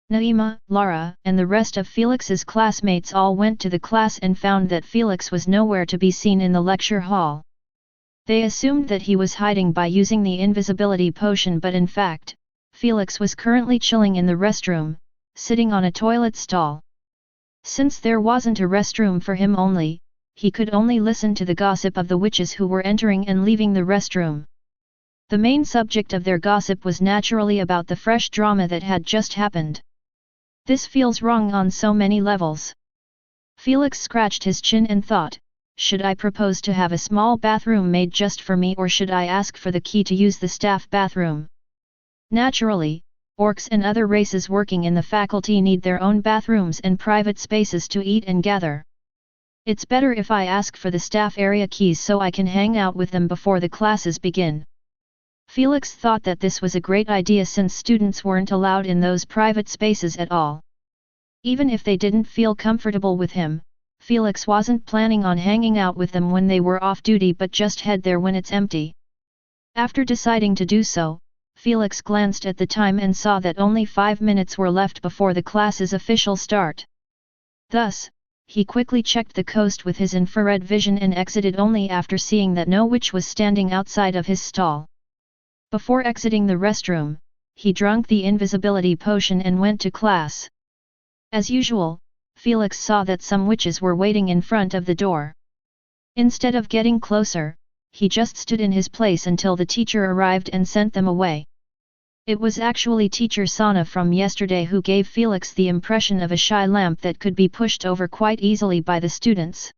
Naima, Lara, and the rest of Felix's classmates all went to the class and found that Felix was nowhere to be seen in the lecture hall. They assumed that he was hiding by using the invisibility potion, but in fact, Felix was currently chilling in the restroom, sitting on a toilet stall. Since there wasn't a restroom for him only, he could only listen to the gossip of the witches who were entering and leaving the restroom. The main subject of their gossip was naturally about the fresh drama that had just happened. "This feels wrong on so many levels." Felix scratched his chin and thought, "Should I propose to have a small bathroom made just for me, or should I ask for the key to use the staff bathroom?" Naturally, orcs and other races working in the faculty need their own bathrooms and private spaces to eat and gather. "It's better if I ask for the staff area keys so I can hang out with them before the classes begin." Felix thought that this was a great idea since students weren't allowed in those private spaces at all. Even if they didn't feel comfortable with him, Felix wasn't planning on hanging out with them when they were off duty, but just head there when it's empty. After deciding to do so, Felix glanced at the time and saw that only 5 minutes were left before the class's official start. Thus, he quickly checked the coast with his infrared vision and exited only after seeing that no witch was standing outside of his stall. Before exiting the restroom, he drank the invisibility potion and went to class. As usual, Felix saw that some witches were waiting in front of the door. Instead of getting closer, he just stood in his place until the teacher arrived and sent them away. It was actually teacher Sana from yesterday who gave Felix the impression of a shy lamp that could be pushed over quite easily by the students.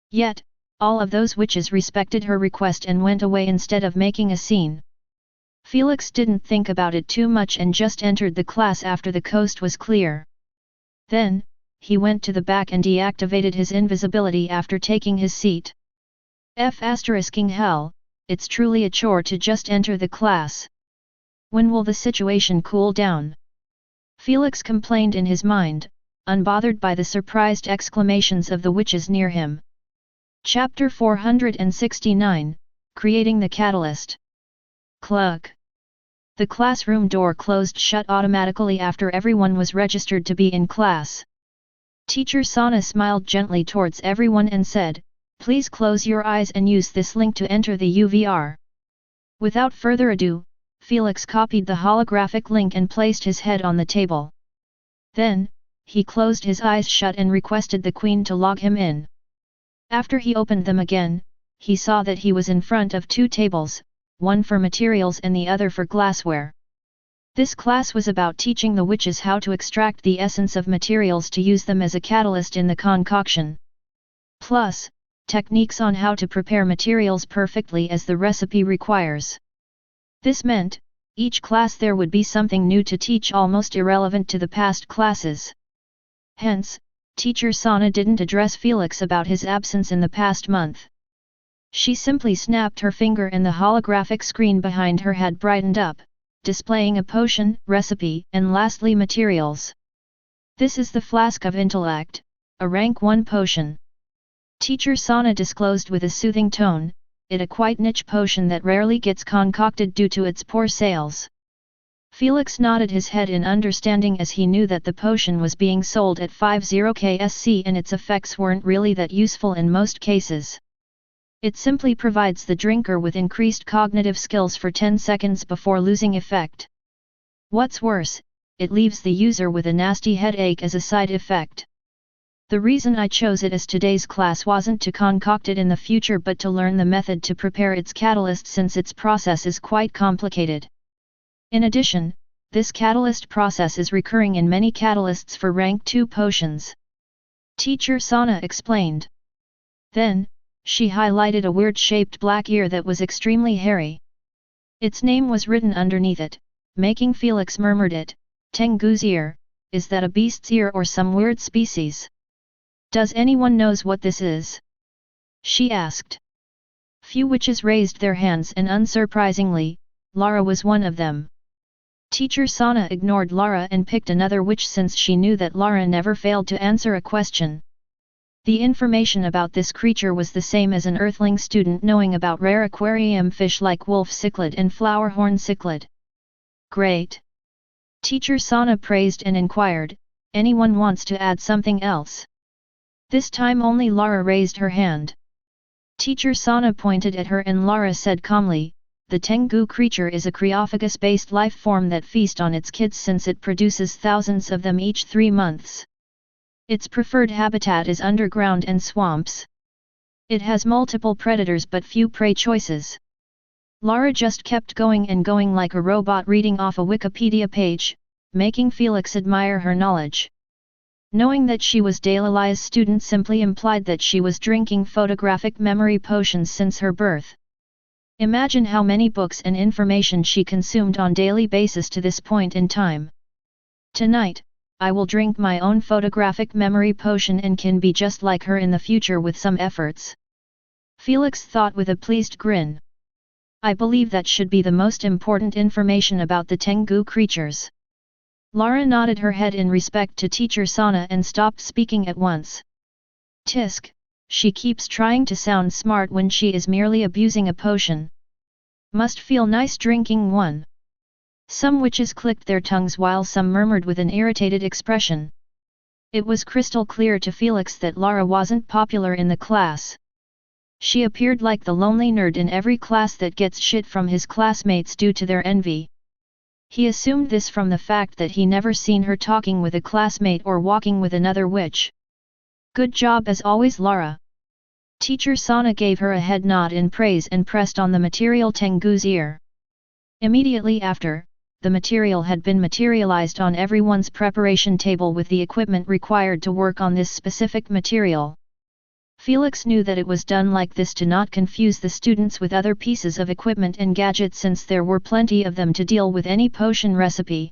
Yet, all of those witches respected her request and went away instead of making a scene. Felix didn't think about it too much and just entered the class after the coast was clear. Then, he went to the back and deactivated his invisibility after taking his seat. Hell, it's truly a chore to just enter the class. When will the situation cool down? Felix complained in his mind, unbothered by the surprised exclamations of the witches near him. Chapter 469, Creating the Catalyst. Cluck. The classroom door closed shut automatically after everyone was registered to be in class. Teacher Sana smiled gently towards everyone and said, "Please close your eyes and use this link to enter the UVR." Without further ado, Felix copied the holographic link and placed his head on the table. Then, he closed his eyes shut and requested the Queen to log him in. After he opened them again, he saw that he was in front of two tables, one for materials and the other for glassware. This class was about teaching the witches how to extract the essence of materials to use them as a catalyst in the concoction. Plus, techniques on how to prepare materials perfectly as the recipe requires. This meant, each class there would be something new to teach almost irrelevant to the past classes. Hence, teacher Sana didn't address Felix about his absence in the past month. She simply snapped her finger and the holographic screen behind her had brightened up, displaying a potion, recipe, and lastly materials. This is the Flask of Intellect, a rank 1 potion. Teacher Sana disclosed with a soothing tone, it a quite niche potion that rarely gets concocted due to its poor sales. Felix nodded his head in understanding as he knew that the potion was being sold at 50 KSC and its effects weren't really that useful in most cases. It simply provides the drinker with increased cognitive skills for 10 seconds before losing effect. What's worse, it leaves the user with a nasty headache as a side effect. The reason I chose it as today's class wasn't to concoct it in the future but to learn the method to prepare its catalyst since its process is quite complicated. In addition, this catalyst process is recurring in many catalysts for rank 2 potions. Teacher Sana explained. Then, she highlighted a weird-shaped black ear that was extremely hairy. Its name was written underneath it, making Felix murmured it, Tengu's ear, is that a beast's ear or some weird species? Does anyone knows what this is? She asked. Few witches raised their hands and unsurprisingly, Lara was one of them. Teacher Sana ignored Lara and picked another witch since she knew that Lara never failed to answer a question. The information about this creature was the same as an Earthling student knowing about rare aquarium fish like wolf cichlid and flowerhorn cichlid. Great! Teacher Sana praised and inquired, anyone wants to add something else? This time only Lara raised her hand. Teacher Sana pointed at her and Lara said calmly, the Tengu creature is a creophagus-based life form that feasts on its kids since it produces thousands of them each 3 months. Its preferred habitat is underground and swamps. It has multiple predators but few prey choices. Lara just kept going and going like a robot reading off a Wikipedia page, making Felix admire her knowledge. Knowing that she was Dalalia's student simply implied that she was drinking photographic memory potions since her birth. Imagine how many books and information she consumed on daily basis to this point in time. Tonight, I will drink my own photographic memory potion and can be just like her in the future with some efforts. Felix thought with a pleased grin. I believe that should be the most important information about the Tengu creatures. Lara nodded her head in respect to Teacher Sana and stopped speaking at once. Tisk, she keeps trying to sound smart when she is merely abusing a potion. Must feel nice drinking one. Some witches clicked their tongues while some murmured with an irritated expression. It was crystal clear to Felix that Lara wasn't popular in the class. She appeared like the lonely nerd in every class that gets shit from his classmates due to their envy. He assumed this from the fact that he never seen her talking with a classmate or walking with another witch. Good job as always, Lara. Teacher Sana gave her a head nod in praise and pressed on the material Tengu's ear. Immediately after, the material had been materialized on everyone's preparation table with the equipment required to work on this specific material. Felix knew that it was done like this to not confuse the students with other pieces of equipment and gadgets, since there were plenty of them to deal with any potion recipe.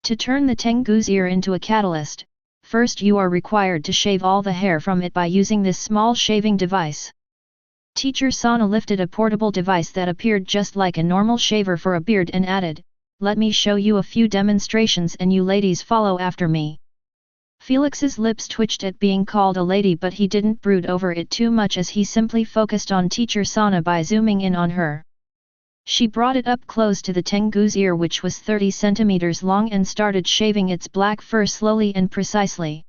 To turn the Tengu's ear into a catalyst, first you are required to shave all the hair from it by using this small shaving device. Teacher Sana lifted a portable device that appeared just like a normal shaver for a beard and added, "Let me show you a few demonstrations and you ladies follow after me." Felix's lips twitched at being called a lady, but he didn't brood over it too much as he simply focused on Teacher Sana by zooming in on her. She brought it up close to the Tengu's ear, which was 30 centimeters long, and started shaving its black fur slowly and precisely.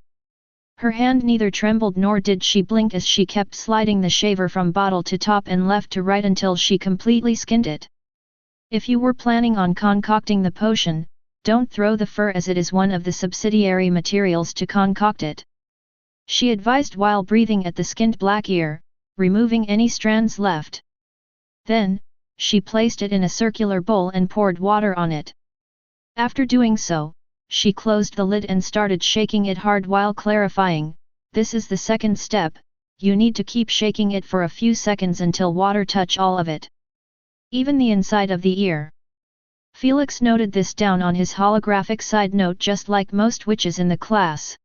Her hand neither trembled nor did she blink as she kept sliding the shaver from bottle to top and left to right until she completely skinned it. If you were planning on concocting the potion, don't throw the fur as it is one of the subsidiary materials to concoct it, she advised while breathing at the skinned black ear, removing any strands left. Then, she placed it in a circular bowl and poured water on it. After doing so, she closed the lid and started shaking it hard while clarifying, "This is the second step, you need to keep shaking it for a few seconds until water touch all of it. Even the inside of the ear." Felix noted this down on his holographic side note, just like most witches in the class.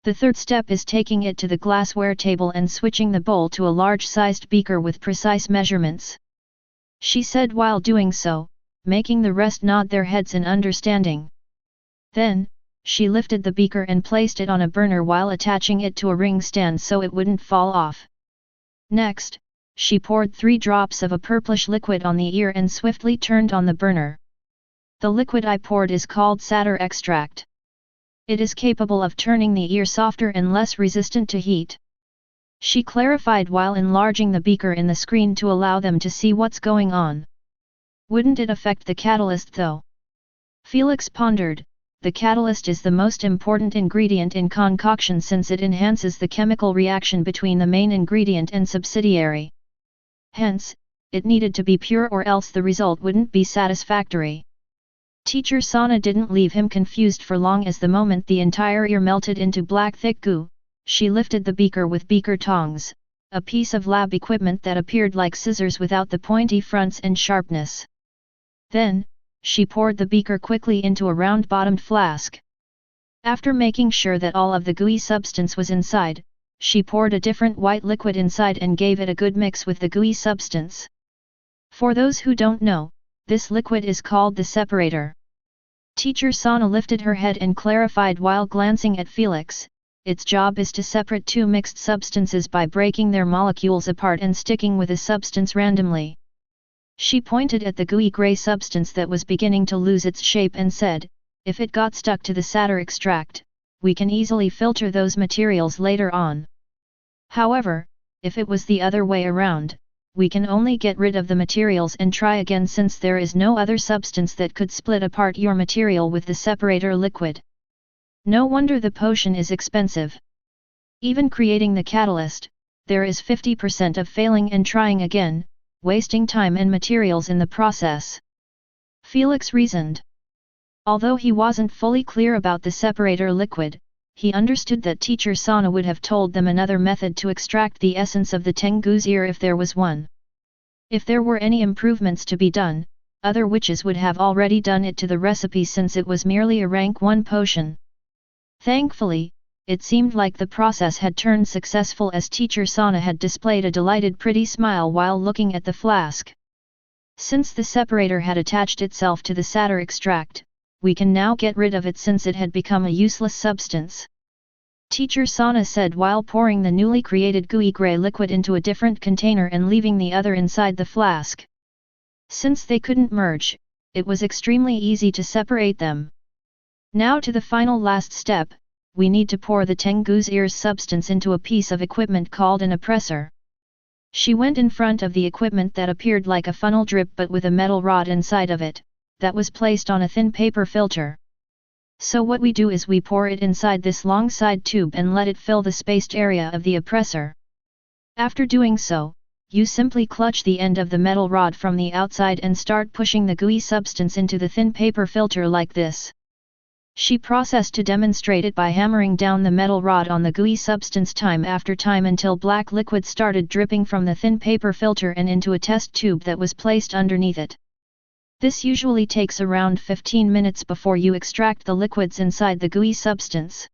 The third step is taking it to the glassware table and switching the bowl to a large-sized beaker with precise measurements, she said while doing so, making the rest nod their heads in understanding. Then, she lifted the beaker and placed it on a burner while attaching it to a ring stand so it wouldn't fall off. Next, she poured 3 drops of a purplish liquid on the ear and swiftly turned on the burner. The liquid I poured is called satyr extract. It is capable of turning the ear softer and less resistant to heat, she clarified while enlarging the beaker in the screen to allow them to see what's going on. Wouldn't it affect the catalyst though? Felix pondered. The catalyst is the most important ingredient in concoction since it enhances the chemical reaction between the main ingredient and subsidiary. Hence, it needed to be pure or else the result wouldn't be satisfactory. Teacher Sana didn't leave him confused for long, as the moment the entire ear melted into black thick goo, she lifted the beaker with beaker tongs, a piece of lab equipment that appeared like scissors without the pointy fronts and sharpness. Then, she poured the beaker quickly into a round-bottomed flask. After making sure that all of the gooey substance was inside, she poured a different white liquid inside and gave it a good mix with the gooey substance. For those who don't know, this liquid is called the separator. Teacher Sana lifted her head and clarified while glancing at Felix, its job is to separate 2 mixed substances by breaking their molecules apart and sticking with a substance randomly. She pointed at the gooey grey substance that was beginning to lose its shape and said, "If it got stuck to the satyr extract, we can easily filter those materials later on. However, if it was the other way around, we can only get rid of the materials and try again, since there is no other substance that could split apart your material with the separator liquid. No wonder the potion is expensive. Even creating the catalyst, there is 50% of failing and trying again, wasting time and materials in the process," Felix reasoned. Although he wasn't fully clear about the separator liquid, he understood that Teacher Sana would have told them another method to extract the essence of the Tengu's ear if there was one. If there were any improvements to be done, other witches would have already done it to the recipe, since it was merely a rank 1 potion. Thankfully, it seemed like the process had turned successful, as Teacher Sana had displayed a delighted pretty smile while looking at the flask. Since the separator had attached itself to the satyr extract, we can now get rid of it since it had become a useless substance, Teacher Sana said while pouring the newly created gooey grey liquid into a different container and leaving the other inside the flask. Since they couldn't merge, it was extremely easy to separate them. Now to the final last step, we need to pour the Tengu's ear's substance into a piece of equipment called an oppressor. She went in front of the equipment that appeared like a funnel drip but with a metal rod inside of it, that was placed on a thin paper filter. So what we do is we pour it inside this long side tube and let it fill the spaced area of the oppressor. After doing so, you simply clutch the end of the metal rod from the outside and start pushing the gooey substance into the thin paper filter like this. She processed to demonstrate it by hammering down the metal rod on the gooey substance time after time until black liquid started dripping from the thin paper filter and into a test tube that was placed underneath it. This usually takes around 15 minutes before you extract the liquids inside the gooey substance.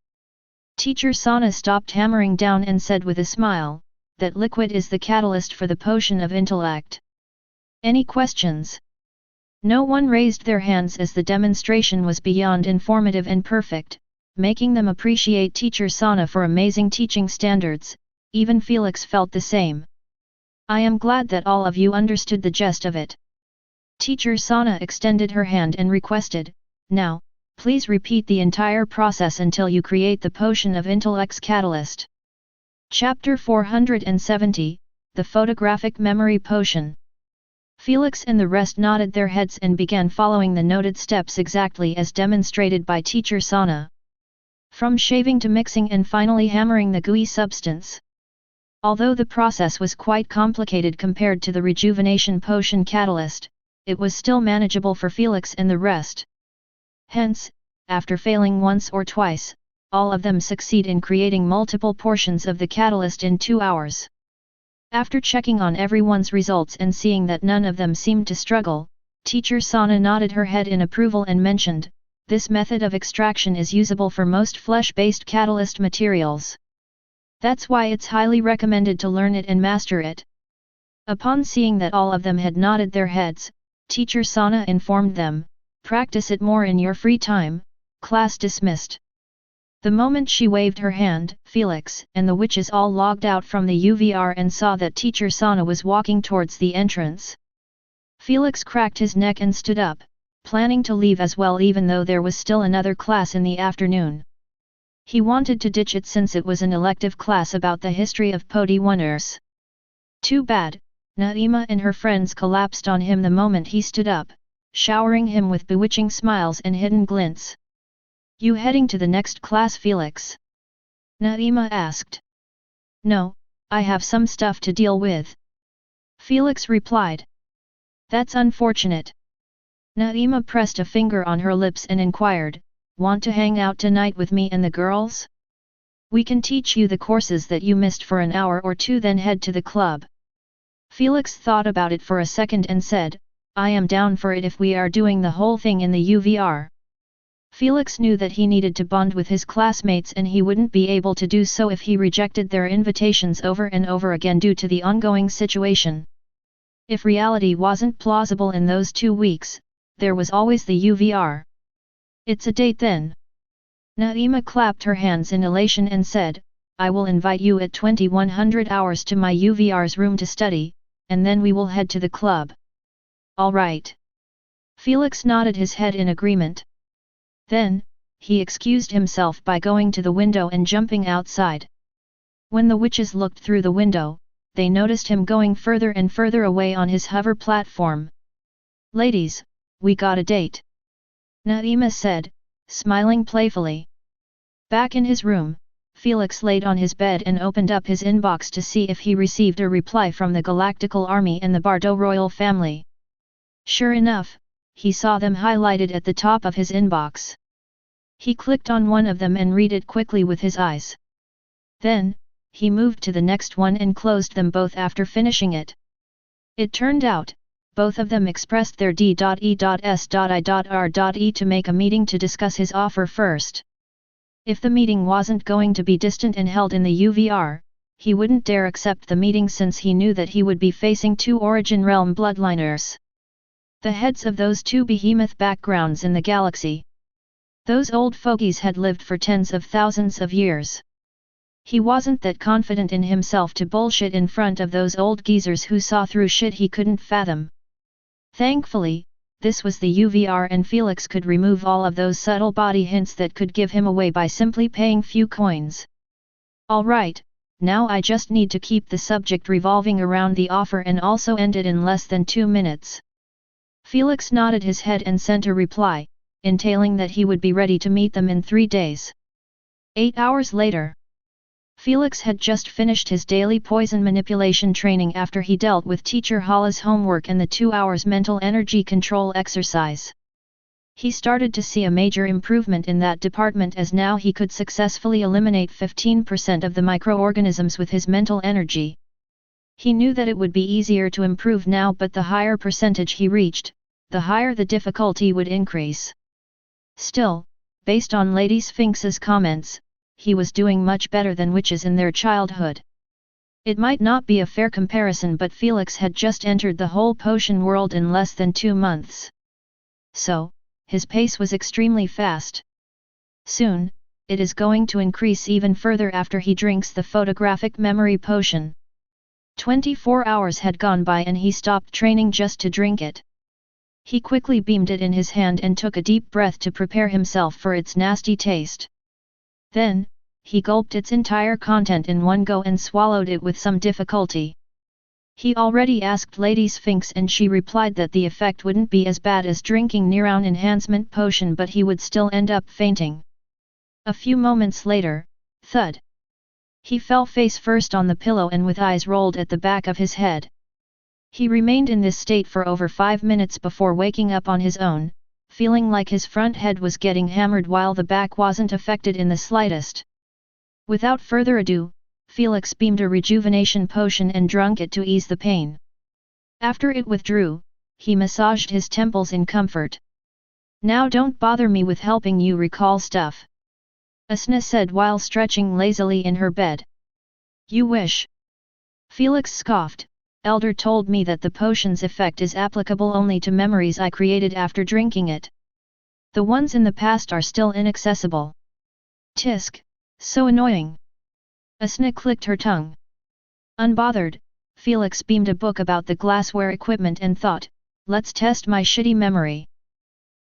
Teacher Sana stopped hammering down and said with a smile, "That liquid is the catalyst for the potion of intellect." Any questions? No one raised their hands as the demonstration was beyond informative and perfect, making them appreciate Teacher Sana for amazing teaching standards. Even Felix felt the same. "I am glad that all of you understood the gist of it." Teacher Sana extended her hand and requested, "Now, please repeat the entire process until you create the potion of intellect's catalyst." Chapter 470, The Photographic Memory Potion. Felix and the rest nodded their heads and began following the noted steps exactly as demonstrated by Teacher Sana. From shaving to mixing and finally hammering the gooey substance. Although the process was quite complicated compared to the rejuvenation potion catalyst, it was still manageable for Felix and the rest. Hence, after failing once or twice, all of them succeed in creating multiple portions of the catalyst in 2 hours. After checking on everyone's results and seeing that none of them seemed to struggle, Teacher Sana nodded her head in approval and mentioned, "This method of extraction is usable for most flesh-based catalyst materials. That's why it's highly recommended to learn it and master it." Upon seeing that all of them had nodded their heads, Teacher Sana informed them, "Practice it more in your free time, class dismissed." The moment she waved her hand, Felix and the witches all logged out from the UVR and saw that Teacher Sana was walking towards the entrance. Felix cracked his neck and stood up, planning to leave as well even though there was still another class in the afternoon. He wanted to ditch it since it was an elective class about the history of Podiwoners. Too bad, Naima and her friends collapsed on him the moment he stood up, showering him with bewitching smiles and hidden glints. "You heading to the next class, Felix?" Naima asked. "No, I have some stuff to deal with," Felix replied. "That's unfortunate." Naima pressed a finger on her lips and inquired, "Want to hang out tonight with me and the girls? We can teach you the courses that you missed for an hour or two then head to the club." Felix thought about it for a second and said, "I am down for it if we are doing the whole thing in the UVR. Felix knew that he needed to bond with his classmates and he wouldn't be able to do so if he rejected their invitations over and over again due to the ongoing situation. If reality wasn't plausible in those 2 weeks, there was always the UVR. "It's a date then." Naima clapped her hands in elation and said, "I will invite you at 2100 hours to my UVR's room to study, and then we will head to the club." "All right." Felix nodded his head in agreement. Then, he excused himself by going to the window and jumping outside. When the witches looked through the window, they noticed him going further and further away on his hover platform. "Ladies, we got a date," Naima said, smiling playfully. Back in his room, Felix laid on his bed and opened up his inbox to see if he received a reply from the Galactical Army and the Bardo royal family. Sure enough, he saw them highlighted at the top of his inbox. He clicked on one of them and read it quickly with his eyes. Then, he moved to the next one and closed them both after finishing it. It turned out, both of them expressed their D.E.S.I.R.E to make a meeting to discuss his offer first. If the meeting wasn't going to be distant and held in the UVR, he wouldn't dare accept the meeting since he knew that he would be facing 2 Origin Realm bloodliners. The heads of those 2 behemoth backgrounds in the galaxy. Those old fogies had lived for tens of thousands of years. He wasn't that confident in himself to bullshit in front of those old geezers who saw through shit he couldn't fathom. Thankfully, this was the UVR and Felix could remove all of those subtle body hints that could give him away by simply paying few coins. Alright, now I just need to keep the subject revolving around the offer and also end it in less than 2 minutes. Felix nodded his head and sent a reply, entailing that he would be ready to meet them in 3 days. 8 hours later. Felix had just finished his daily poison manipulation training after he dealt with teacher Hala's homework and the 2 hours mental energy control exercise. He started to see a major improvement in that department as now he could successfully eliminate 15% of the microorganisms with his mental energy. He knew that it would be easier to improve now, but the higher percentage he reached, the higher the difficulty would increase. Still, based on Lady Sphinx's comments, he was doing much better than witches in their childhood. It might not be a fair comparison, but Felix had just entered the whole potion world in less than 2 months. So, his pace was extremely fast. Soon, it is going to increase even further after he drinks the photographic memory potion. 24 hours had gone by and he stopped training just to drink it. He quickly beamed it in his hand and took a deep breath to prepare himself for its nasty taste. Then, he gulped its entire content in one go and swallowed it with some difficulty. He already asked Lady Sphinx and she replied that the effect wouldn't be as bad as drinking Neuron Enhancement Potion, but he would still end up fainting. A few moments later, thud. He fell face first on the pillow and with eyes rolled at the back of his head. He remained in this state for over 5 minutes before waking up on his own, feeling like his front head was getting hammered while the back wasn't affected in the slightest. Without further ado, Felix beamed a rejuvenation potion and drank it to ease the pain. After it withdrew, he massaged his temples in comfort. "Now don't bother me with helping you recall stuff," Asna said while stretching lazily in her bed. "You wish." Felix scoffed. "Elder told me that the potion's effect is applicable only to memories I created after drinking it. The ones in the past are still inaccessible." Tisk, so annoying. Asna clicked her tongue. Unbothered, Felix beamed a book about the glassware equipment and thought, let's test my shitty memory.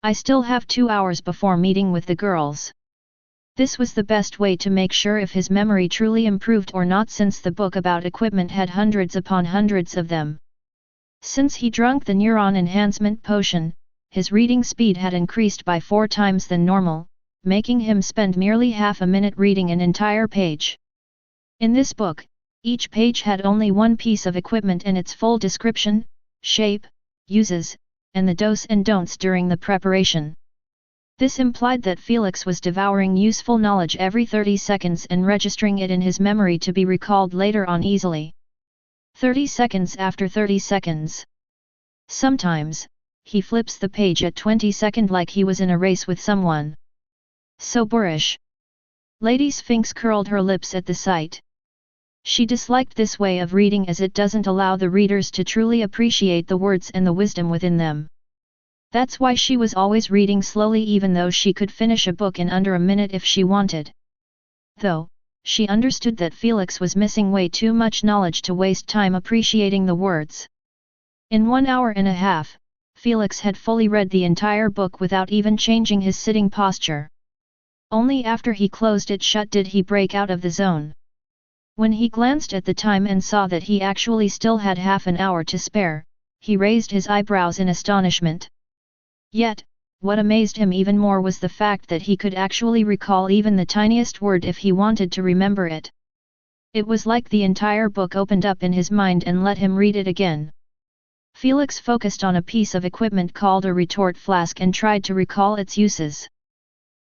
I still have 2 hours before meeting with the girls. This was the best way to make sure if his memory truly improved or not, since the book about equipment had hundreds upon hundreds of them. Since he drank the Neuron Enhancement Potion, his reading speed had increased by 4 times than normal, making him spend merely half a minute reading an entire page. In this book, each page had only one piece of equipment and its full description, shape, uses, and the do's and don'ts during the preparation. This implied that Felix was devouring useful knowledge every 30 seconds and registering it in his memory to be recalled later on easily. 30 seconds after 30 seconds. Sometimes, he flips the page at 20 seconds like he was in a race with someone. So boorish. Lady Sphinx curled her lips at the sight. She disliked this way of reading as it doesn't allow the readers to truly appreciate the words and the wisdom within them. That's why she was always reading slowly, even though she could finish a book in under a minute if she wanted. Though, she understood that Felix was missing way too much knowledge to waste time appreciating the words. In 1 hour and a half, Felix had fully read the entire book without even changing his sitting posture. Only after he closed it shut did he break out of the zone. When he glanced at the time and saw that he actually still had half an hour to spare, he raised his eyebrows in astonishment. Yet, what amazed him even more was the fact that he could actually recall even the tiniest word if he wanted to remember it. It was like the entire book opened up in his mind and let him read it again. Felix focused on a piece of equipment called a retort flask and tried to recall its uses.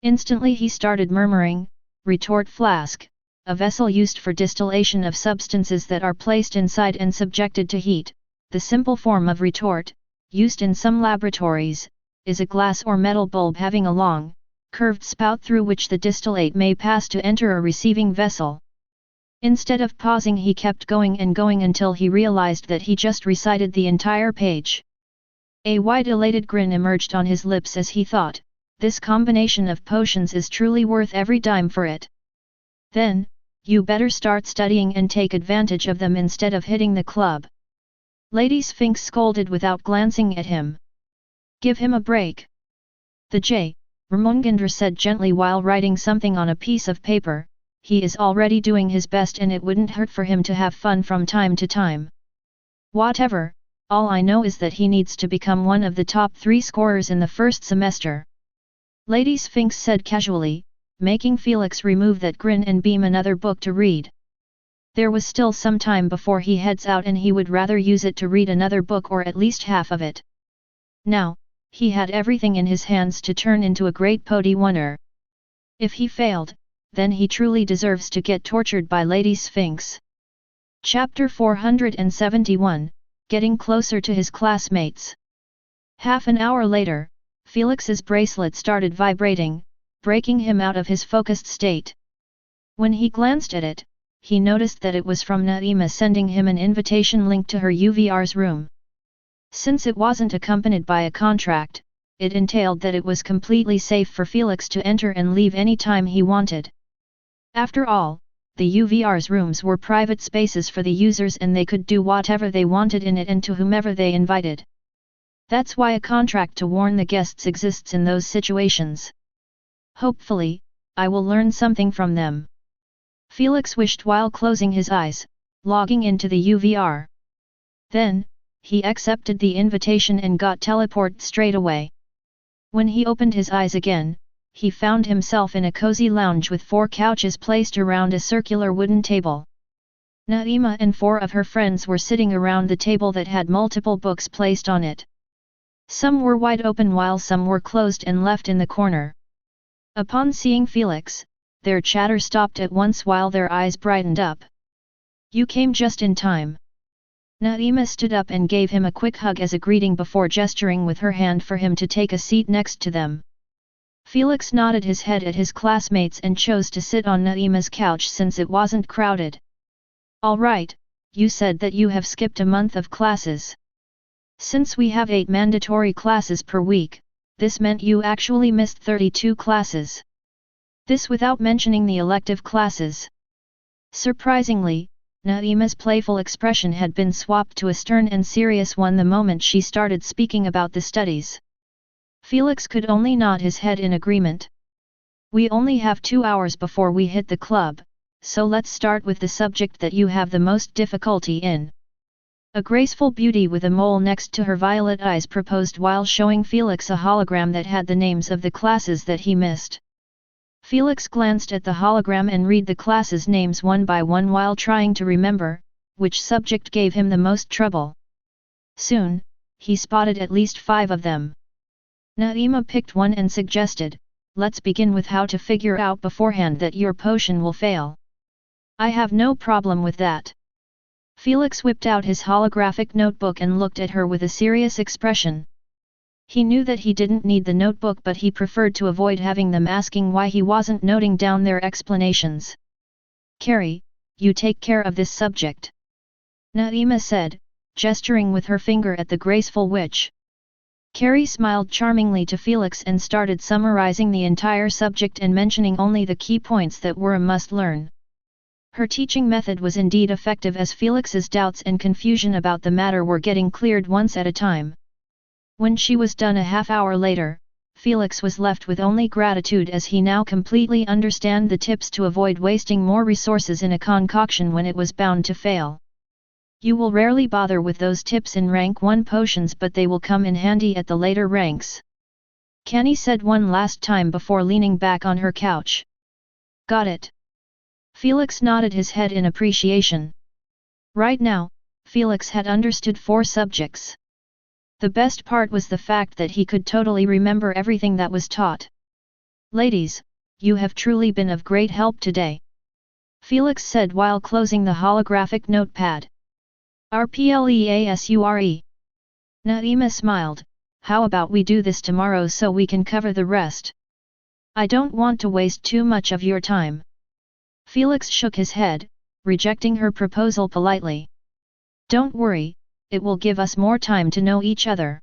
Instantly he started murmuring, "Retort flask, a vessel used for distillation of substances that are placed inside and subjected to heat. The simple form of retort, used in some laboratories, is a glass or metal bulb having a long, curved spout through which the distillate may pass to enter a receiving vessel." Instead of pausing, he kept going and going until he realized that he just recited the entire page. A wide elated grin emerged on his lips as he thought, this combination of potions is truly worth every dime for it. Then, you better start studying and take advantage of them instead of hitting the club. Lady Sphinx scolded without glancing at him. Give him a break. The J, Ramongendra said gently while writing something on a piece of paper. He is already doing his best and it wouldn't hurt for him to have fun from time to time. Whatever, all I know is that he needs to become one of the top 3 scorers in the first semester. Lady Sphinx said casually, making Felix remove that grin and beam another book to read. There was still some time before he heads out and he would rather use it to read another book or at least half of it. Now, he had everything in his hands to turn into a great Podiwunner. If he failed, then he truly deserves to get tortured by Lady Sphinx. Chapter 471, Getting Closer to His Classmates. Half an hour later, Felix's bracelet started vibrating, breaking him out of his focused state. When he glanced at it, he noticed that it was from Naima sending him an invitation link to her UVR's room. Since it wasn't accompanied by a contract, it entailed that it was completely safe for Felix to enter and leave any time he wanted. After all, the UVR's rooms were private spaces for the users and they could do whatever they wanted in it and to whomever they invited. That's why a contract to warn the guests exists in those situations. Hopefully, I will learn something from them. Felix wished while closing his eyes, logging into the UVR. Then, he accepted the invitation and got teleported straight away. When he opened his eyes again, he found himself in a cozy lounge with 4 couches placed around a circular wooden table. Naima and 4 of her friends were sitting around the table that had multiple books placed on it. Some were wide open while some were closed and left in the corner. Upon seeing Felix, their chatter stopped at once while their eyes brightened up. You came just in time. Naima stood up and gave him a quick hug as a greeting before gesturing with her hand for him to take a seat next to them. Felix nodded his head at his classmates and chose to sit on Naima's couch since it wasn't crowded. All right, you said that you have skipped a month of classes. Since we have 8 mandatory classes per week, this meant you actually missed 32 classes. This without mentioning the elective classes. Surprisingly, Naima's playful expression had been swapped to a stern and serious one the moment she started speaking about the studies. Felix could only nod his head in agreement. We only have 2 hours before we hit the club, so let's start with the subject that you have the most difficulty in. A graceful beauty with a mole next to her violet eyes proposed while showing Felix a hologram that had the names of the classes that he missed. Felix glanced at the hologram and read the classes' names one by one while trying to remember which subject gave him the most trouble. Soon, he spotted at least 5 of them. Naima picked one and suggested, let's begin with how to figure out beforehand that your potion will fail. I have no problem with that. Felix whipped out his holographic notebook and looked at her with a serious expression. He knew that he didn't need the notebook but he preferred to avoid having them asking why he wasn't noting down their explanations. Carrie, you take care of this subject. Naima said, gesturing with her finger at the graceful witch. Carrie smiled charmingly to Felix and started summarizing the entire subject and mentioning only the key points that were a must-learn. Her teaching method was indeed effective as Felix's doubts and confusion about the matter were getting cleared once at a time. When she was done a half-hour later, Felix was left with only gratitude as he now completely understood the tips to avoid wasting more resources in a concoction when it was bound to fail. You will rarely bother with those tips in rank 1 potions but they will come in handy at the later ranks. Kenny said one last time before leaning back on her couch. Got it. Felix nodded his head in appreciation. Right now, Felix had understood 4 subjects. The best part was the fact that he could totally remember everything that was taught. Ladies, you have truly been of great help today. Felix said while closing the holographic notepad. RPLEASURE. Naima smiled, how about we do this tomorrow so we can cover the rest? I don't want to waste too much of your time. Felix shook his head, rejecting her proposal politely. Don't worry, it will give us more time to know each other.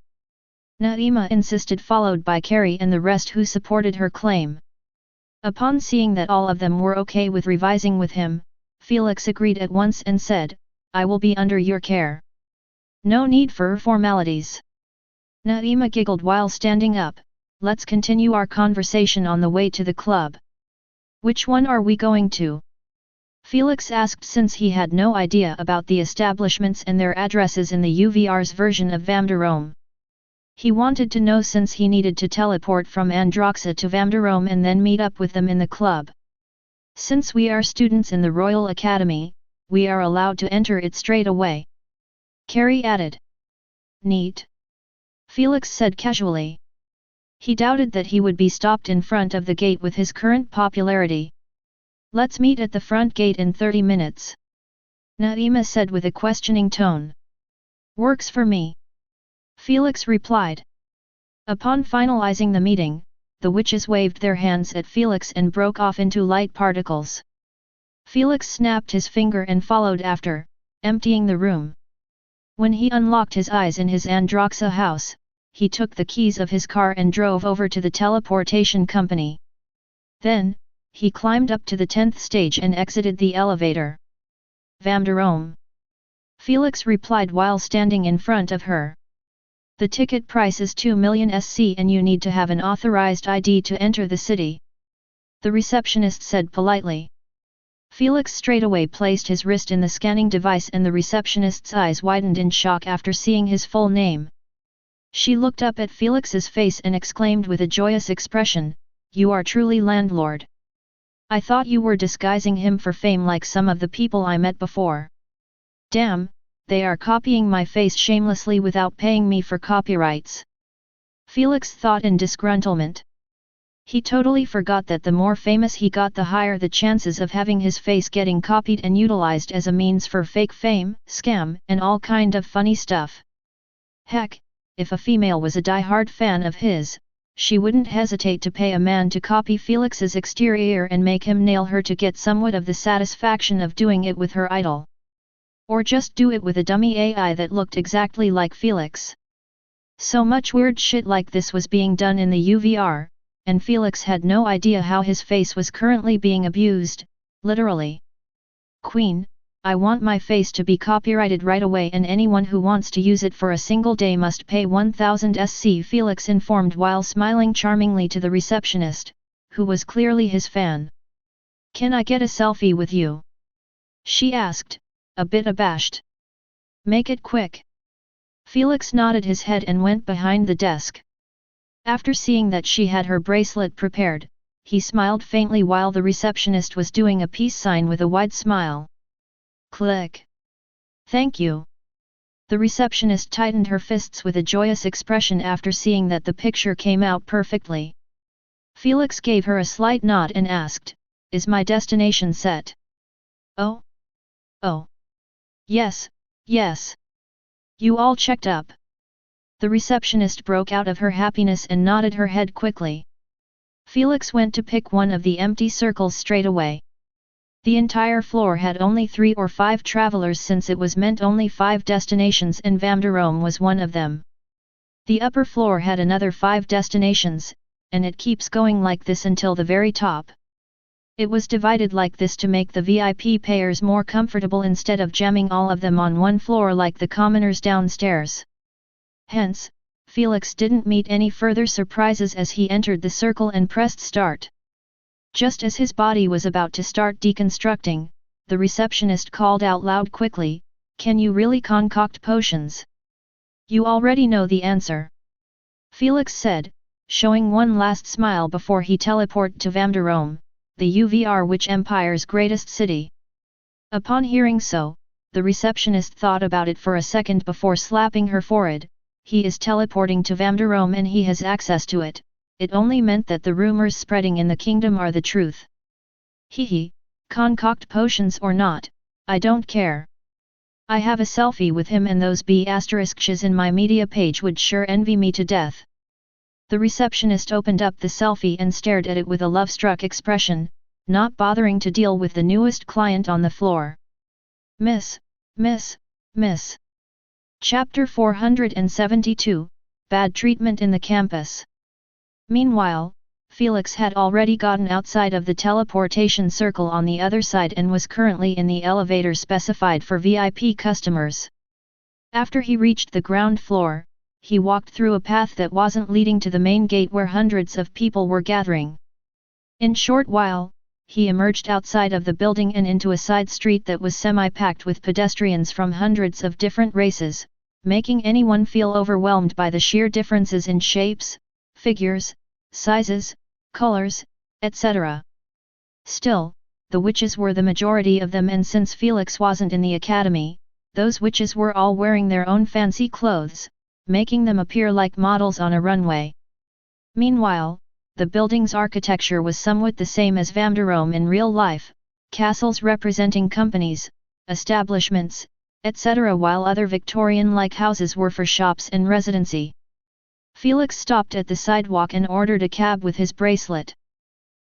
Naima insisted, followed by Carrie and the rest who supported her claim. Upon seeing that all of them were okay with revising with him, Felix agreed at once and said, I will be under your care. No need for formalities. Naima giggled while standing up, let's continue our conversation on the way to the club. Which one are we going to? Felix asked since he had no idea about the establishments and their addresses in the UVR's version of Vamdarome. He wanted to know since he needed to teleport from Androxa to Vamdarome and then meet up with them in the club. Since we are students in the Royal Academy, we are allowed to enter it straight away. Carrie added. Neat. Felix said casually. He doubted that he would be stopped in front of the gate with his current popularity. Let's meet at the front gate in 30 minutes. Naima said with a questioning tone. Works for me. Felix replied. Upon finalizing the meeting, the witches waved their hands at Felix and broke off into light particles. Felix snapped his finger and followed after, emptying the room. When he unlocked his eyes in his Androxa house, he took the keys of his car and drove over to the teleportation company. Then, he climbed up to the 10th stage and exited the elevator. Vamdarom. Felix replied while standing in front of her. The ticket price is 2 million SC and you need to have an authorized ID to enter the city. The receptionist said politely. Felix straightaway placed his wrist in the scanning device and the receptionist's eyes widened in shock after seeing his full name. She looked up at Felix's face and exclaimed with a joyous expression, "You are truly landlord. I thought you were disguising him for fame like some of the people I met before. Damn, they are copying my face shamelessly without paying me for copyrights." Felix thought in disgruntlement. He totally forgot that the more famous he got, the higher the chances of having his face getting copied and utilized as a means for fake fame, scam, and all kind of funny stuff. Heck, if a female was a die-hard fan of his, she wouldn't hesitate to pay a man to copy Felix's exterior and make him nail her to get somewhat of the satisfaction of doing it with her idol. Or just do it with a dummy AI that looked exactly like Felix. So much weird shit like this was being done in the UVR, and Felix had no idea how his face was currently being abused, literally. Queen, I want my face to be copyrighted right away and anyone who wants to use it for a single day must pay 1000 SC, Felix informed while smiling charmingly to the receptionist, who was clearly his fan. Can I get a selfie with you? She asked, a bit abashed. Make it quick. Felix nodded his head and went behind the desk. After seeing that she had her bracelet prepared, he smiled faintly while the receptionist was doing a peace sign with a wide smile. Click. Thank you. The receptionist tightened her fists with a joyous expression after seeing that the picture came out perfectly. Felix gave her a slight nod and asked, "Is my destination set?" Oh? Oh. Yes, yes. You all checked up. The receptionist broke out of her happiness and nodded her head quickly. Felix went to pick one of the empty circles straight away. The entire floor had only 3 or 5 travelers since it was meant only 5 destinations and Vamdarom was one of them. The upper floor had another 5 destinations, and it keeps going like this until the very top. It was divided like this to make the VIP payers more comfortable instead of jamming all of them on one floor like the commoners downstairs. Hence, Felix didn't meet any further surprises as he entered the circle and pressed start. Just as his body was about to start deconstructing, the receptionist called out loud quickly, "Can you really concoct potions?" "You already know the answer," Felix said, showing one last smile before he teleported to Vamdarom, the UVR Witch Empire's greatest city. Upon hearing so, the receptionist thought about it for a second before slapping her forehead. He is teleporting to Vamdarom and he has access to it. It only meant that the rumors spreading in the kingdom are the truth. Hehe, concoct potions or not, I don't care. I have a selfie with him and those B****s in my media page would sure envy me to death. The receptionist opened up the selfie and stared at it with a love-struck expression, not bothering to deal with the newest client on the floor. Miss. Chapter 472, Bad Treatment in the Campus. Meanwhile, Felix had already gotten outside of the teleportation circle on the other side and was currently in the elevator specified for VIP customers. After he reached the ground floor, he walked through a path that wasn't leading to the main gate where hundreds of people were gathering. In short while, he emerged outside of the building and into a side street that was semi-packed with pedestrians from hundreds of different races, making anyone feel overwhelmed by the sheer differences in shapes, figures, sizes, colors, etc. Still, the witches were the majority of them, and since Felix wasn't in the academy, those witches were all wearing their own fancy clothes, making them appear like models on a runway. Meanwhile, the building's architecture was somewhat the same as Vamderome in real life, castles representing companies, establishments, etc., while other Victorian-like houses were for shops and residency. Felix stopped at the sidewalk and ordered a cab with his bracelet.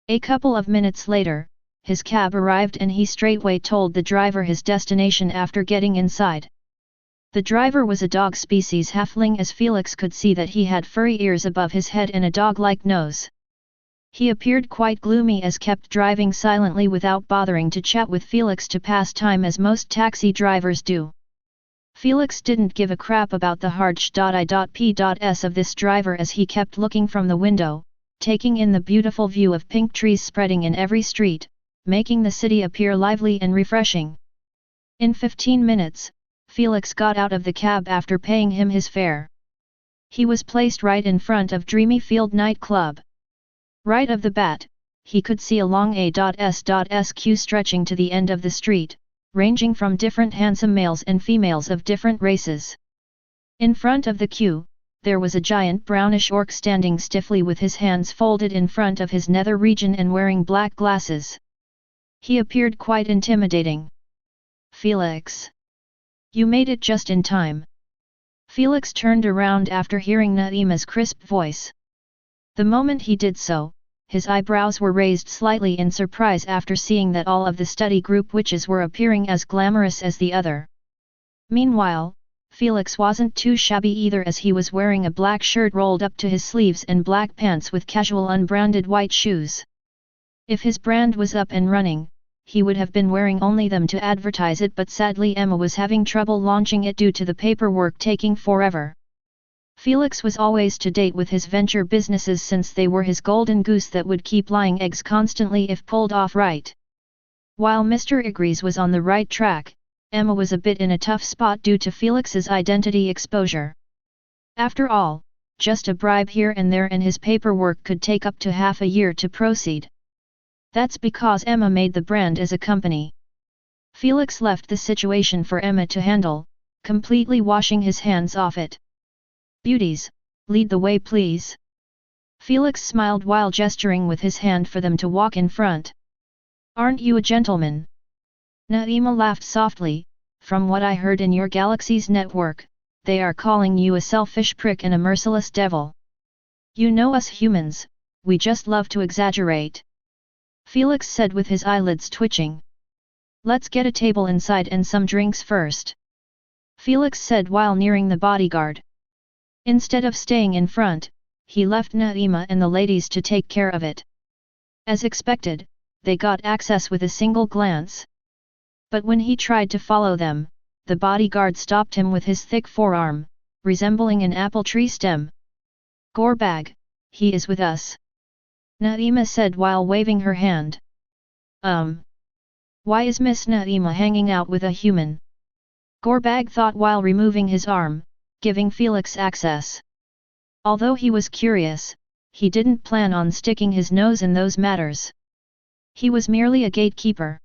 A couple of minutes later, his cab arrived and he straightway told the driver his destination after getting inside. The driver was a dog species halfling, as Felix could see that he had furry ears above his head and a dog-like nose. He appeared quite gloomy as kept driving silently without bothering to chat with Felix to pass time as most taxi drivers do. Felix didn't give a crap about the hard sh.I.P.S. of this driver as he kept looking from the window, taking in the beautiful view of pink trees spreading in every street, making the city appear lively and refreshing. In 15 minutes, Felix got out of the cab after paying him his fare. He was placed right in front of Dreamy Field nightclub. Right of the bat, he could see a long A.S. queue stretching to the end of the street, ranging from different handsome males and females of different races. In front of the queue, there was a giant brownish orc standing stiffly with his hands folded in front of his nether region and wearing black glasses. He appeared quite intimidating. "Felix! You made it just in time." Felix turned around after hearing Na'ima's crisp voice. The moment he did so, his eyebrows were raised slightly in surprise after seeing that all of the study group witches were appearing as glamorous as the other. Meanwhile, Felix wasn't too shabby either, as he was wearing a black shirt rolled up to his sleeves and black pants with casual unbranded white shoes. If his brand was up and running, he would have been wearing only them to advertise it, but sadly Emma was having trouble launching it due to the paperwork taking forever. Felix was always to date with his venture businesses since they were his golden goose that would keep laying eggs constantly if pulled off right. While Mr. Igrees was on the right track, Emma was a bit in a tough spot due to Felix's identity exposure. After all, just a bribe here and there and his paperwork could take up to half a year to proceed. That's because Emma made the brand as a company. Felix left the situation for Emma to handle, completely washing his hands off it. "Beauties, lead the way please." Felix smiled while gesturing with his hand for them to walk in front. "Aren't you a gentleman?" Na'ima laughed softly. "From what I heard in your galaxy's network, they are calling you a selfish prick and a merciless devil. You know us humans, we just love to exaggerate." Felix said with his eyelids twitching. "Let's get a table inside and some drinks first," Felix said while nearing the bodyguard. Instead of staying in front, he left Na'ima and the ladies to take care of it. As expected, they got access with a single glance. But when he tried to follow them, the bodyguard stopped him with his thick forearm, resembling an apple tree stem. "Gorbag, he is with us," Na'ima said while waving her hand. Why is Miss Na'ima hanging out with a human?" Gorbag thought while removing his arm, giving Felix access. Although he was curious, he didn't plan on sticking his nose in those matters. He was merely a gatekeeper.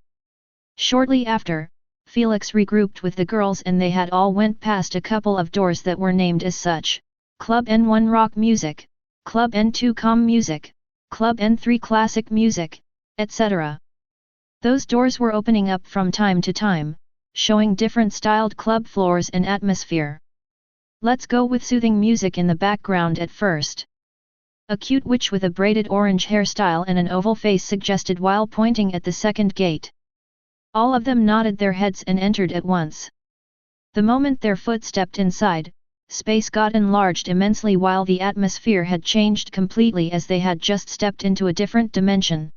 Shortly after, Felix regrouped with the girls and they had all went past a couple of doors that were named as such: Club N1 Rock Music, Club N2 Com Music, Club N3 Classic Music, etc. Those doors were opening up from time to time, showing different styled club floors and atmosphere. Let's go with soothing music in the background at first. A cute witch with a braided orange hairstyle and an oval face suggested while pointing at the second gate. All of them nodded their heads and entered at once. The moment their foot stepped inside, space got enlarged immensely while the atmosphere had changed completely as they had just stepped into a different dimension.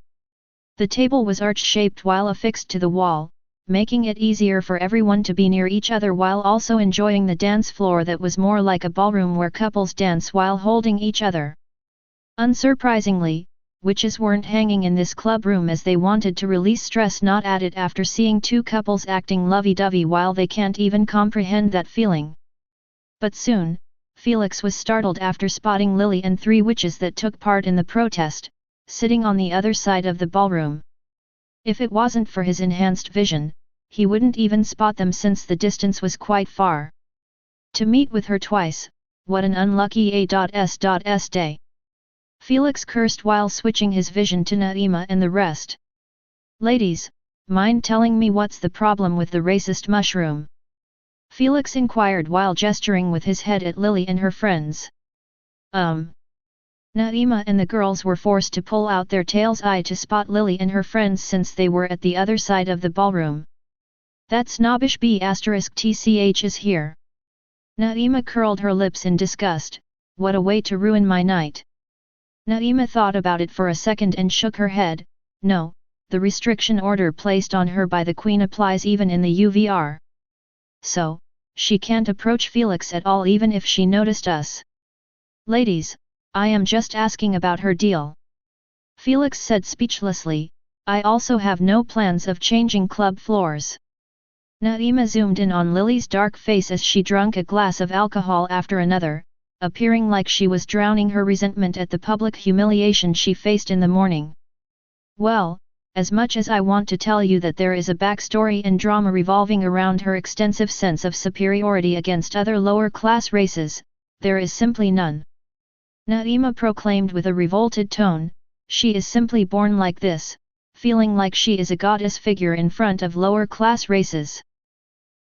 The table was arch-shaped while affixed to the wall, making it easier for everyone to be near each other while also enjoying the dance floor that was more like a ballroom where couples dance while holding each other. Unsurprisingly, witches weren't hanging in this club room as they wanted to release stress not added after seeing two couples acting lovey-dovey while they can't even comprehend that feeling. But soon, Felix was startled after spotting Lily and three witches that took part in the protest, sitting on the other side of the ballroom. If it wasn't for his enhanced vision, he wouldn't even spot them since the distance was quite far. To meet with her twice, what an unlucky A.S.S. day. Felix cursed while switching his vision to Naima and the rest. Ladies, mind telling me what's the problem with the racist mushroom? Felix inquired while gesturing with his head at Lily and her friends. Naima and the girls were forced to pull out their tails' eye to spot Lily and her friends since they were at the other side of the ballroom. That snobbish B*TCH is here. Naima curled her lips in disgust. What a way to ruin my night. Naima thought about it for a second and shook her head. No, the restriction order placed on her by the Queen applies even in the UVR. So, she can't approach Felix at all even if she noticed us. Ladies, I am just asking about her deal. Felix said speechlessly, I also have no plans of changing club floors. Naima zoomed in on Lily's dark face as she drank a glass of alcohol after another, appearing like she was drowning her resentment at the public humiliation she faced in the morning. Well, as much as I want to tell you that there is a backstory and drama revolving around her extensive sense of superiority against other lower-class races, there is simply none. Naima proclaimed with a revolted tone, she is simply born like this, feeling like she is a goddess figure in front of lower-class races.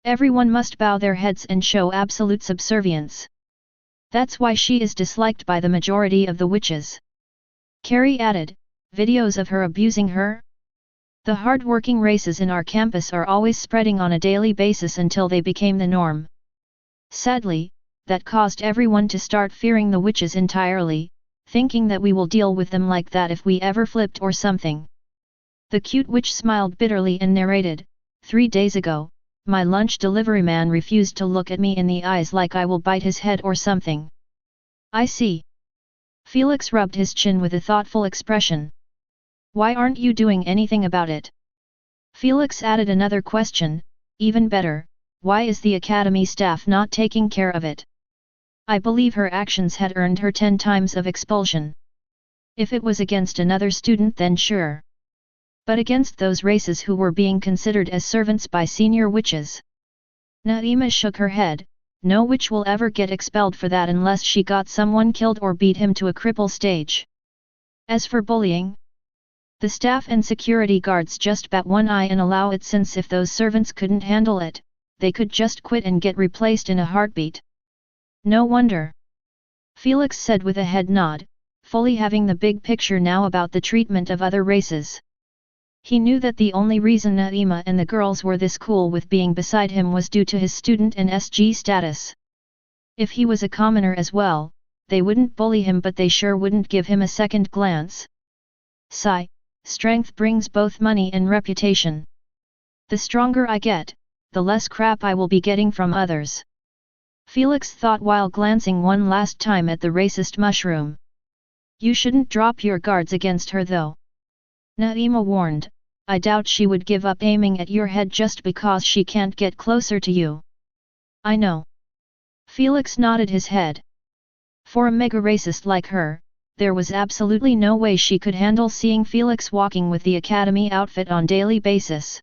Everyone must bow their heads and show absolute subservience. That's why she is disliked by the majority of the witches. Carrie added, videos of her abusing her? The hard-working races in our campus are always spreading on a daily basis until they became the norm. Sadly, that caused everyone to start fearing the witches entirely, thinking that we will deal with them like that if we ever flipped or something. The cute witch smiled bitterly and narrated, 3 days ago, my lunch delivery man refused to look at me in the eyes like I will bite his head or something. I see. Felix rubbed his chin with a thoughtful expression. Why aren't you doing anything about it? Felix added another question, even better, why is the academy staff not taking care of it? I believe her actions had earned her 10 times of expulsion. If it was against another student then sure. But against those races who were being considered as servants by senior witches. Naima shook her head, no witch will ever get expelled for that unless she got someone killed or beat him to a cripple stage. As for bullying, the staff and security guards just bat one eye and allow it since if those servants couldn't handle it, they could just quit and get replaced in a heartbeat. No wonder. Felix said with a head nod, fully having the big picture now about the treatment of other races. He knew that the only reason Naima and the girls were this cool with being beside him was due to his student and SG status. If he was a commoner as well, they wouldn't bully him but they sure wouldn't give him a second glance. Strength brings both money and reputation. The stronger I get, the less crap I will be getting from others. Felix thought while glancing one last time at the racist mushroom. You shouldn't drop your guards against her though. Naima warned, I doubt she would give up aiming at your head just because she can't get closer to you. I know. Felix nodded his head. For a mega racist like her, there was absolutely no way she could handle seeing Felix walking with the academy outfit on daily basis.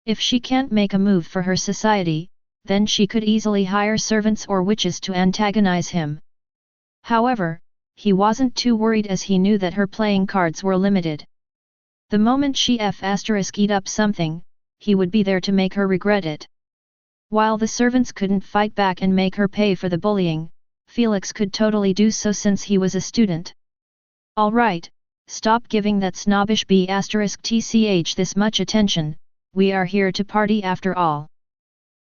If she can't make a move for her society, then she could easily hire servants or witches to antagonize him. However, he wasn't too worried as he knew that her playing cards were limited. The moment she ****ed up something, he would be there to make her regret it. While the servants couldn't fight back and make her pay for the bullying, Felix could totally do so since he was a student. Alright, stop giving that snobbish B****TCH this much attention, we are here to party after all.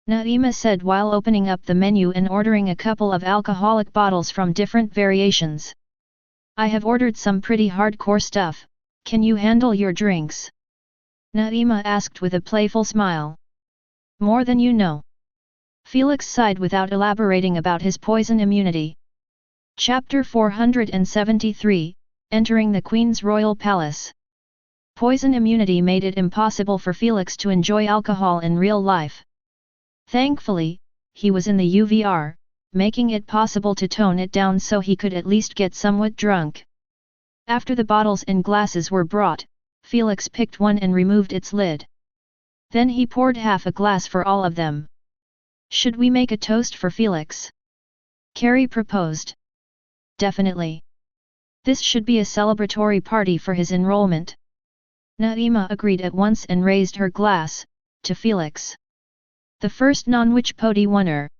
Naima said while opening up the menu and ordering a couple of alcoholic bottles from different variations. I have ordered some pretty hardcore stuff, can you handle your drinks? Naima asked with a playful smile. More than you know. Felix sighed without elaborating about his poison immunity. Chapter 473, Entering the Queen's Royal Palace. Poison immunity made it impossible for Felix to enjoy alcohol in real life. Thankfully, he was in the UVR, making it possible to tone it down so he could at least get somewhat drunk. After the bottles and glasses were brought, Felix picked one and removed its lid. Then he poured half a glass for all of them. Should we make a toast for Felix? Carrie proposed. Definitely. This should be a celebratory party for his enrollment. Naima agreed at once and raised her glass, to Felix. The first non-witch podi winner.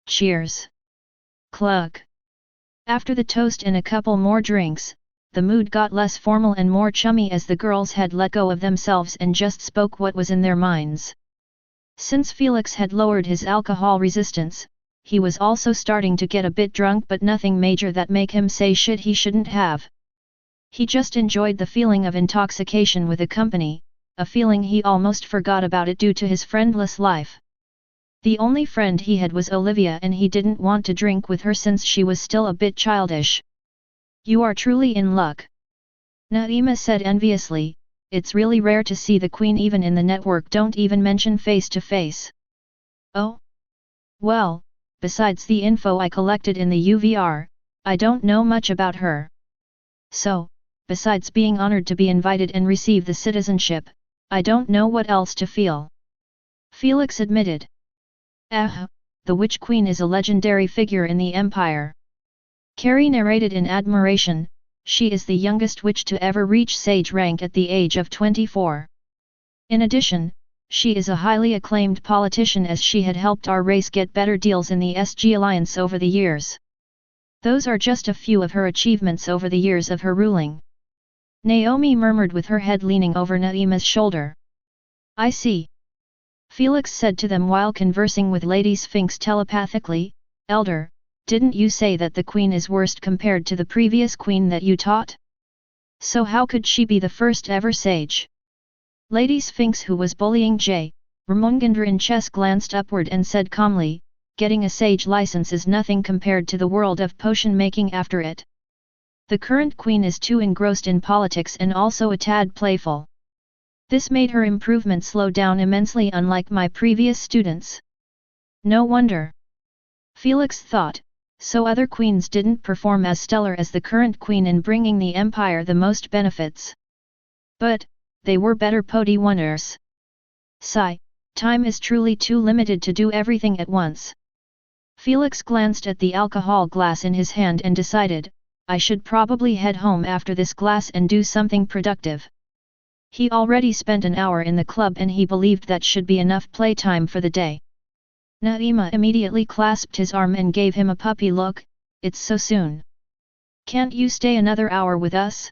Cheers. Clug. After the toast and a couple more drinks, the mood got less formal and more chummy as the girls had let go of themselves and just spoke what was in their minds. Since Felix had lowered his alcohol resistance, he was also starting to get a bit drunk, but nothing major that make him say shit he shouldn't have. He just enjoyed the feeling of intoxication with the company, a feeling he almost forgot about it due to his friendless life. The only friend he had was Olivia, and he didn't want to drink with her since she was still a bit childish. You are truly in luck. Naima said enviously, it's really rare to see the queen even in the network, don't even mention face to face. Oh? Well, besides the info I collected in the UVR, I don't know much about her. So, besides being honored to be invited and receive the citizenship, I don't know what else to feel. Felix admitted. The Witch Queen is a legendary figure in the Empire. Carrie narrated in admiration, she is the youngest witch to ever reach sage rank at the age of 24. In addition, she is a highly acclaimed politician as she had helped our race get better deals in the SG Alliance over the years. Those are just a few of her achievements over the years of her ruling. Naomi murmured with her head leaning over Naima's shoulder. I see. Felix said to them while conversing with Lady Sphinx telepathically, Elder, didn't you say that the queen is worst compared to the previous queen that you taught? So how could she be the first ever sage? Lady Sphinx, who was bullying Ramongendra in chess, glanced upward and said calmly, getting a sage license is nothing compared to the world of potion making after it. The current queen is too engrossed in politics and also a tad playful. This made her improvement slow down immensely, unlike my previous students. No wonder. Felix thought, so other queens didn't perform as stellar as the current queen in bringing the empire the most benefits. But, they were better podi winners. Sigh, time is truly too limited to do everything at once. Felix glanced at the alcohol glass in his hand and decided, I should probably head home after this glass and do something productive. He already spent an hour in the club and he believed that should be enough playtime for the day. Naima immediately clasped his arm and gave him a puppy look, it's so soon. Can't you stay another hour with us?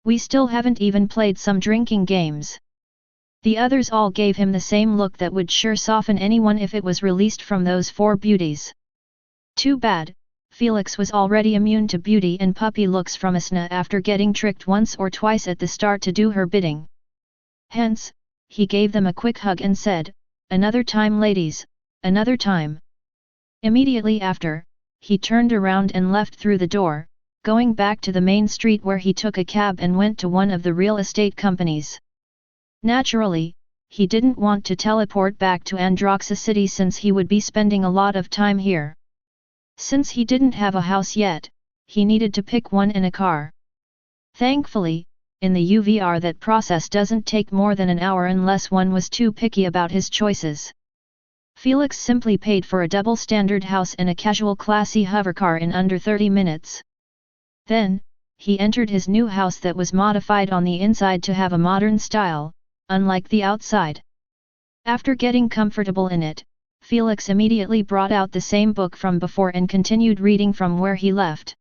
We still haven't even played some drinking games. The others all gave him the same look that would sure soften anyone if it was released from those four beauties. Too bad, Felix was already immune to beauty and puppy looks from Asna after getting tricked once or twice at the start to do her bidding. Hence, he gave them a quick hug and said, another time ladies, another time. Immediately after, he turned around and left through the door, going back to the main street where he took a cab and went to one of the real estate companies. Naturally, he didn't want to teleport back to Androxa City since he would be spending a lot of time here. Since he didn't have a house yet, he needed to pick one and a car. Thankfully, in the UVR that process doesn't take more than an hour unless one was too picky about his choices. Felix simply paid for a double standard house and a casual classy hovercar in under 30 minutes. Then, he entered his new house that was modified on the inside to have a modern style, unlike the outside. After getting comfortable in it, Felix immediately brought out the same book from before and continued reading from where he left.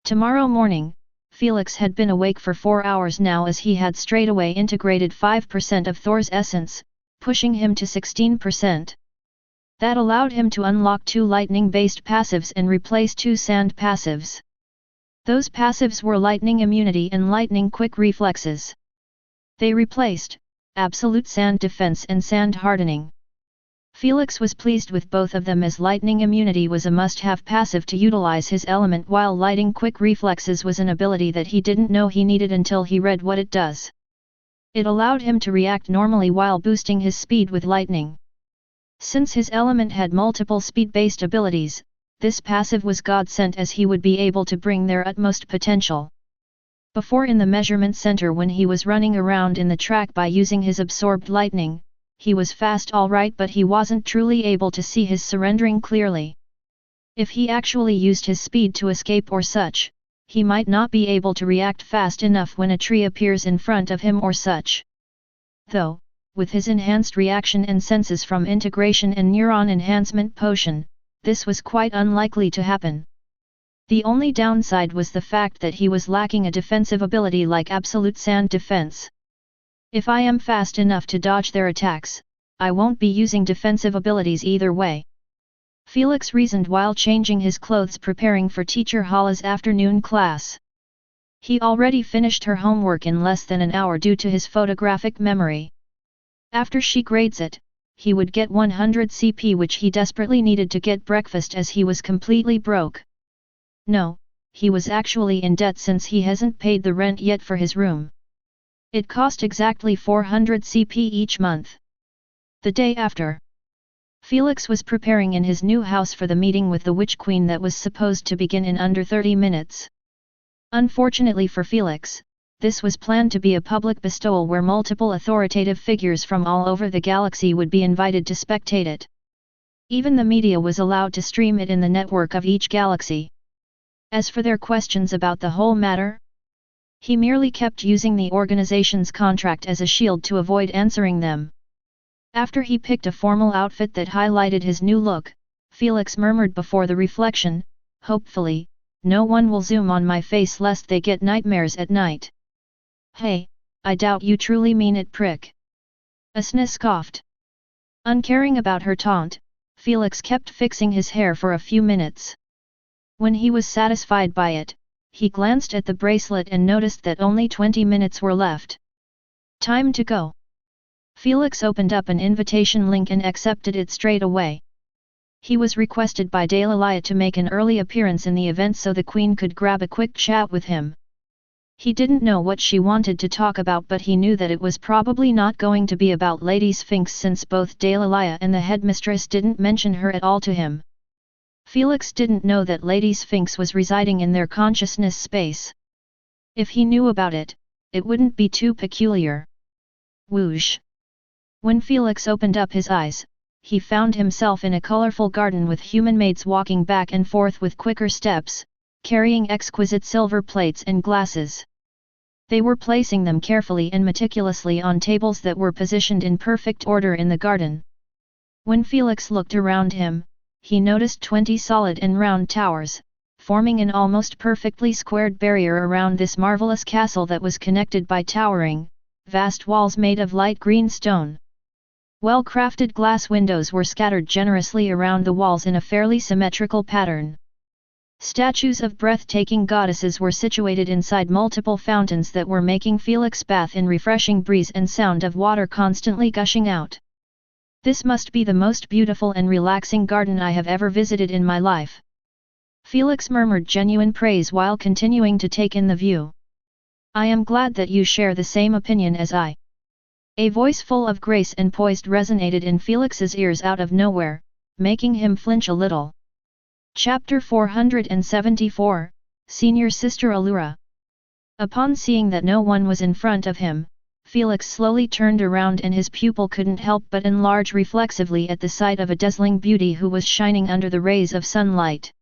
Tomorrow morning, Felix had been awake for 4 hours now as he had straightaway integrated 5% of Thor's essence, pushing him to 16%. That allowed him to unlock 2 lightning-based passives and replace 2 sand passives. Those passives were lightning immunity and lightning quick reflexes. They replaced absolute sand defense and sand hardening. Felix was pleased with both of them as lightning immunity was a must-have passive to utilize his element, while lightning quick reflexes was an ability that he didn't know he needed until he read what it does. It allowed him to react normally while boosting his speed with lightning. Since his element had multiple speed-based abilities, this passive was God-sent as he would be able to bring their utmost potential. Before in the measurement center when he was running around in the track by using his absorbed lightning, he was fast alright but he wasn't truly able to see his surrendering clearly. If he actually used his speed to escape or such, he might not be able to react fast enough when a tree appears in front of him or such. Though, with his enhanced reaction and senses from integration and neuron enhancement potion, this was quite unlikely to happen. The only downside was the fact that he was lacking a defensive ability like absolute sand defense. If I am fast enough to dodge their attacks, I won't be using defensive abilities either way. Felix reasoned while changing his clothes preparing for Teacher Hala's afternoon class. He already finished her homework in less than an hour due to his photographic memory. After she grades it, he would get 100 CP which he desperately needed to get breakfast as he was completely broke. No, he was actually in debt since he hasn't paid the rent yet for his room. It cost exactly 400 CP each month. The day after, Felix was preparing in his new house for the meeting with the Witch Queen that was supposed to begin in under 30 minutes. Unfortunately for Felix, this was planned to be a public bestowal where multiple authoritative figures from all over the galaxy would be invited to spectate it. Even the media was allowed to stream it in the network of each galaxy. As for their questions about the whole matter, he merely kept using the organization's contract as a shield to avoid answering them. After he picked a formal outfit that highlighted his new look, Felix murmured before the reflection, "Hopefully, no one will zoom on my face lest they get nightmares at night." "Hey, I doubt you truly mean it, prick." Asna scoffed. Uncaring about her taunt, Felix kept fixing his hair for a few minutes. When he was satisfied by it, he glanced at the bracelet and noticed that only 20 minutes were left. Time to go. Felix opened up an invitation link and accepted it straight away. He was requested by Dalilah to make an early appearance in the event so the Queen could grab a quick chat with him. He didn't know what she wanted to talk about but he knew that it was probably not going to be about Lady Sphinx since both Dalilah and the headmistress didn't mention her at all to him. Felix didn't know that Lady Sphinx was residing in their consciousness space. If he knew about it, it wouldn't be too peculiar. Whoosh! When Felix opened up his eyes, he found himself in a colorful garden with human maids walking back and forth with quicker steps, carrying exquisite silver plates and glasses. They were placing them carefully and meticulously on tables that were positioned in perfect order in the garden. When Felix looked around him, he noticed 20 solid and round towers, forming an almost perfectly squared barrier around this marvelous castle that was connected by towering, vast walls made of light green stone. Well-crafted glass windows were scattered generously around the walls in a fairly symmetrical pattern. Statues of breathtaking goddesses were situated inside multiple fountains that were making Felix bath in refreshing breeze and sound of water constantly gushing out. This must be the most beautiful and relaxing garden I have ever visited in my life. Felix murmured genuine praise while continuing to take in the view. "I am glad that you share the same opinion as I." A voice full of grace and poise resonated in Felix's ears out of nowhere, making him flinch a little. Chapter 474, Senior Sister Allura. Upon seeing that no one was in front of him, Felix slowly turned around and his pupil couldn't help but enlarge reflexively at the sight of a dazzling beauty who was shining under the rays of sunlight.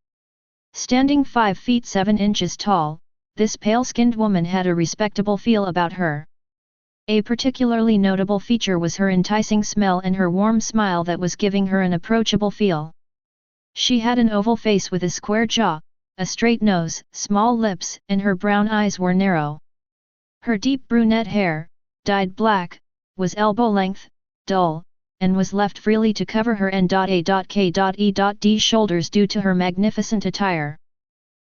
Standing 5 feet 7 inches tall, this pale-skinned woman had a respectable feel about her. A particularly notable feature was her enticing smell and her warm smile that was giving her an approachable feel. She had an oval face with a square jaw, a straight nose, small lips, and her brown eyes were narrow. Her deep brunette hair, dyed black, was elbow-length, dull, and was left freely to cover her N.A.K.E.D shoulders due to her magnificent attire.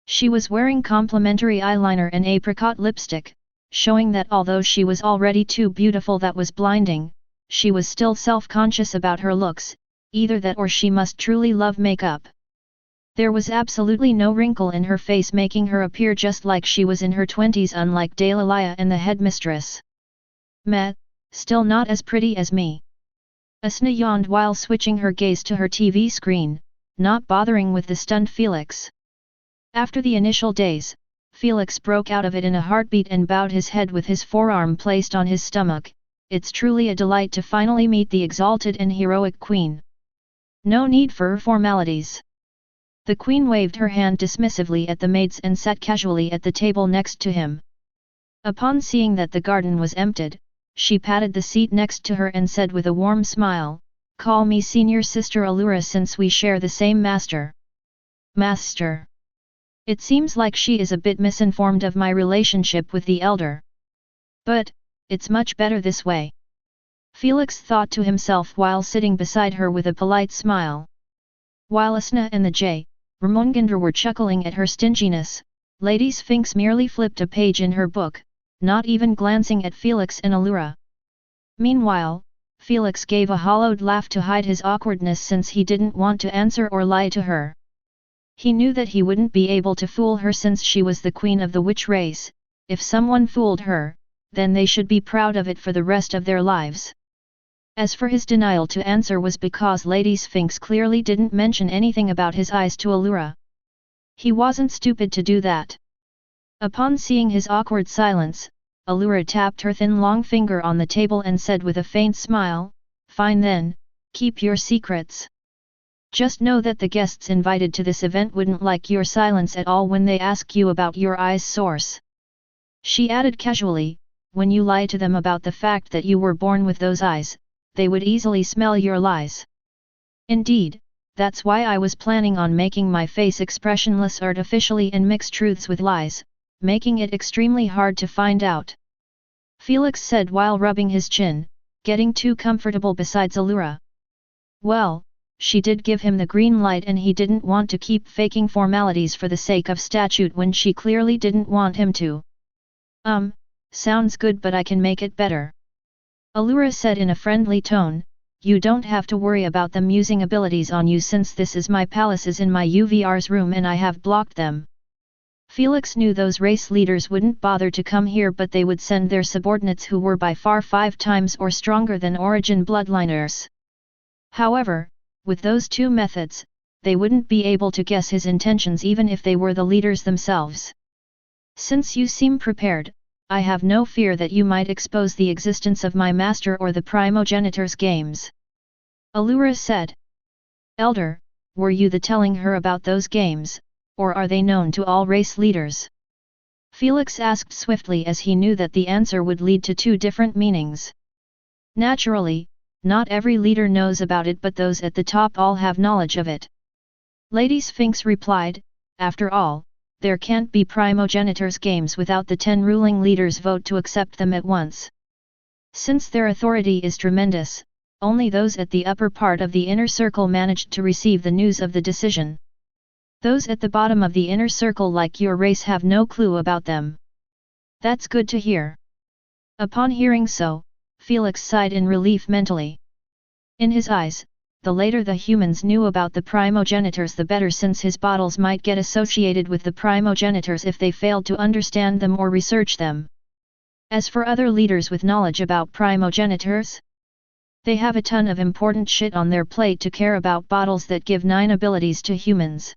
She was wearing complimentary eyeliner and apricot lipstick, showing that although she was already too beautiful that was blinding, she was still self-conscious about her looks, either that or she must truly love makeup. There was absolutely no wrinkle in her face making her appear just like she was in her 20s unlike Dalilah and the headmistress. "Meh, still not as pretty as me." Asna yawned while switching her gaze to her TV screen, not bothering with the stunned Felix. After the initial daze, Felix broke out of it in a heartbeat and bowed his head with his forearm placed on his stomach. It's truly a delight to finally meet the exalted and heroic queen. No need for formalities. The queen waved her hand dismissively at the maids and sat casually at the table next to him. Upon seeing that the garden was emptied, she patted the seat next to her and said with a warm smile, "Call me senior sister Allura since we share the same master." Master. It seems like she is a bit misinformed of my relationship with the elder. But, it's much better this way. Felix thought to himself while sitting beside her with a polite smile. While Asna and the J. Ramongandra were chuckling at her stinginess, Lady Sphinx merely flipped a page in her book, not even glancing at Felix and Allura. Meanwhile, Felix gave a hollowed laugh to hide his awkwardness since he didn't want to answer or lie to her. He knew that he wouldn't be able to fool her since she was the queen of the witch race. If someone fooled her, then they should be proud of it for the rest of their lives. As for his denial to answer was because Lady Sphinx clearly didn't mention anything about his eyes to Allura. He wasn't stupid to do that. Upon seeing his awkward silence, Allura tapped her thin long finger on the table and said with a faint smile, "Fine then, keep your secrets. Just know that the guests invited to this event wouldn't like your silence at all when they ask you about your eye's source." She added casually, "When you lie to them about the fact that you were born with those eyes, they would easily smell your lies. Indeed, that's why I was planning on making my face expressionless artificially and mix truths with lies, making it extremely hard to find out." Felix said while rubbing his chin, getting too comfortable beside Allura. Well, she did give him the green light and he didn't want to keep faking formalities for the sake of statute when she clearly didn't want him to. Sounds good but I can make it better." Allura said in a friendly tone, "You don't have to worry about them using abilities on you since this is my palace is in my UVR's room and I have blocked them." Felix knew those race leaders wouldn't bother to come here but they would send their subordinates who were by far 5 times or stronger than origin bloodliners. However, with those two methods, they wouldn't be able to guess his intentions even if they were the leaders themselves. "Since you seem prepared, I have no fear that you might expose the existence of my master or the primogenitor's games," Allura said. "Elder, were you the telling her about those games, or are they known to all race leaders?" Felix asked swiftly as he knew that the answer would lead to 2 different meanings. Naturally, not every leader knows about it but those at the top all have knowledge of it. Lady Sphinx replied, "After all, there can't be primogenitor's games without the 10 ruling leaders vote to accept them at once. Since their authority is tremendous, only those at the upper part of the inner circle managed to receive the news of the decision. Those at the bottom of the inner circle like your race have no clue about them." "That's good to hear." Upon hearing so, Felix sighed in relief mentally. In his eyes, the later the humans knew about the primogenitors the better since his bottles might get associated with the primogenitors if they failed to understand them or research them. As for other leaders with knowledge about primogenitors, they have a ton of important shit on their plate to care about bottles that give 9 abilities to humans.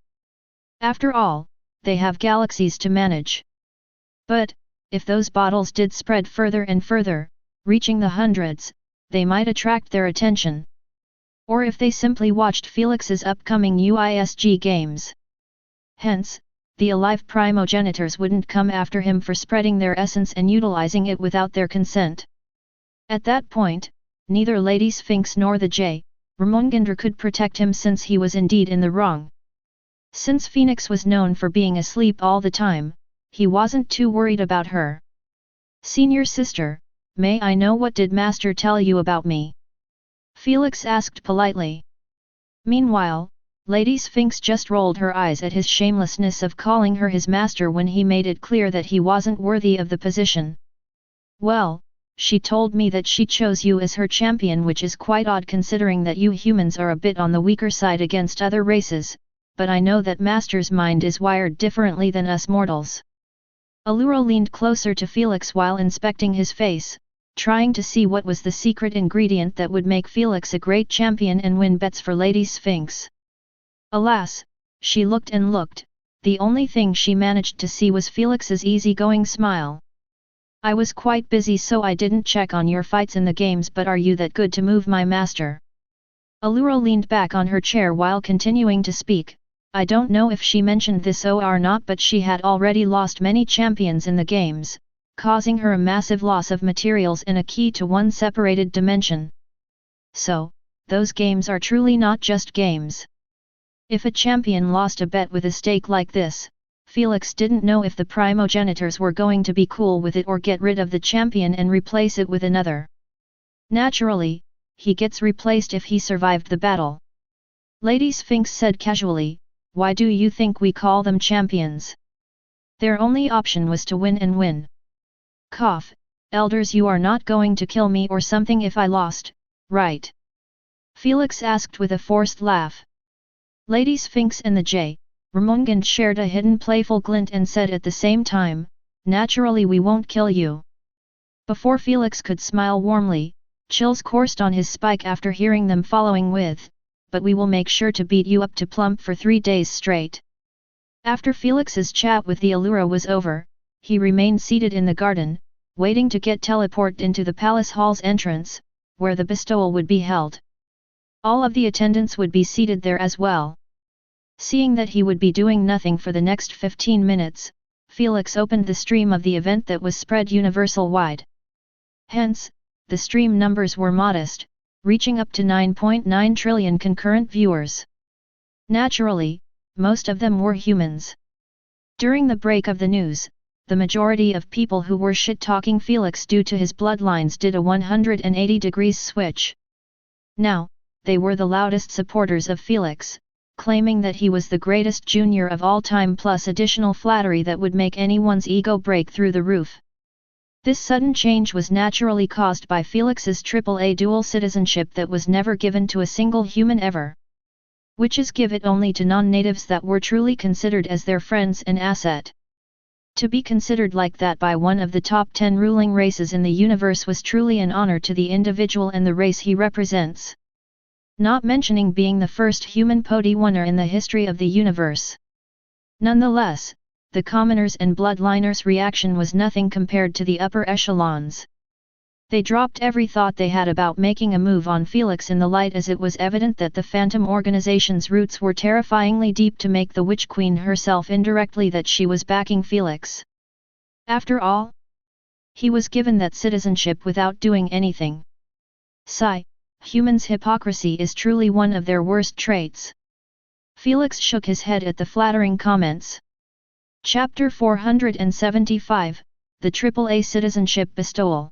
After all, they have galaxies to manage. But, if those bottles did spread further and further, reaching the hundreds, they might attract their attention. Or if they simply watched Felix's upcoming UISG games. Hence, the alive primogenitors wouldn't come after him for spreading their essence and utilizing it without their consent. At that point, neither Lady Sphinx nor the J. Ramongandra could protect him since he was indeed in the wrong. Since Phoenix was known for being asleep all the time, he wasn't too worried about her. "Senior sister, may I know what did Master tell you about me?" Felix asked politely. Meanwhile, Lady Sphinx just rolled her eyes at his shamelessness of calling her his master when he made it clear that he wasn't worthy of the position. "Well, she told me that she chose you as her champion, which is quite odd considering that you humans are a bit on the weaker side against other races, but I know that Master's mind is wired differently than us mortals." Allura leaned closer to Felix while inspecting his face, trying to see what was the secret ingredient that would make Felix a great champion and win bets for Lady Sphinx. Alas, she looked and looked, the only thing she managed to see was Felix's easygoing smile. "I was quite busy so I didn't check on your fights in the games, but are you that good to move my master?" Allura leaned back on her chair while continuing to speak. I don't know if she mentioned this or not, but she had already lost many champions in the games, causing her a massive loss of materials and a key to one separated dimension. So, those games are truly not just games. If a champion lost a bet with a stake like this, Felix didn't know if the primogenitors were going to be cool with it or get rid of the champion and replace it with another. Naturally, he gets replaced if he survived the battle. Lady Sphinx said casually, "Why do you think we call them champions?" Their only option was to win and win. Cough, elders, you are not going to kill me or something if I lost, right? Felix asked with a forced laugh. Lady Sphinx and the J. Ramungand shared a hidden playful glint and said at the same time, "Naturally we won't kill you." Before Felix could smile warmly, chills coursed on his spike after hearing them following with, "But we will make sure to beat you up to plump for 3 days straight." After Felix's chat with the Allura was over, he remained seated in the garden, waiting to get teleported into the palace hall's entrance, where the bestowal would be held. All of the attendants would be seated there as well. Seeing that he would be doing nothing for the next 15 minutes, Felix opened the stream of the event that was spread universal-wide. Hence, the stream numbers were modest, reaching up to 9.9 trillion concurrent viewers. Naturally, most of them were humans. During the break of the news, the majority of people who were shit-talking Felix due to his bloodlines did a 180 degrees switch. Now, they were the loudest supporters of Felix, claiming that he was the greatest junior of all time, plus additional flattery that would make anyone's ego break through the roof. This sudden change was naturally caused by Felix's AAA dual citizenship that was never given to a single human ever. Witches give it only to non-natives that were truly considered as their friends and asset. To be considered like that by one of the top 10 ruling races in the universe was truly an honor to the individual and the race he represents. Not mentioning being the first human Podi winner in the history of the universe. Nonetheless, the commoners and bloodliners' reaction was nothing compared to the upper echelons. They dropped every thought they had about making a move on Felix in the light, as it was evident that the Phantom Organization's roots were terrifyingly deep to make the Witch Queen herself indirectly that she was backing Felix. After all, he was given that citizenship without doing anything. Humans' hypocrisy is truly one of their worst traits. Felix shook his head at the flattering comments. Chapter 475, the AAA Citizenship Bestowal.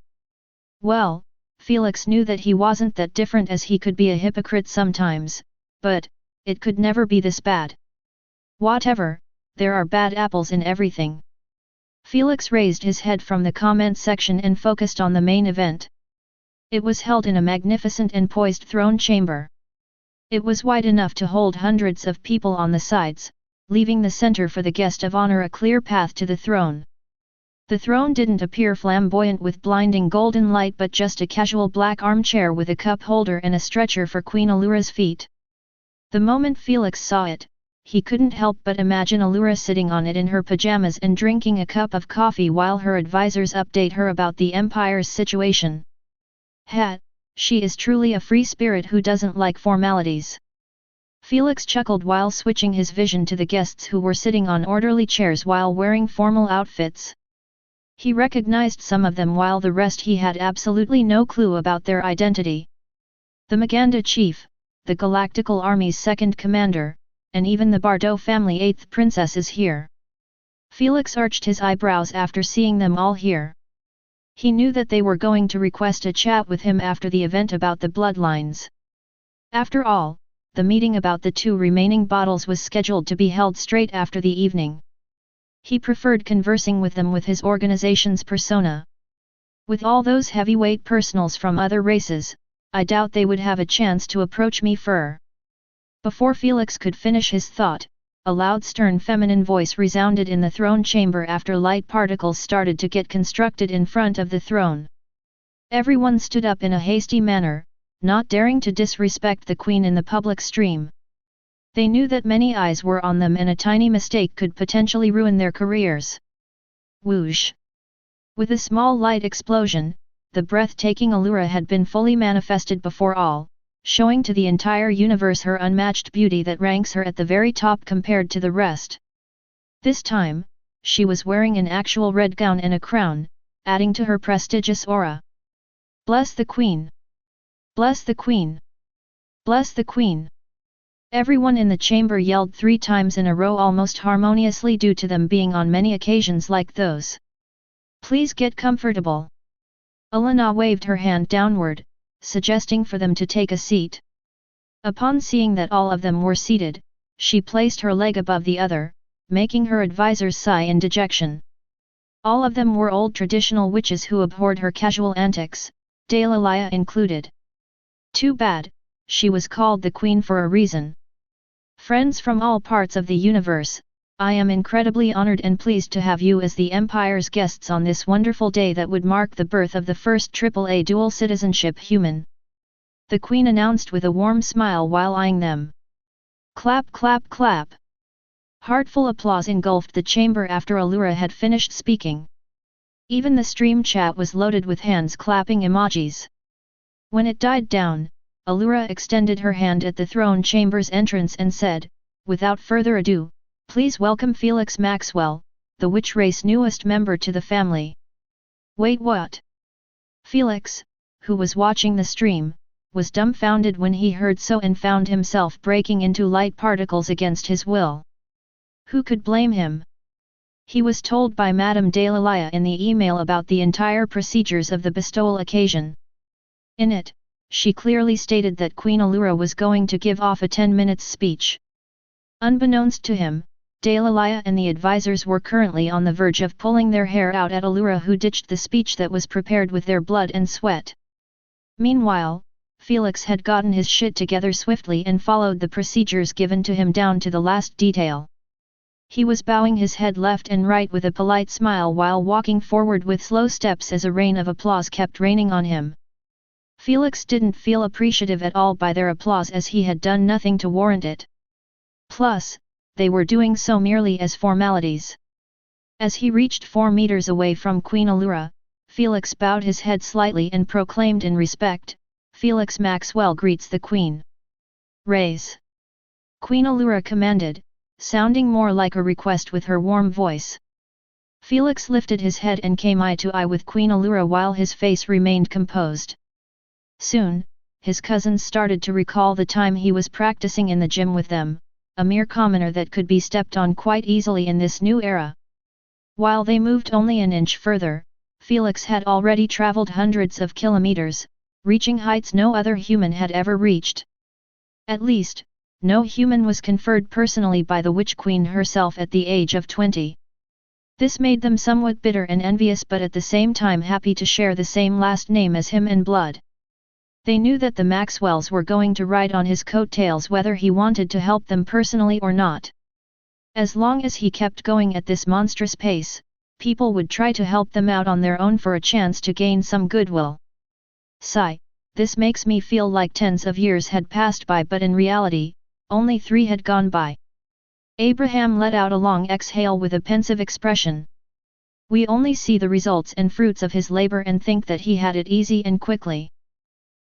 Well, Felix knew that he wasn't that different, as he could be a hypocrite sometimes, but it could never be this bad. Whatever, there are bad apples in everything. Felix raised his head from the comment section and focused on the main event. It was held in a magnificent and poised throne chamber. It was wide enough to hold hundreds of people on the sides, leaving the center for the guest of honor a clear path to the throne. The throne didn't appear flamboyant with blinding golden light, but just a casual black armchair with a cup holder and a stretcher for Queen Allura's feet. The moment Felix saw it, he couldn't help but imagine Allura sitting on it in her pajamas and drinking a cup of coffee while her advisors update her about the Empire's situation. She is truly a free spirit who doesn't like formalities. Felix chuckled while switching his vision to the guests who were sitting on orderly chairs while wearing formal outfits. He recognized some of them while the rest he had absolutely no clue about their identity. The Maganda chief, the Galactical Army's second commander, and even the Bardot family 8th princess is here. Felix arched his eyebrows after seeing them all here. He knew that they were going to request a chat with him after the event about the bloodlines. After all, the meeting about the 2 remaining bottles was scheduled to be held straight after the evening. He preferred conversing with them with his organization's persona. With all those heavyweight personals from other races, I doubt they would have a chance to approach me fur. Before Felix could finish his thought, a loud stern feminine voice resounded in the throne chamber after light particles started to get constructed in front of the throne. Everyone stood up in a hasty manner, not daring to disrespect the queen in the public stream. They knew that many eyes were on them and a tiny mistake could potentially ruin their careers. Whoosh! With a small light explosion, the breathtaking Allura had been fully manifested before all, showing to the entire universe her unmatched beauty that ranks her at the very top compared to the rest. This time, she was wearing an actual red gown and a crown, adding to her prestigious aura. Bless the Queen! Bless the Queen! Bless the Queen! Everyone in the chamber yelled 3 times in a row almost harmoniously due to them being on many occasions like those. Please get comfortable. Alana waved her hand downward, suggesting for them to take a seat. Upon seeing that all of them were seated, she placed her leg above the other, making her advisors sigh in dejection. All of them were old traditional witches who abhorred her casual antics, Dalilah included. Too bad, she was called the Queen for a reason. Friends from all parts of the universe, I am incredibly honored and pleased to have you as the Empire's guests on this wonderful day that would mark the birth of the first AAA dual citizenship human. The Queen announced with a warm smile while eyeing them. Clap clap clap! Heartful applause engulfed the chamber after Allura had finished speaking. Even the stream chat was loaded with hands clapping emojis. When it died down, Allura extended her hand at the throne chamber's entrance and said, without further ado, please welcome Felix Maxwell, the witch race newest member to the family. Wait, what? Felix, who was watching the stream, was dumbfounded when he heard so and found himself breaking into light particles against his will. Who could blame him? He was told by Madame Dalilah in the email about the entire procedures of the bestowal occasion. In it, she clearly stated that Queen Allura was going to give off a 10-minute speech. Unbeknownst to him, Dalilah and the advisors were currently on the verge of pulling their hair out at Allura, who ditched the speech that was prepared with their blood and sweat. Meanwhile, Felix had gotten his shit together swiftly and followed the procedures given to him down to the last detail. He was bowing his head left and right with a polite smile while walking forward with slow steps as a rain of applause kept raining on him. Felix didn't feel appreciative at all by their applause as he had done nothing to warrant it. Plus, they were doing so merely as formalities. As he reached 4 meters away from Queen Allura, Felix bowed his head slightly and proclaimed in respect, Felix Maxwell greets the Queen. Raise! Queen Allura commanded, sounding more like a request with her warm voice. Felix lifted his head and came eye to eye with Queen Allura while his face remained composed. Soon, his cousins started to recall the time he was practicing in the gym with them, a mere commoner that could be stepped on quite easily in this new era. While they moved only an inch further, Felix had already traveled hundreds of kilometers, reaching heights no other human had ever reached. At least, no human was conferred personally by the Witch Queen herself at the age of 20. This made them somewhat bitter and envious, but at the same time happy to share the same last name as him in blood. They knew that the Maxwells were going to ride on his coattails whether he wanted to help them personally or not. As long as he kept going at this monstrous pace, people would try to help them out on their own for a chance to gain some goodwill. Sigh, this makes me feel like tens of years had passed by, but in reality, only 3 had gone by. Abraham let out a long exhale with a pensive expression. We only see the results and fruits of his labor and think that he had it easy and quickly.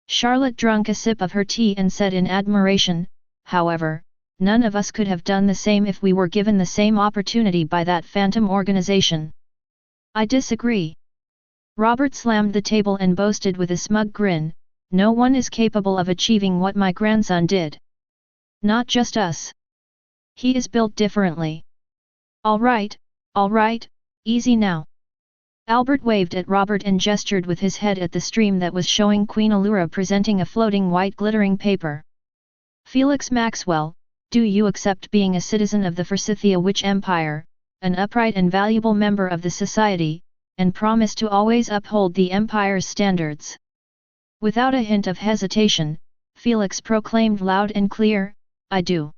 Charlotte drank a sip of her tea and said in admiration, however, none of us could have done the same if we were given the same opportunity by that phantom organization. I disagree. Robert slammed the table and boasted with a smug grin, no one is capable of achieving what my grandson did. Not just us. He is built differently. All right, easy now. Albert waved at Robert and gestured with his head at the stream that was showing Queen Allura presenting a floating white glittering paper. Felix Maxwell, do you accept being a citizen of the Forsythia Witch Empire, an upright and valuable member of the society, and promise to always uphold the Empire's standards? Without a hint of hesitation, Felix proclaimed loud and clear, I do.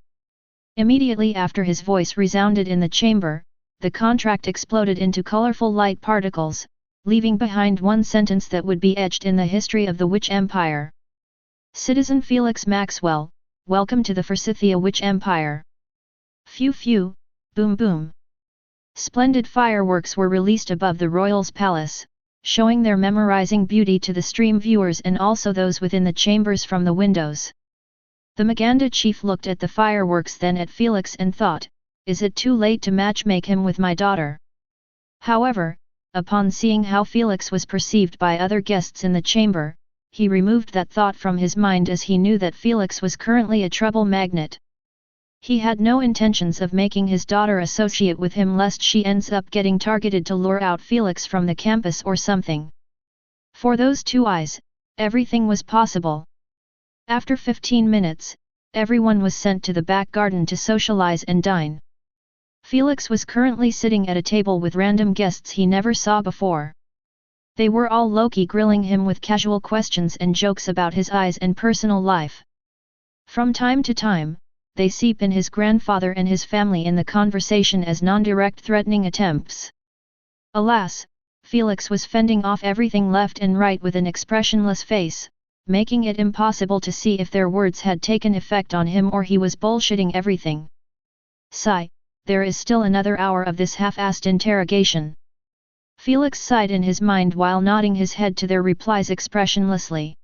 Immediately after his voice resounded in the chamber, the contract exploded into colorful light particles, leaving behind one sentence that would be etched in the history of the Witch Empire. Citizen Felix Maxwell, welcome to the Forsythia Witch Empire. Phew phew, boom boom. Splendid fireworks were released above the royal's palace, showing their memorizing beauty to the stream viewers and also those within the chambers from the windows. The Maganda chief looked at the fireworks, then at Felix, and thought, is it too late to matchmake him with my daughter? However, upon seeing how Felix was perceived by other guests in the chamber, he removed that thought from his mind, as he knew that Felix was currently a trouble magnet. He had no intentions of making his daughter associate with him lest she ends up getting targeted to lure out Felix from the campus or something. For those two eyes, everything was possible. After 15 minutes, everyone was sent to the back garden to socialize and dine. Felix was currently sitting at a table with random guests he never saw before. They were all low-key grilling him with casual questions and jokes about his eyes and personal life. From time to time, they seep in his grandfather and his family in the conversation as non-direct threatening attempts. Alas, Felix was fending off everything left and right with an expressionless face, making it impossible to see if their words had taken effect on him or he was bullshitting everything. Sigh, there is still another hour of this half-assed interrogation. Felix sighed in his mind while nodding his head to their replies expressionlessly.